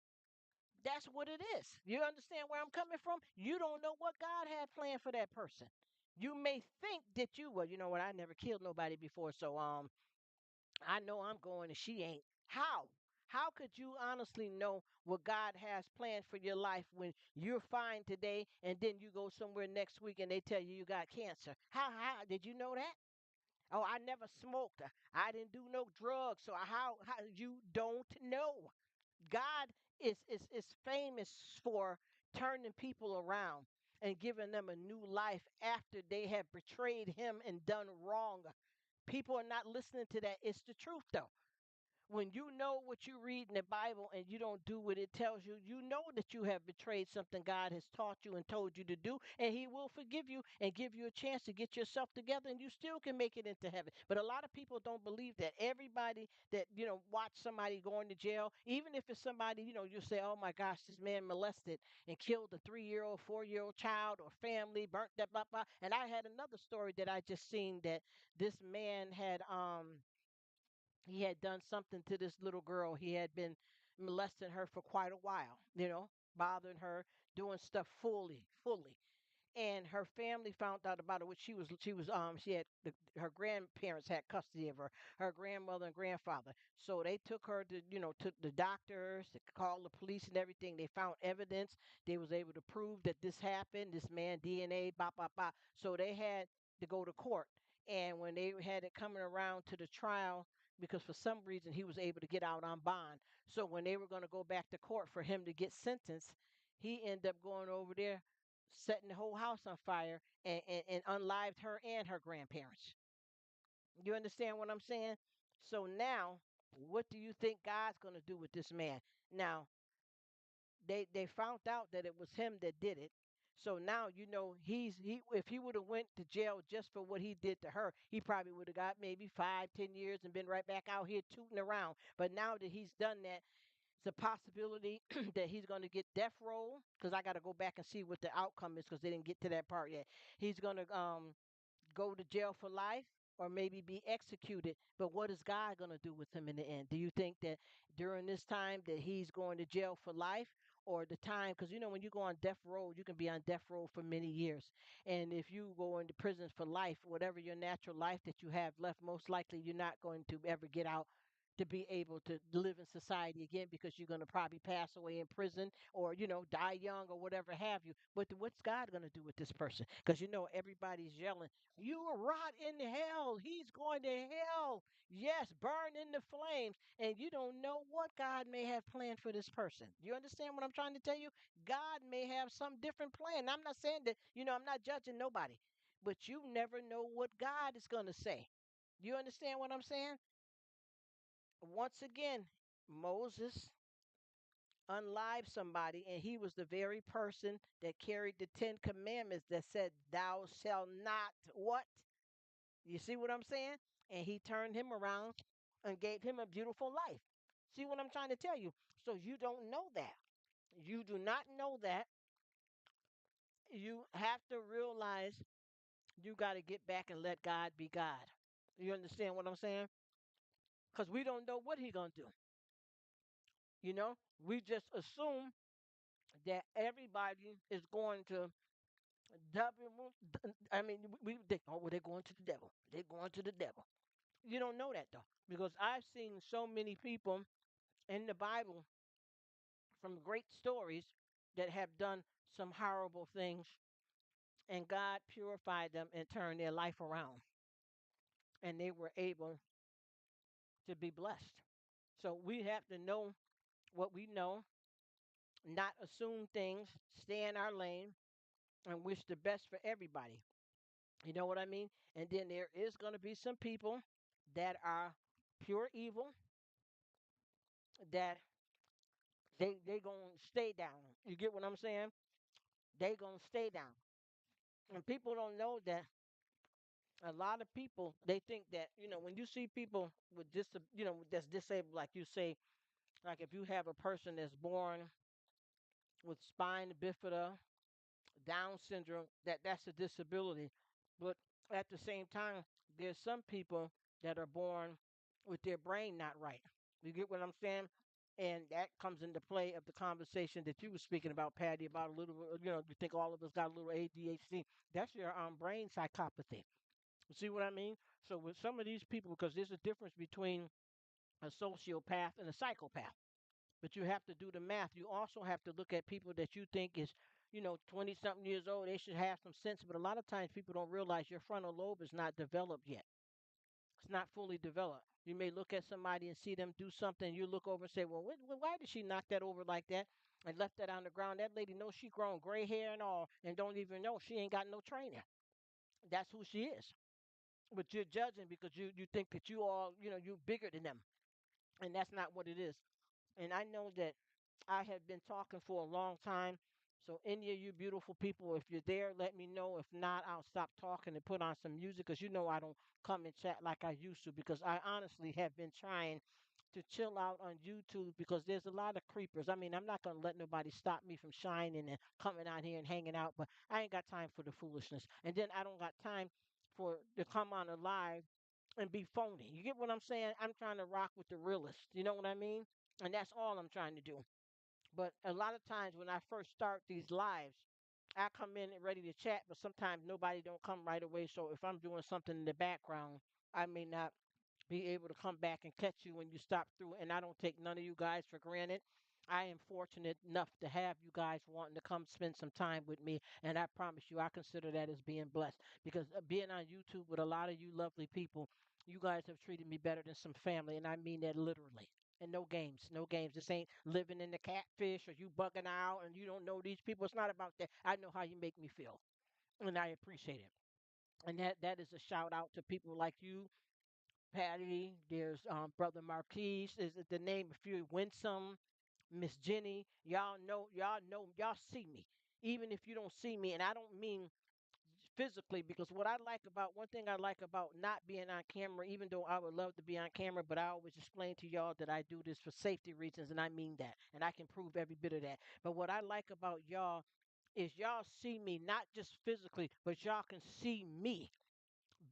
That's what it is. You understand where I'm coming from? You don't know what God had planned for that person. You may think that well, you know what, I never killed nobody before, so I know I'm going and she ain't. How? How could you honestly know what God has planned for your life when you're fine today and then you go somewhere next week and they tell you you got cancer? How did you know that? Oh, I never smoked. I didn't do no drugs. So how you don't know? God is famous for turning people around and giving them a new life after they have betrayed him and done wrong. People are not listening to that. It's the truth, though. When you know what you read in the Bible and you don't do what it tells you, you know that you have betrayed something God has taught you and told you to do, and He will forgive you and give you a chance to get yourself together, and you still can make it into heaven. But a lot of people don't believe that. Everybody that watch somebody going to jail, even if it's somebody you say, "Oh my gosh, this man molested and killed a 3-year-old, 4-year-old child or family, burnt that blah blah." And I had another story that I just seen that this man had he had done something to this little girl. He had been molesting her for quite a while, bothering her, doing stuff fully. And her family found out about it. Which she had her grandparents had custody of her, her grandmother and grandfather. So they took her to to the doctors, to call the police and everything. They found evidence. They was able to prove that this happened. This man DNA, blah blah blah. So they had to go to court. And when they had it coming around to the trial, because for some reason he was able to get out on bond. So when they were going to go back to court for him to get sentenced, he ended up going over there setting the whole house on fire and unlived her and her grandparents. You understand what I'm saying? So now, what do you think God's going to do with this man? Now, they found out that it was him that did it. So now he if he would have went to jail just for what he did to her, he probably would have got maybe 5, 10 years and been right back out here tooting around. But now that he's done that, it's a possibility that he's going to get death row, because I got to go back and see what the outcome is because they didn't get to that part yet. He's going to go to jail for life or maybe be executed. But what is God going to do with him in the end? Do you think that during this time that he's going to jail for life, or the time, because when you go on death row, you can be on death row for many years. And if you go into prison for life, whatever your natural life that you have left, most likely you're not going to ever get out to be able to live in society again, because you're going to probably pass away in prison or die young or whatever have you. But what's God going to do with this person? Because everybody's yelling, you will rot in hell, he's going to hell, yes, burn in the flames. And you don't know what God may have planned for this person. You understand what I'm trying to tell you? God may have some different plan. I'm not saying that, I'm not judging nobody, but you never know what God is going to say. You understand what I'm saying? Once again, Moses unlived somebody, and he was the very person that carried the 10 Commandments that said, "Thou shalt not what?" You see what I'm saying? And he turned him around and gave him a beautiful life. See what I'm trying to tell you? So you don't know that. You do not know that. You have to realize you got to get back and let God be God. You understand what I'm saying? because we don't know what he gonna do. We just assume that everybody is going to double. I mean, well, they're going to the devil. They're going to the devil. You don't know that though, because I've seen so many people in the Bible from great stories that have done some horrible things, and God purified them and turned their life around, and they were able to be blessed. So we have to know what we know, not assume things, stay in our lane, and wish the best for everybody. You know what I mean? And then there is going to be some people that are pure evil, that they going to stay down. You get what I'm saying? They going to stay down. And people don't know that a lot of people, they think that, when you see people with that's disabled, like you say, like if you have a person that's born with spina bifida, Down syndrome, that's a disability. But at the same time, there's some people that are born with their brain not right. You get what I'm saying? And that comes into play of the conversation that you were speaking about, Patty, about a little, you think all of us got a little ADHD. That's your brain psychopathy. You see what I mean? So with some of these people, because there's a difference between a sociopath and a psychopath, but you have to do the math. You also have to look at people that you think is, 20 something years old. They should have some sense. But a lot of times people don't realize your frontal lobe is not developed yet. It's not fully developed. You may look at somebody and see them do something. You look over and say, well, why did she knock that over like that and left that on the ground? That lady knows she grown gray hair and all and don't even know she ain't got no training. That's who she is. But you're judging because you think that you all, you bigger than them. And that's not what it is. And I know that I have been talking for a long time. So, any of you beautiful people, if you're there, let me know. If not, I'll stop talking and put on some music because I don't come and chat like I used to because I honestly have been trying to chill out on YouTube because there's a lot of creepers. I mean, I'm not going to let nobody stop me from shining and coming out here and hanging out, but I ain't got time for the foolishness. And then I don't got time for to come on a live and be phony. You get what I'm saying? I'm trying to rock with the realest. You know what I mean? And that's all I'm trying to do. But a lot of times when I first start these lives, I come in and ready to chat, but sometimes nobody don't come right away. So if I'm doing something in the background, I may not be able to come back and catch you when you stop through. And I don't take none of you guys for granted. I am fortunate enough to have you guys wanting to come spend some time with me. And I promise you, I consider that as being blessed because being on YouTube with a lot of you lovely people, you guys have treated me better than some family. And I mean that literally. And no games, no games. This ain't living in the catfish or you bugging out and you don't know these people. It's not about that. I know how you make me feel. And I appreciate it. And that is a shout out to people like you, Patty. There's Brother Marquise. Is the name? If you Winsome, Miss Jenny, y'all see me. Even if you don't see me, and I don't mean physically, because one thing I like about not being on camera, even though I would love to be on camera, but I always explain to y'all that I do this for safety reasons, and I mean that, and I can prove every bit of that. But what I like about y'all is y'all see me not just physically, but y'all can see me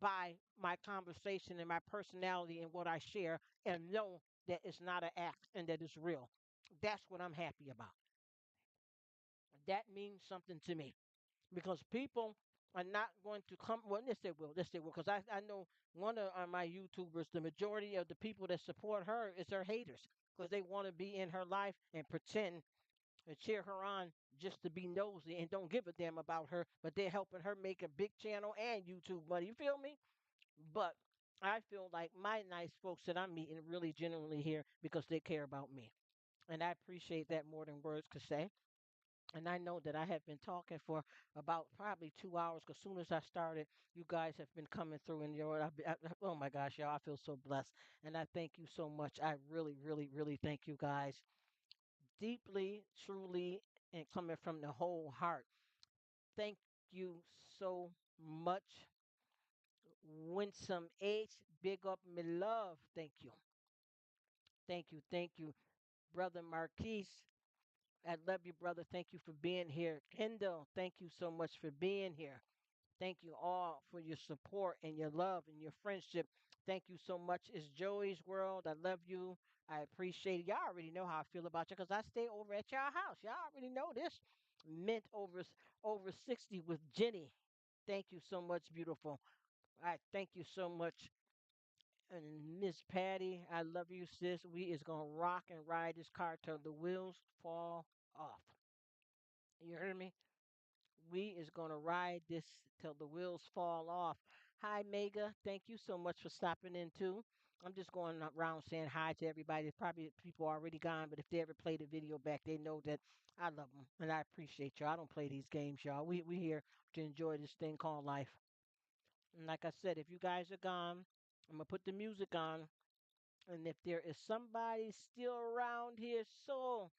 by my conversation and my personality and what I share and know that it's not an act and that it's real. That's what I'm happy about. That means something to me because people are not going to come. Well, yes, they will, because I know one of my YouTubers, the majority of the people that support her is her haters because they want to be in her life and pretend and cheer her on just to be nosy and don't give a damn about her, but they're helping her make a big channel and YouTube money. You feel me? But I feel like my nice folks that I'm meeting really genuinely here because they care about me. And I appreciate that more than words could say. And I know that I have been talking for about probably 2 hours because soon as I started, you guys have been coming through and oh my gosh, y'all, I feel so blessed. And I thank you so much. I really, really, really thank you guys deeply, truly, and coming from the whole heart. Thank you so much. Winsome H, big up me love. Thank you. Thank you. Thank you. Brother Marquise, I love you, brother. Thank you for being here. Kendall, thank you so much for being here. Thank you all for your support and your love and your friendship. Thank you so much. It's Joey's World. I love you. I appreciate it. Y'all already know how I feel about you because I stay over at y'all house. Y'all already know this. Mint over 60 with Jenny. Thank you so much, beautiful. I thank you so much. And Miss Patty, I love you, sis. We is gonna rock and ride this car till the wheels fall off. You heard me? We is gonna ride this till the wheels fall off. Hi, Mega. Thank you so much for stopping in too. I'm just going around saying hi to everybody. Probably people already gone, but if they ever play the video back, they know that I love them and I appreciate y'all. I don't play these games, y'all. We here to enjoy this thing called life. And like I said, if you guys are gone, I'm gonna put the music on. And if there is somebody still around here, so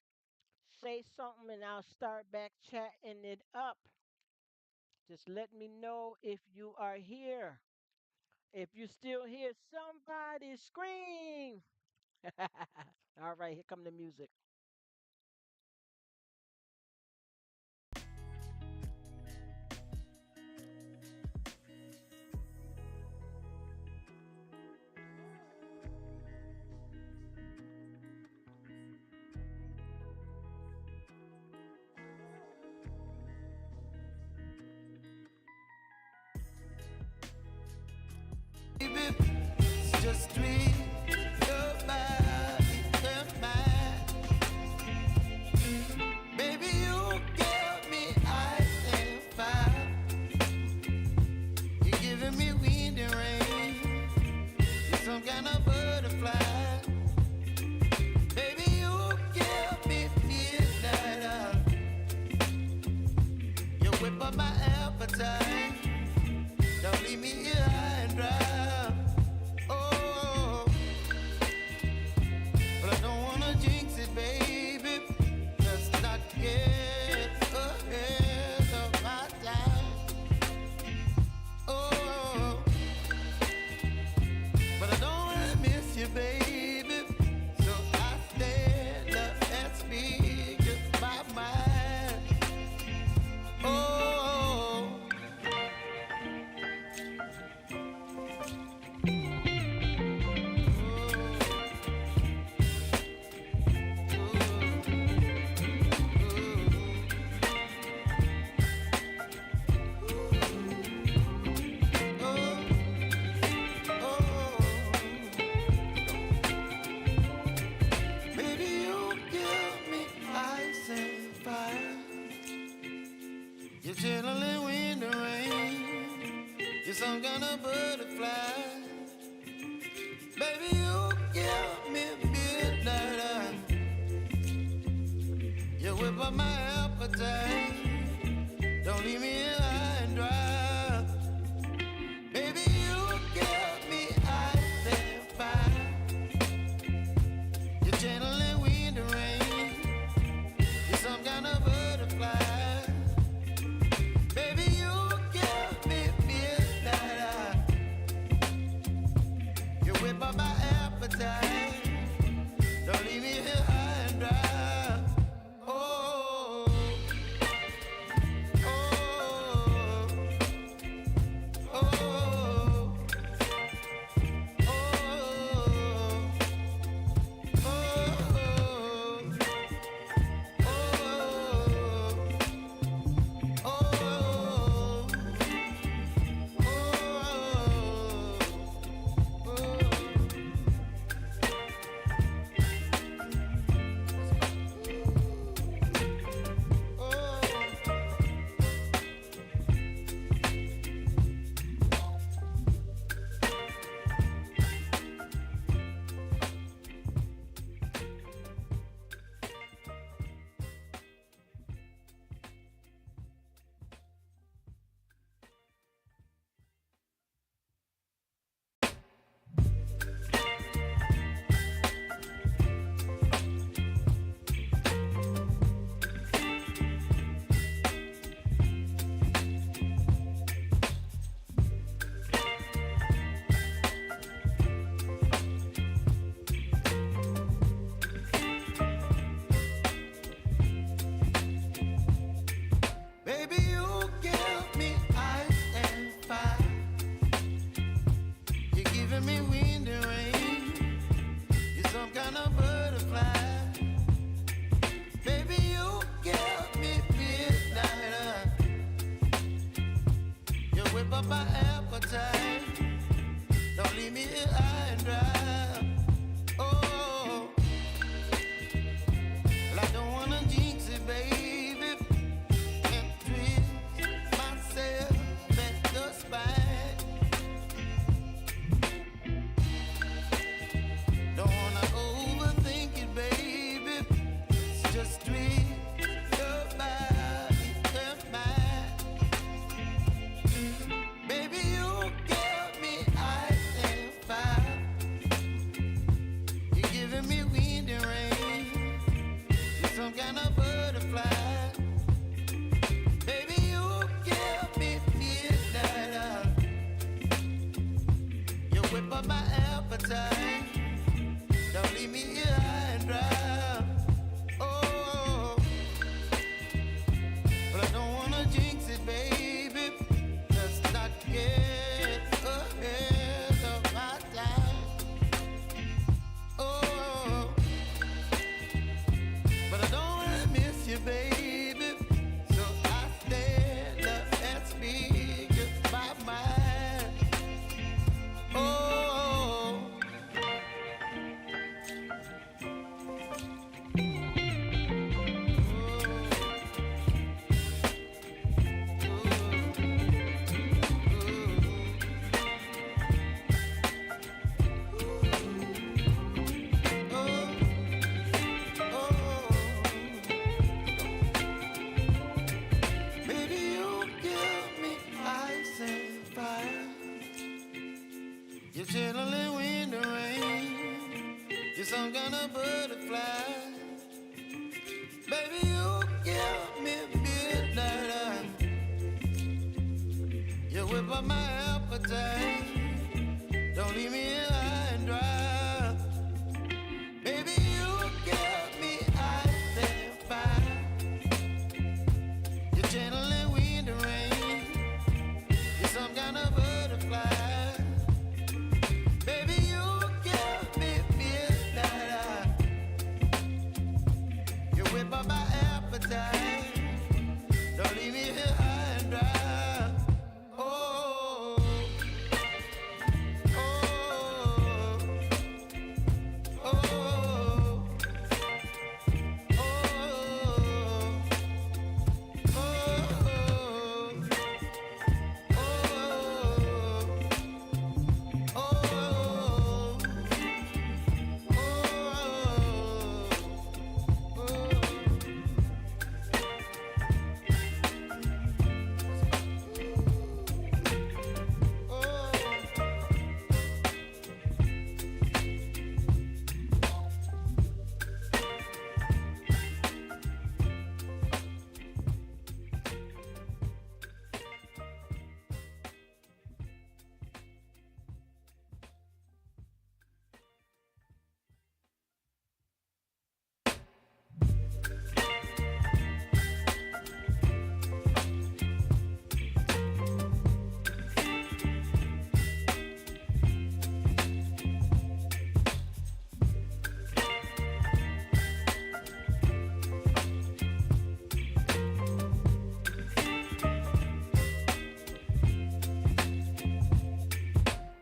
say something and I'll start back chatting it up. Just let me know if you are here. If you're still here, somebody scream. All right, here come the music. Baby, it's just me, your body, and mine. Baby, you give me ice and fire. You're giving me wind and rain. You're some kind of butterfly. Baby, you give me midnight oil. You whip up my appetite. Don't leave me here high and dry. Oh, but I don't wanna jinx it, baby. Let's not get ahead of my time. Oh, but I don't wanna miss you, baby. So I stand up and speak just my mind. Oh, baby, you give me ice and fire. You're chilling wind and rain. You're some kind of butterfly. Baby, you give me midnight oil. You whip up my appetite. Don't leave me here high and dry. Baby, you give me ice and fire. You're channeling wind and rain. You're some kind of butterfly. Baby, you give me midnight oil. You whip up my appetite. Don't leave me here high and dry. Oh, oh, whip up my appetite. Don't leave me here high and dry. Oh, well, I don't wanna jinx it, baby, and twist myself at the spine. Don't wanna overthink it, baby. It's just twist your body and mine. Baby, you give me ice and fire. You're giving me wind and rain. You're some kind of butterfly. Baby, you give me midnight. You whip up my appetite. Don't leave me here high and dry. Oh, but I don't wanna jinx it, baby. Let's not get ahead of my time. Oh, but I don't wanna miss you, baby. So I stand up and speak my mind. Oh, baby, you give me ice and fire. You're chilling wind and rain. You're some kind of butterfly. Baby, you give me midnight. You whip up my appetite. Don't leave me here high and dry. Baby, you give me ice and fire. You're channeling wind and rain. You're some kind of butterfly. Baby, you give me midnight. You whip up my appetite. Don't leave me here high and dry. Oh, oh, oh, oh,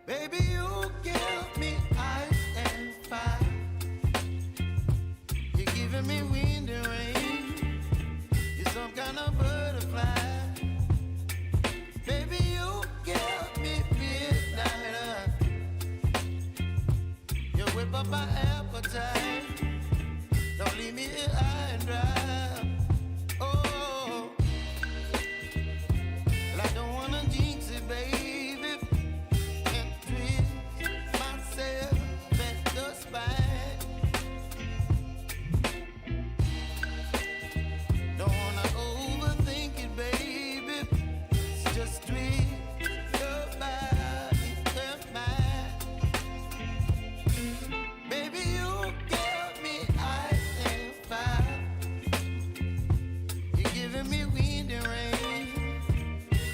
baby, you give me ice and fire. You're giving me wind and rain. You're some kind of butterfly. Baby, you give me midnight. You whip up my appetite. Don't leave me here high and dry. Oh, well, I don't wanna jinx it, baby, and twist myself at the spine. Don't wanna overthink it, baby. It's just twist your body and mine. Baby, you give me ice and fire. You're giving me wind and rain.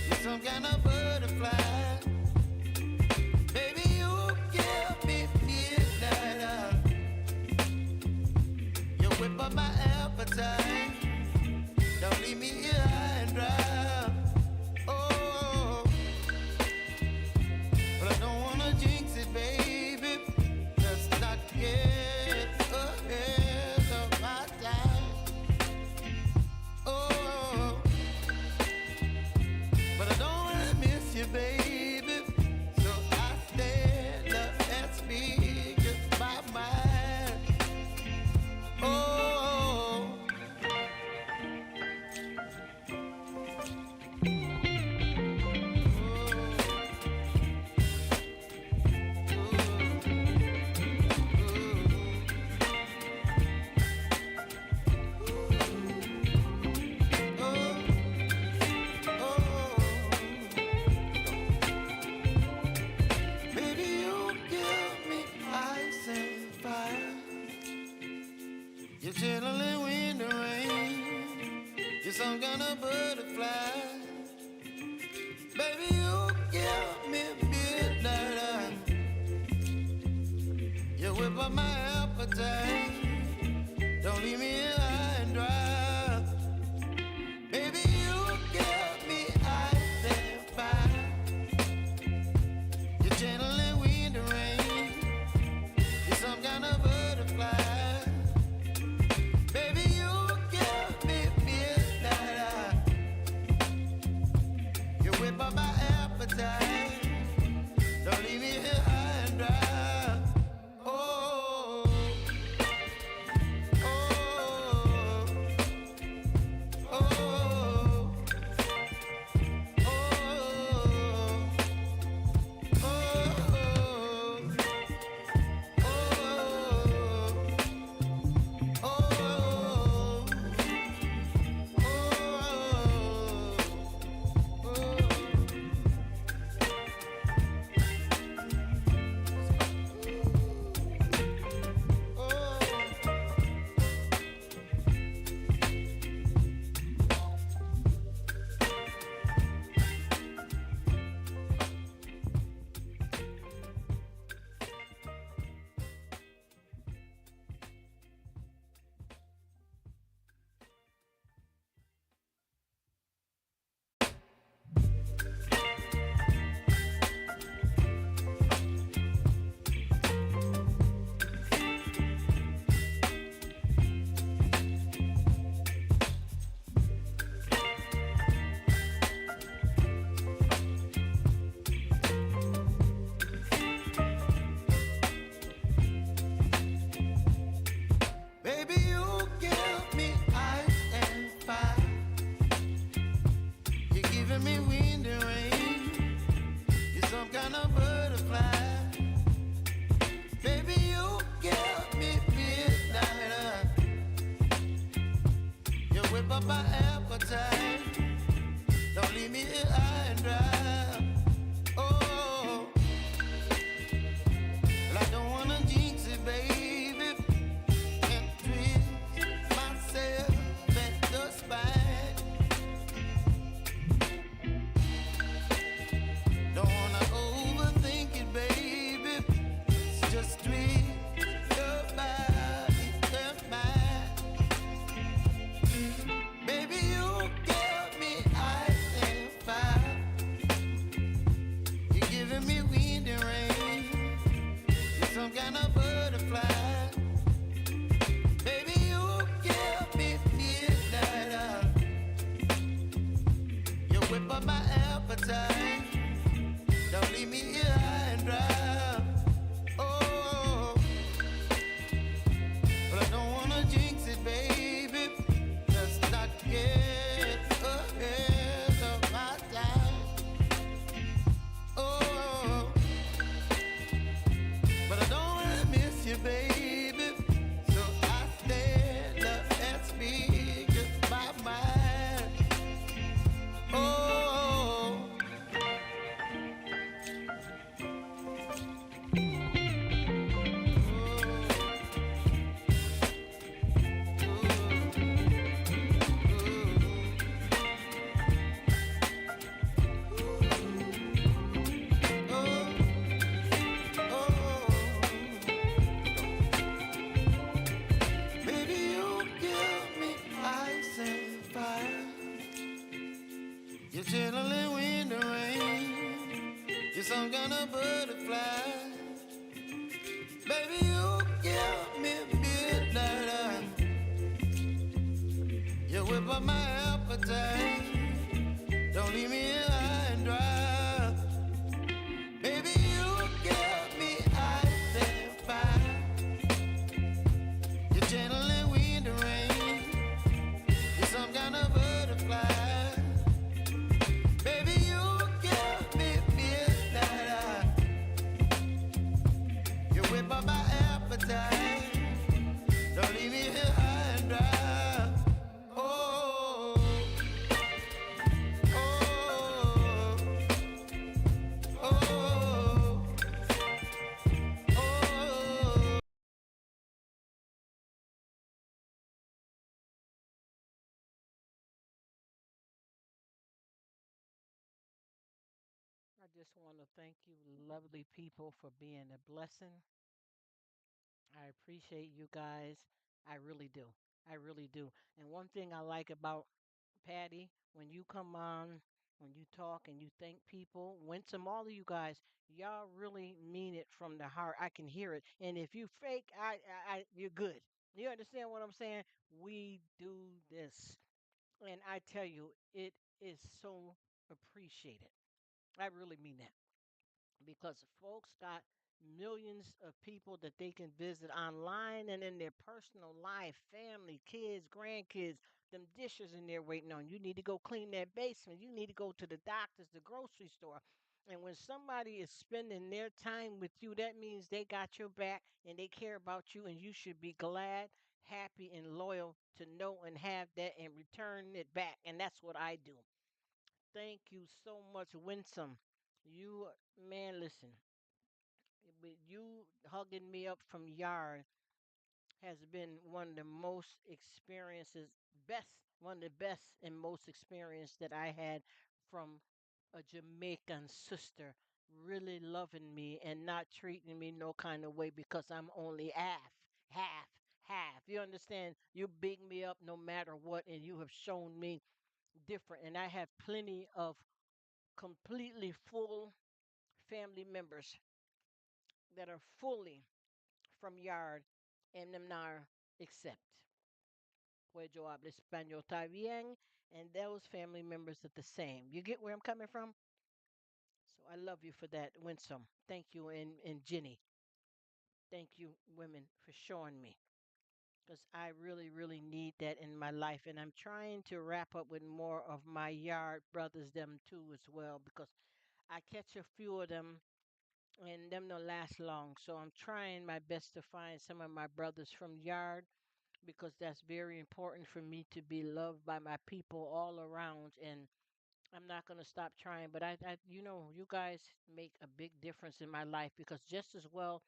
You're some kind of butterfly. Baby, you give me midnight. You whip up my appetite. Don't leave me here high and dry. Oh, whip up my appetite. Don't leave me here high and dry. Oh, oh, oh, baby, you give me ice and fire. You're giving me wind and rain. You're some kind of butterfly. Baby, you give me midnight. You whip up my appetite. Don't leave me here high and dry. Oh, well, I don't wanna jinx it, baby. And twist myself at the spine. Don't wanna overthink it, baby. It's just twist your body and mine. Baby, you give me ice and fire. You're giving me wind and rain. You're some kind of butterfly. Baby, you give me midnight. You whip up my appetite. Don't leave me here high and dry. Oh, but I don't wanna jinx it, baby. Let's not get ahead of my time. Oh, but I don't wanna miss you, baby. So I stand up and speak my mind. Oh, baby, you give me ice and fire. You're chilling wind and rain. You're some kind of butterfly. Baby, you give me midnight. You whip up my appetite. Don't leave me here high and dry. Baby, you give me ice and fire. You're channeling wind and rain. You're some kind of butterfly. Baby, you give me midnight. You whip up my appetite. Don't leave me here high and dry. Oh, oh, oh, oh. I just want to thank you, lovely people, for being a blessing. I appreciate you guys. I really do. I really do. And one thing I like about Patty, when you come on, when you talk and you thank people, Winsome, all of you guys, y'all really mean it from the heart. I can hear it. And if you fake, you're good. You understand what I'm saying? We do this. And I tell you, it is so. appreciate it. I really mean that because folks got millions of people that they can visit online and in their personal life, family, kids, grandkids, them dishes in there waiting on you. Need to go clean that basement. You need to go to the doctor's, the grocery store. And when somebody is spending their time with you, that means they got your back and they care about you, and you should be glad, happy, and loyal to know and have that and return it back. And that's what I do. Thank you so much, Winsome. You, man, listen, with you hugging me up from yard has been one of the most experiences, one of the best and most experience that I had from a Jamaican sister really loving me and not treating me no kind of way because I'm only half. You understand? You big me up no matter what, and you have shown me different. And I have plenty of completely full family members that are fully from yard and them not accept. Pues yo hablo español está bien, and those family members are the same. You get where I'm coming from? So I love you for that, Winsome. Thank you, and Jenny. Thank you, women, for showing me. Because I really, really need that in my life. And I'm trying to wrap up with more of my yard brothers, them too, as well, because I catch a few of them and them don't last long. So I'm trying my best to find some of my brothers from yard because that's very important for me to be loved by my people all around. And I'm not going to stop trying. But you guys make a big difference in my life because just as well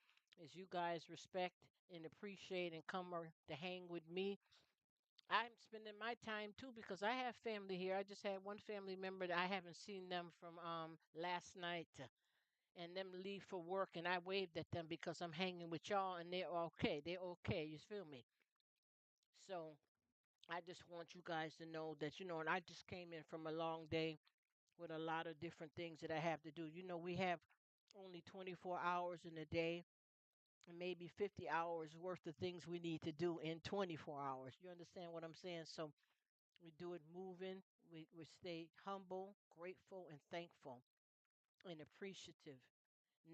as you guys respect and appreciate and come to hang with me, I'm spending my time too because I have family here. I just had one family member that I haven't seen them from last night, and them leave for work, and I waved at them because I'm hanging with y'all and they're okay. They're okay. You feel me? So I just want you guys to know that, and I just came in from a long day with a lot of different things that I have to do. We have only 24 hours in a day and maybe 50 hours worth of things we need to do in 24 hours. You understand what I'm saying? So we do it moving. We stay humble, grateful, and thankful and appreciative.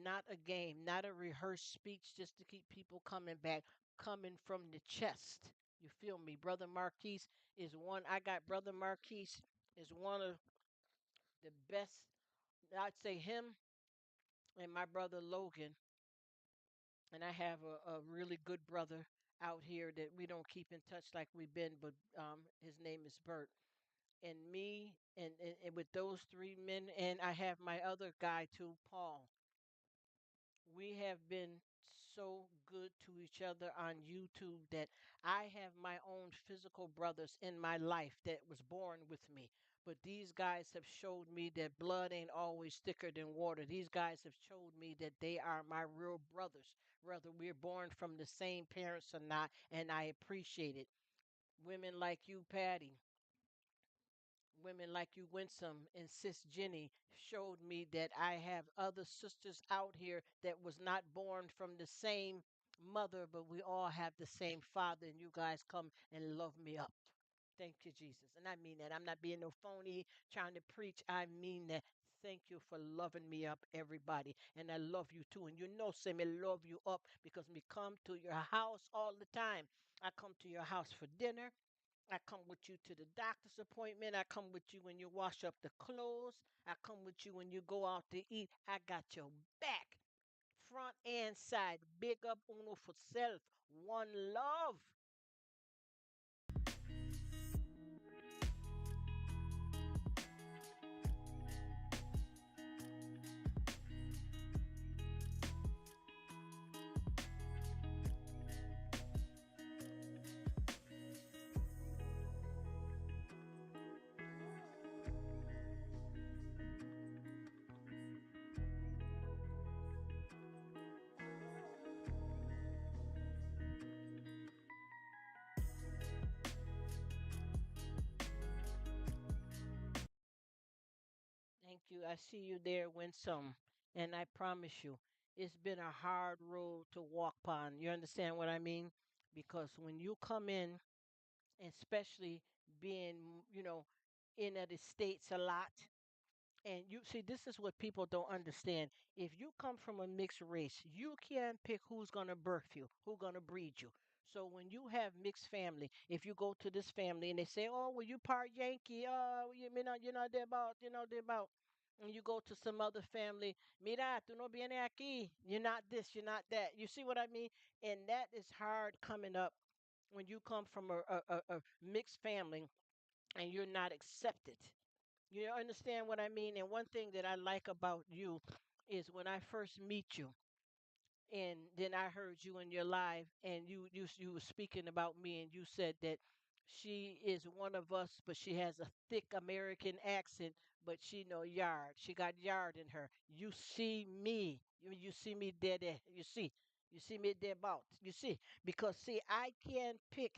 Not a game, not a rehearsed speech just to keep people coming back, coming from the chest. You feel me? Brother Marquise is one. I got Brother Marquise is one of the best. I'd say him and my brother Logan. And I have a really good brother out here that we don't keep in touch like we've been, but his name is Bert. And me and with those three men, and I have my other guy too, Paul. We have been so good to each other on YouTube that I have my own physical brothers in my life that was born with me. But these guys have showed me that blood ain't always thicker than water. These guys have showed me that they are my real brothers, whether we're born from the same parents or not, and I appreciate it. Women like you, Patty, women like you, Winsome, and Sis Jenny showed me that I have other sisters out here that was not born from the same mother, but we all have the same father, and you guys come and love me up. Thank you, Jesus. And I mean that. I'm not being no phony trying to preach. I mean that. Thank you for loving me up, everybody. And I love you too. And say me love you up because me come to your house all the time. I come to your house for dinner. I come with you to the doctor's appointment. I come with you when you wash up the clothes. I come with you when you go out to eat. I got your back, front and side. Big up uno for self. One love. Thank you. I see you there, Winsome. And I promise you, it's been a hard road to walk upon. You understand what I mean? Because when you come in, especially being, in the States a lot, And you see, this is what people don't understand. If you come from a mixed race, you can't pick who's gonna birth you, who's gonna breed you. So when you have mixed family, if you go to this family and they say, "Oh, well, you part Yankee, you're not there about, they're about," and you go to some other family, "Mira, tú no vienes aquí. You're not this, you're not that." You see what I mean? And that is hard coming up when you come from a mixed family and you're not accepted. You understand what I mean? And one thing that I like about you is when I first meet you, and then I heard you in your live, and you were speaking about me, and you said that she is one of us, but she has a thick American accent, but she no yard. She got yard in her. You see me. You see me there. You see me there about. You see, because see, I can pick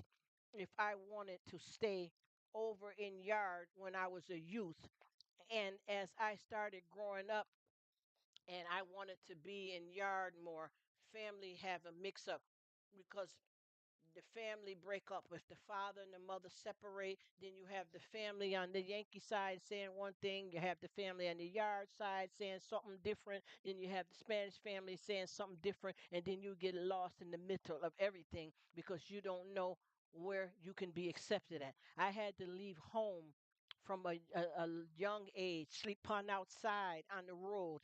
if I wanted to stay over in yard when I was a youth, and as I started growing up and I wanted to be in yard more, family have a mix up because the family break up. If the father and the mother separate, then you have the family on the Yankee side saying one thing, you have the family on the yard side saying something different, then you have the Spanish family saying something different, and then you get lost in the middle of everything because you don't know where you can be accepted at. I had to leave home from a young age, sleep on outside on the road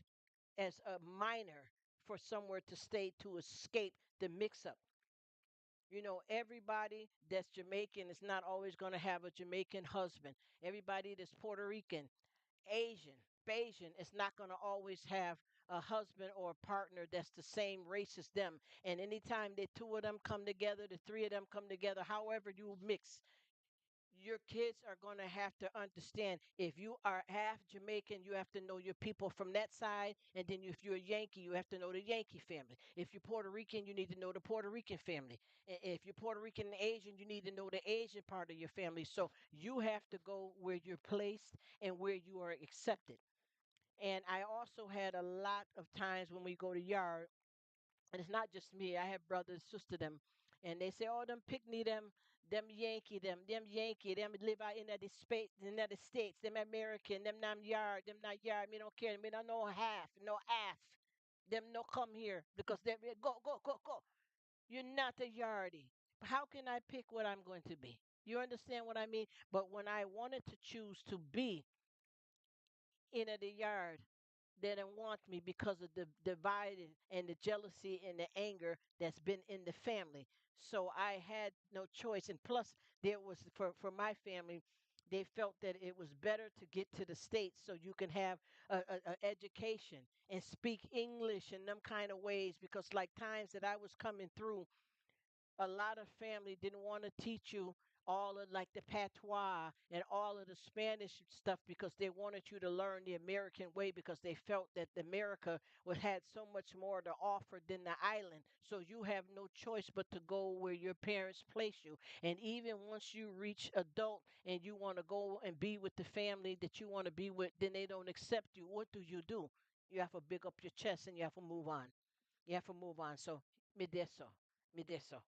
as a minor for somewhere to stay to escape the mix up. Everybody that's Jamaican is not always going to have a Jamaican husband. Everybody that's Puerto Rican, Asian, Bayesian is not going to always have a husband or a partner that's the same race as them. And anytime the two of them come together, the three of them come together, however you mix, your kids are going to have to understand if you are half Jamaican, you have to know your people from that side. And then if you're a Yankee, you have to know the Yankee family. If you're Puerto Rican, you need to know the Puerto Rican family. If you're Puerto Rican and Asian, you need to know the Asian part of your family. So you have to go where you're placed and where you are accepted. And I also had a lot of times when we go to yard, and it's not just me. I have brothers, sister them, and they say, "Oh, them pickney, them Yankee, them live out in the space, in the states, them American, them not yard. Me don't care. Me don't know half, no half. Them no come here because they go. You're not a yardie. How can I pick what I'm going to be? You understand what I mean? But when I wanted to choose to be in the yard, they didn't want me because of the divided and the jealousy and the anger that's been in the family. So I had no choice. And plus, there was for my family, they felt that it was better to get to the states so you can have a education and speak English in them kind of ways. Because like times that I was coming through, a lot of family didn't want to teach you all of like the patois and all of the Spanish stuff because they wanted you to learn the American way because they felt that America would had so much more to offer than the island. So you have no choice but to go where your parents place you. And even once you reach adult and you want to go and be with the family that you want to be with, then they don't accept you. What do? You have to big up your chest and you have to move on. You have to move on. So me deso, me deso.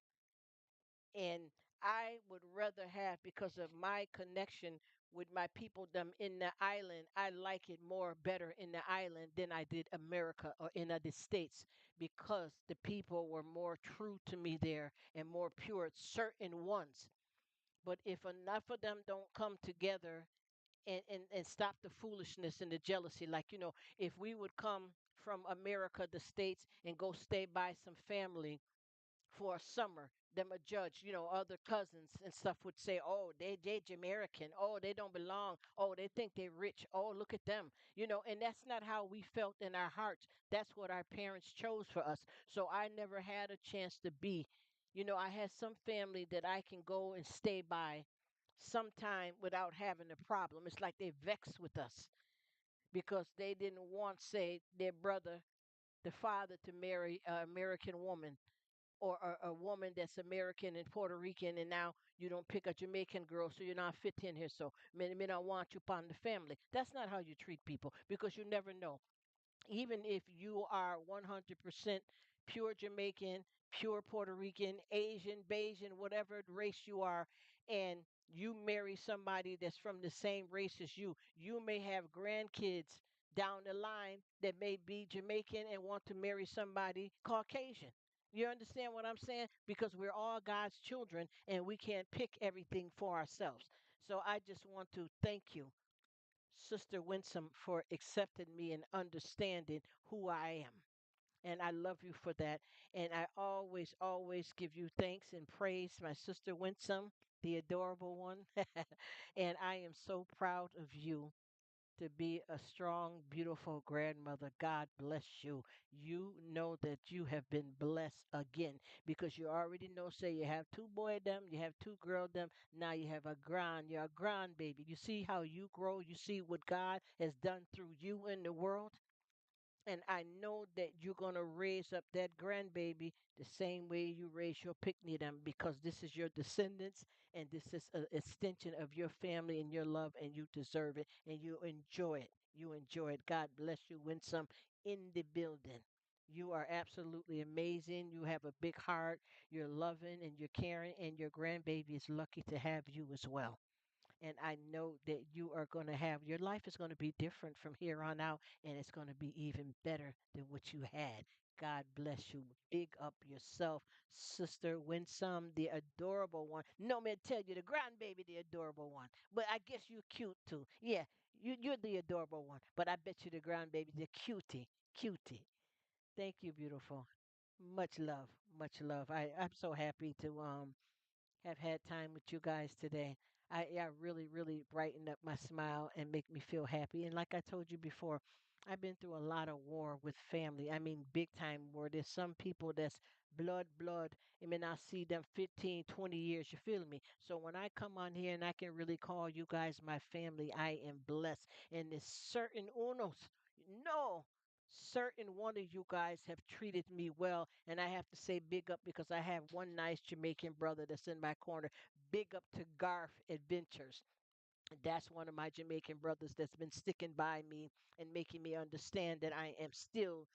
And I would rather have because of my connection with my people them in the island. I like it more better in the island than I did America or in the States because the people were more true to me there and more pure, certain ones. But if enough of them don't come together and stop the foolishness and the jealousy, like, if we would come from America, the States, and go stay by some family for a summer, them a judge, other cousins and stuff would say, "Oh, they Jamaican. Oh, they don't belong. Oh, they think they're rich. Oh, look at them." And that's not how we felt in our hearts. That's what our parents chose for us. So I never had a chance to be. I had some family that I can go and stay by sometime without having a problem. It's like they vexed with us because they didn't want, say, their brother, the father, to marry an American woman or a woman that's American and Puerto Rican, and now you don't pick a Jamaican girl, so you're not fit in here. So me not want you upon the family. That's not how you treat people because you never know. Even if you are 100% pure Jamaican, pure Puerto Rican, Asian, Bayesian, whatever race you are, and You marry somebody that's from the same race as you. You may have grandkids down the line that may be Jamaican and want to marry somebody Caucasian. You understand what I'm saying? Because we're all God's children and we can't pick everything for ourselves. So I just want to thank you, Sister Winsome, for accepting me and understanding who I am. And I love you for that. And I always, always give you thanks and praise, my sister Winsome, the adorable one. And I am so proud of you to be a strong, beautiful grandmother. God bless you. You know that you have been blessed again because you already know, say, you have two boy them, you have two girl them. Now you have a grand, you're a grand baby. You see how you grow. You see what God has done through you in the world. And I know that you're going to raise up that grandbaby the same way you raise your picnic them because this is your descendants and this is an extension of your family and your love and you deserve it and you enjoy it. You enjoy it. God bless you. Winsome in the building. You are absolutely amazing. You have a big heart. You're loving and you're caring, and your grandbaby is lucky to have you as well. And I know that you are going to have your life is going to be different from here on out, and it's going to be even better than what you had. God bless you. Big up yourself, Sister Winsome, the adorable one. No man tell you the grandbaby, the adorable one. But I guess you're cute too. Yeah, you're the adorable one. But I bet you the grandbaby, the cutie, cutie. Thank you, beautiful. Much love, much love. I'm so happy to have had time with you guys today. I really, really brightened up my smile and make me feel happy. And like I told you before, I've been through a lot of war with family. I mean, big time war. There's some people that's blood. I mean, I see them 15, 20 years. You feel me? So when I come on here and I can really call you guys my family, I am blessed. And there's certain unos. No, certain one of you guys have treated me well, and I have to say big up because I have one nice Jamaican brother that's in my corner. Big up to Garth Adventures. That's one of my Jamaican brothers that's been sticking by me and making me understand that I am still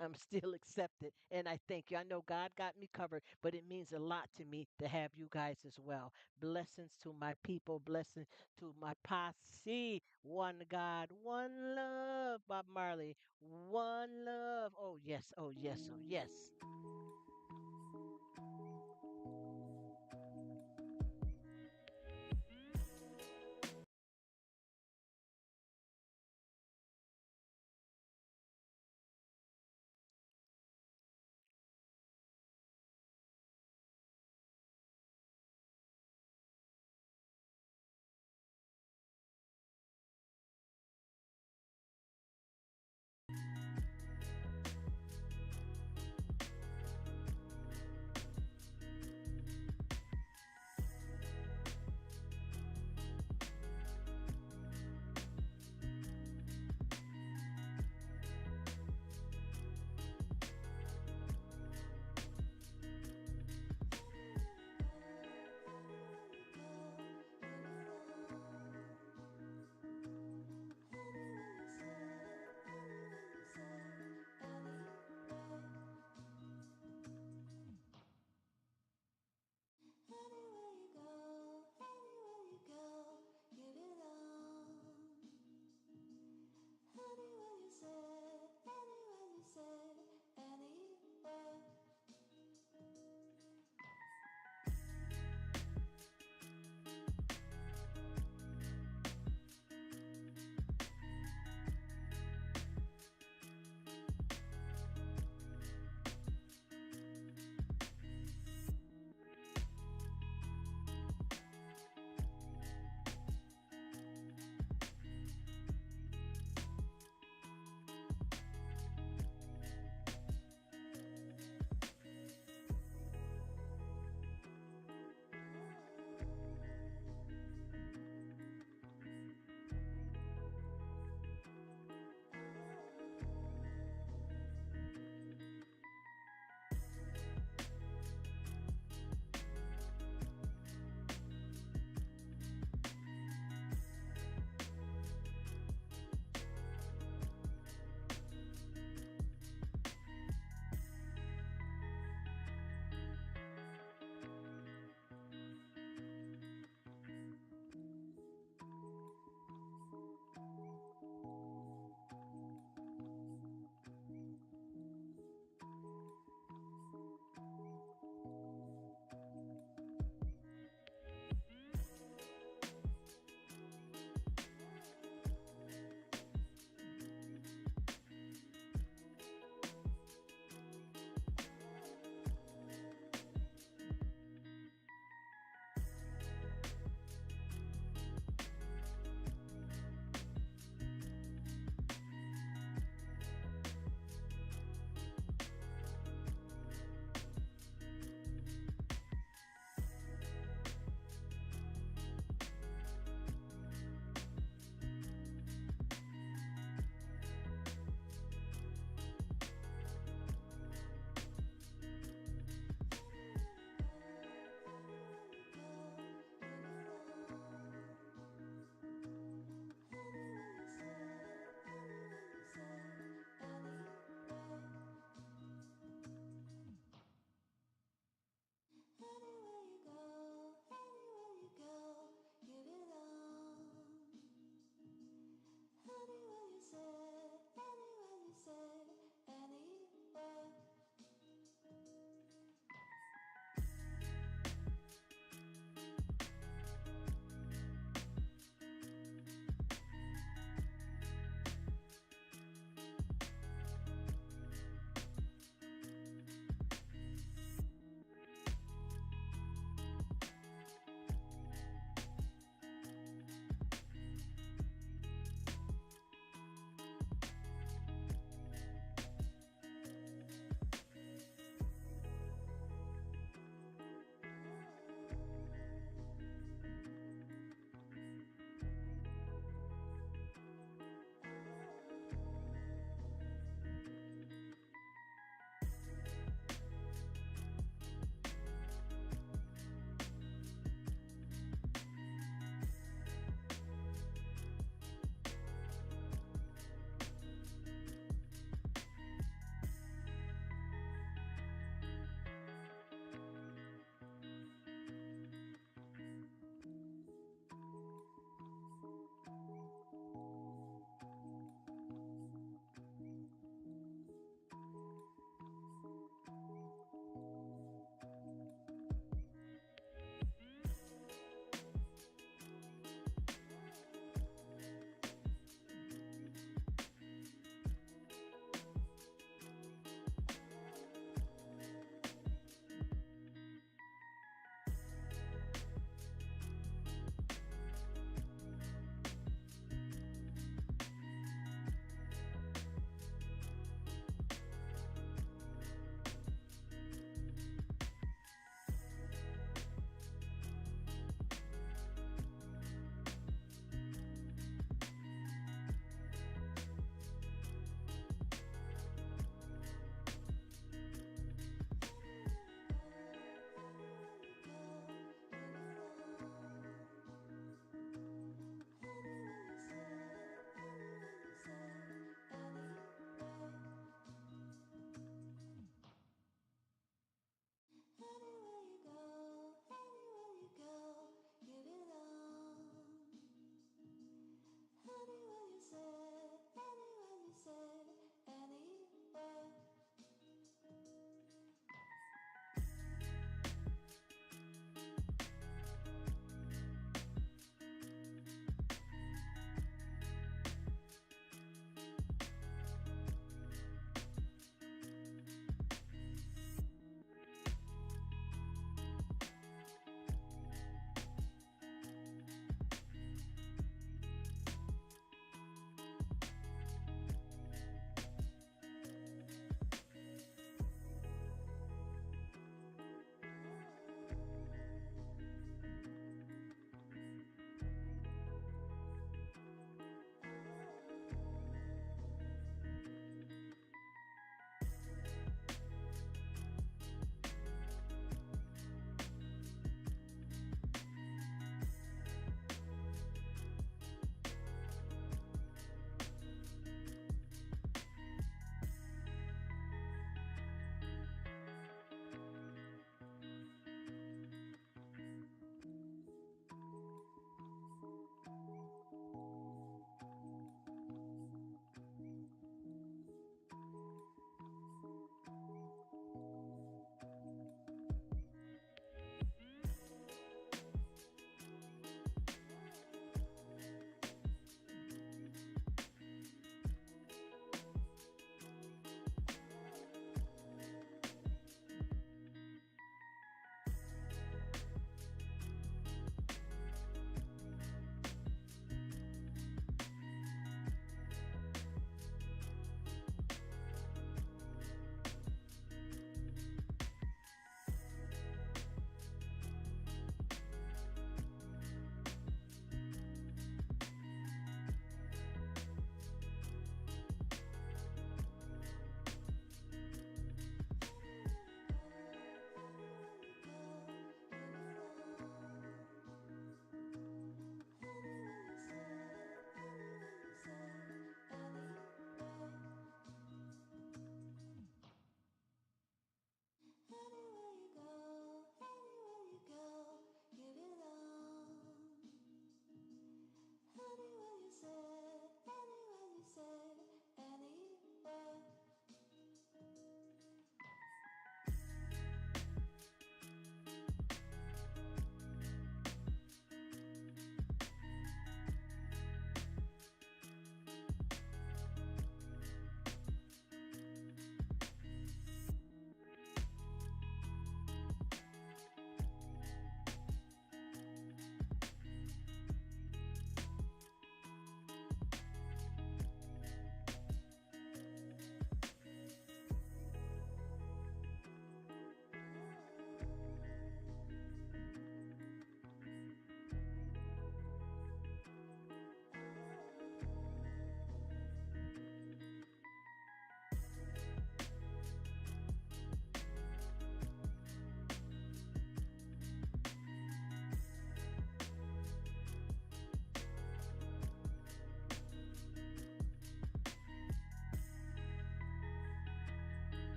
I'm still accepted. And I thank you. I know God got me covered, but it means a lot to me to have you guys as well. Blessings to my people, blessings to my posse. One God, one love, Bob Marley. One love. Oh, yes, oh, yes, oh, yes.